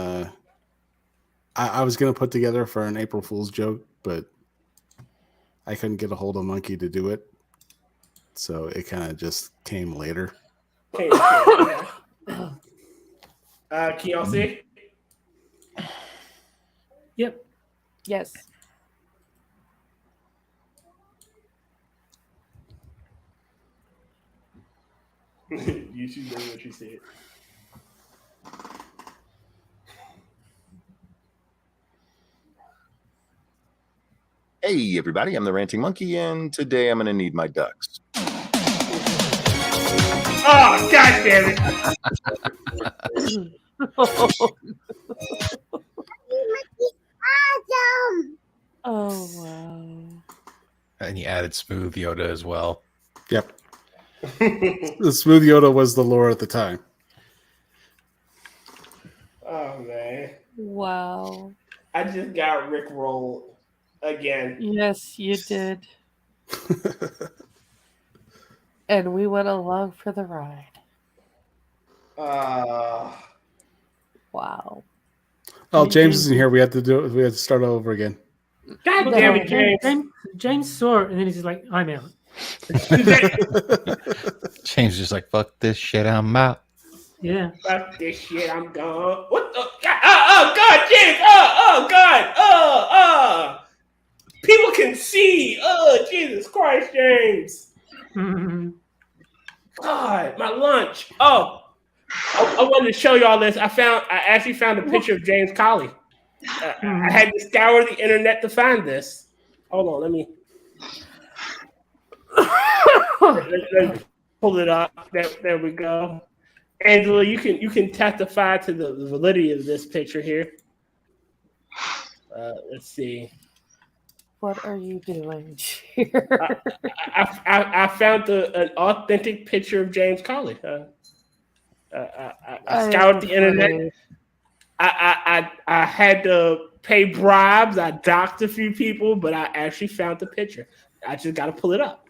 I was gonna put together for an April Fool's joke, but I couldn't get a hold of Monkey to do it, so it kind of just came later. Can y'all see? Yep. Yes. You should know what you said. Hey, everybody, I'm the Ranting Monkey, and today I'm going to need my ducks. Oh, God damn it. Oh, wow. And he added Smooth Yoda as well. Yep. The Smooth Yoda was the lore at the time. Oh, man. Wow. I just got Rickrolled again. Yes, you did. And we went along for the ride. Wow. Oh, James isn't here. We had to do it. We had to start over again. God damn it, James. James saw it and then he's just like, I'm out. James just like, fuck this shit, I'm out. Yeah. Fuck this shit, I'm gone. What the? Oh, God, James. Oh, God. People can see. Oh, Jesus Christ, James. God, my lunch. Oh, I wanted to show y'all this. I actually found a picture of James Colley. I had to scour the internet to find this. Hold on, let me pull it up. There we go. Angela, you can testify to the validity of this picture here. Let's see. What are you doing here? I found an authentic picture of James Colley. I scoured the internet. I had to pay bribes. I doxed a few people, but I actually found the picture. I just got to pull it up.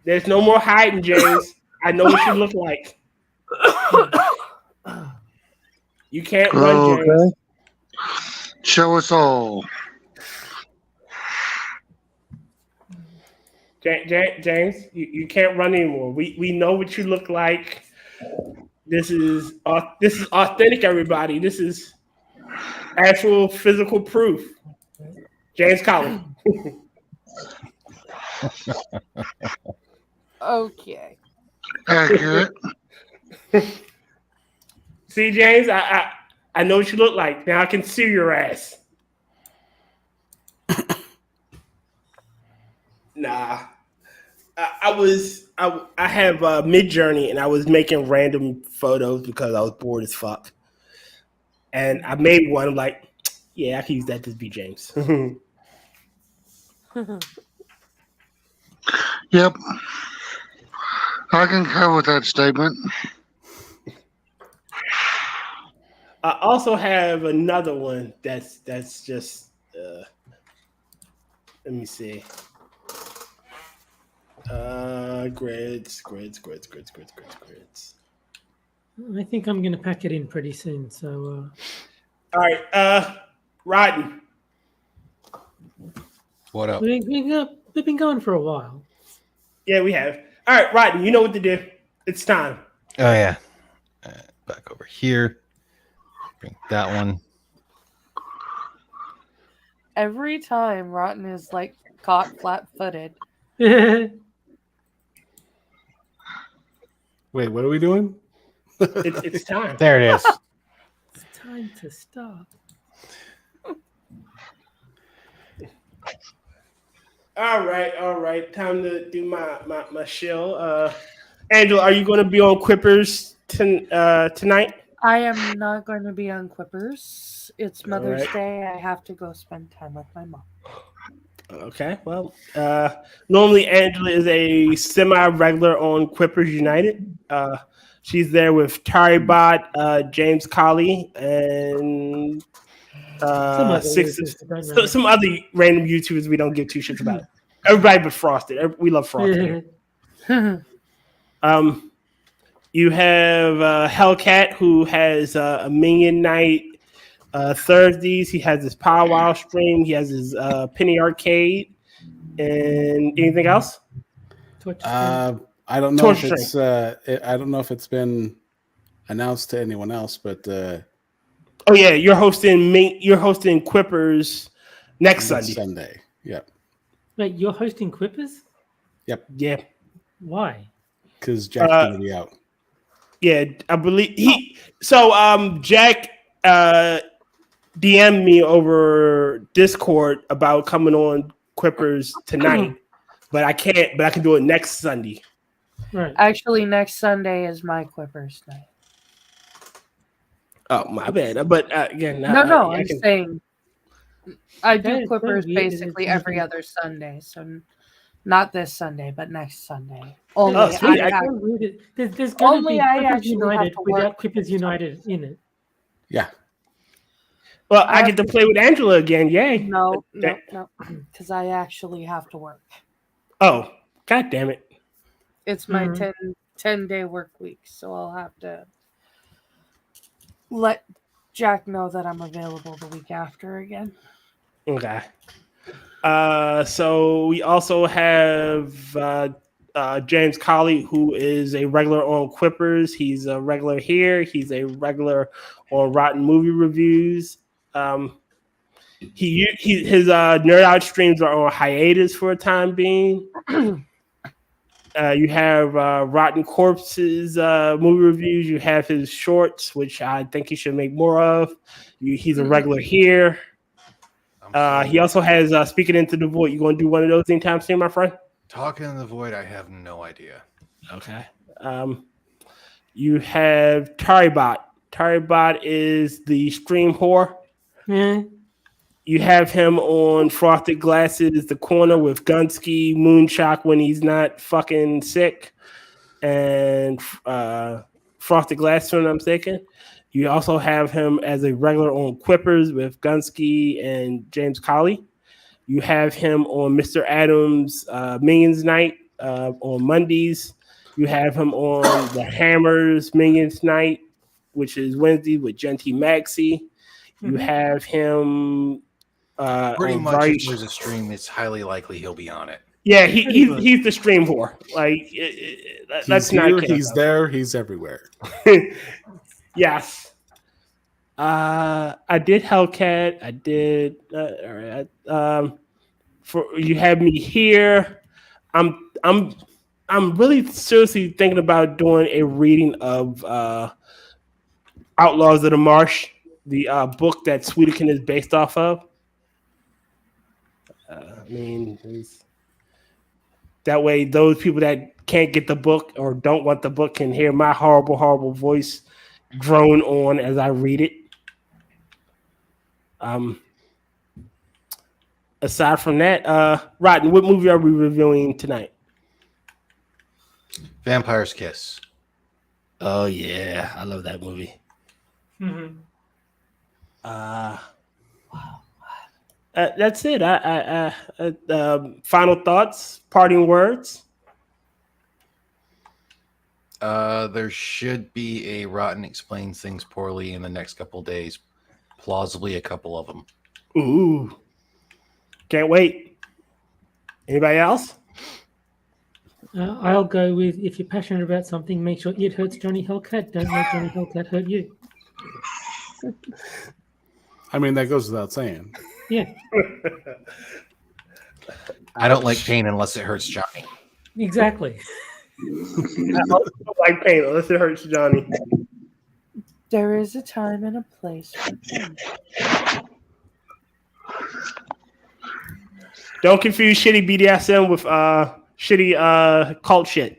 There's no more hiding, James. I know what you look like. You can't run, James. Okay. Show us all. James, you can't run anymore. We know what you look like. This is authentic, everybody. This is actual physical proof. James Colley. Okay. Accurate. See, James, I know what you look like. Now I can sue your ass. Nah. I have Midjourney and I was making random photos because I was bored as fuck. And I made one. I'm like, yeah, I can use that to be James. Yep. I concur with that statement. I also have another one that's just let me see. Grids. I think I'm going to pack it in pretty soon. So, all right, Rodney. What up? we've been going for a while. Yeah, we have. All right, Rodney, you know what to do. It's time. Oh, yeah. Back over here. Bring that one. every time Rotten is like caught flat-footed. Wait, what are we doing? It's time. There it is. It's time to stop. All right. Time to do my show. Angela, are you going to be on Quippers tonight? I am not going to be on Quippers. It's Mother's right. Day. I have to go spend time with my mom. Okay. Well, normally Angela is a semi-regular on Quippers United. She's there with Terry James Colley, and some other random YouTubers we don't give two shits about. Everybody but Frosted. We love Frosted. You have Hellcat, who has a Minion Night Thursdays. He has his powwow stream. He has his Penny Arcade, and anything else? I don't know if it's. I don't know if it's been announced to anyone else, but. Oh yeah, you're hosting Quippers next Sunday. Yep. Wait, you're hosting Quippers? Yep. Yeah. Why? Because Jack's gonna be out. Yeah, I believe he. So Jack DM'd me over Discord about coming on Quippers tonight, but I can't. But I can do it next Sunday. Right. Actually, next Sunday is my Quippers night. Oh, my bad. But again, I'm saying I do Quippers weird. basically every other Sunday. So not this Sunday, but next Sunday. There's going to be Quippers United without Quippers United in it. Yeah. Well, I get to play with Angela again. Yay. No, because I actually have to work. Oh, God damn it. It's my 10-day work week, so I'll have to let Jack know that I'm available the week after again. Okay. So we also have James Colley, who is a regular on Quippers. He's a regular here. He's a regular on Rotten Movie Reviews. His Nerd Out streams are on hiatus for a time being. You have Rotncorpse's movie reviews. You have his shorts, which I think he should make more of. He's a regular here. He also has Speaking Into the Void. You going to do one of those anytime soon, my friend? Talking in the Void, I have no idea. Okay. You have Taribot. Taribot is the stream whore. Yeah. You have him on Frosted Glasses, The Corner with Gunski, Moonshock when he's not fucking sick, and Frosted Glasses when I'm mistaken. You also have him as a regular on Quippers with Gunski and James Colley. You have him on Mr. Adams' Minions Night on Mondays. You have him on the Hammers Minions Night, which is Wednesday with TMaxi. You have him pretty much if there's a stream, it's highly likely he'll be on it. Yeah, he's the stream whore. Like that's he's here, not he's there, he's everywhere. Yes. I did Hellcat. I did all right. For you have me here. I'm really seriously thinking about doing a reading of Outlaws of the Marsh, the book that Sweetikin is based off of. I mean, that way those people that can't get the book or don't want the book can hear my horrible, horrible voice drone on as I read it. Aside from that, Rotten, what movie are we reviewing tonight? Vampire's Kiss. Oh yeah, I love that movie. Mm-hmm. That's it. Final thoughts, parting words. There should be a Rotten Explains Things Poorly in the next couple of days. Plausibly a couple of them. Ooh. Can't wait. Anybody else? I'll go with, if you're passionate about something, make sure it hurts Johnny Hellcat. Don't make Johnny Hellcat hurt you. I mean, that goes without saying. Yeah, I don't like pain unless it hurts Johnny. exactly. I also don't like pain unless it hurts Johnny. There is a time and a place for pain. Don't confuse shitty BDSM with shitty cult shit.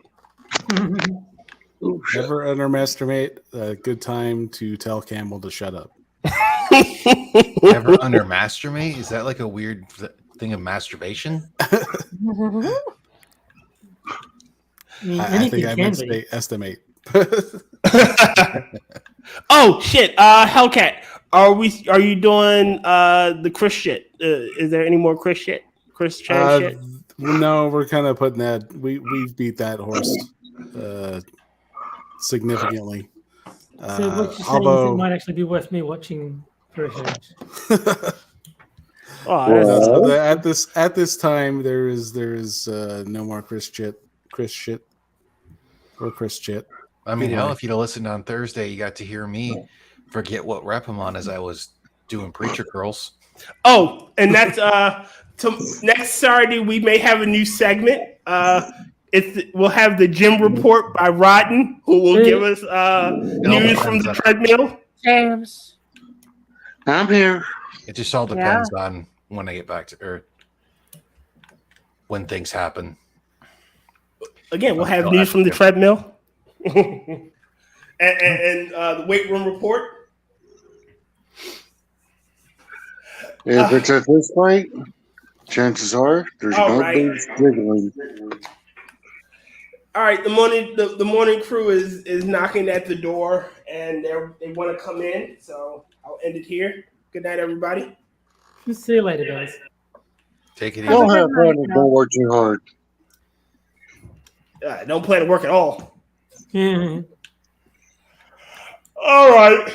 Never underestimate a good time to tell Campbell to shut up. Never under masturbate? Is that like a weird thing of masturbation? I think I meant to say estimate. Oh shit, Hellcat. Are you doing the Chris shit? Is there any more Chris shit? Chris Chan shit? No, we're kind of putting that. We've beat that horse significantly. So what you're saying is it might actually be worth me watching for a change. At this time there is no more Chris shit. I mean, Either hell, way. if you'd have listened on Thursday, you got to hear me forget what rep I'm on as I was doing Preacher Girls. Oh, and that's next Saturday we may have a new segment. We'll have the gym report by Rotten, who will give us news from the treadmill. James, I'm here. It just all depends on when I get back to Earth, when things happen. Again, we'll have news from the treadmill and the weight room report. If it's at this point, chances are there's no big jiggling. All right, the morning crew is knocking at the door, and they want to come in. So I'll end it here. Good night, everybody. See you later, guys. Take it easy. Don't have fun and don't work too hard. Don't plan to work at all. Yeah. All right.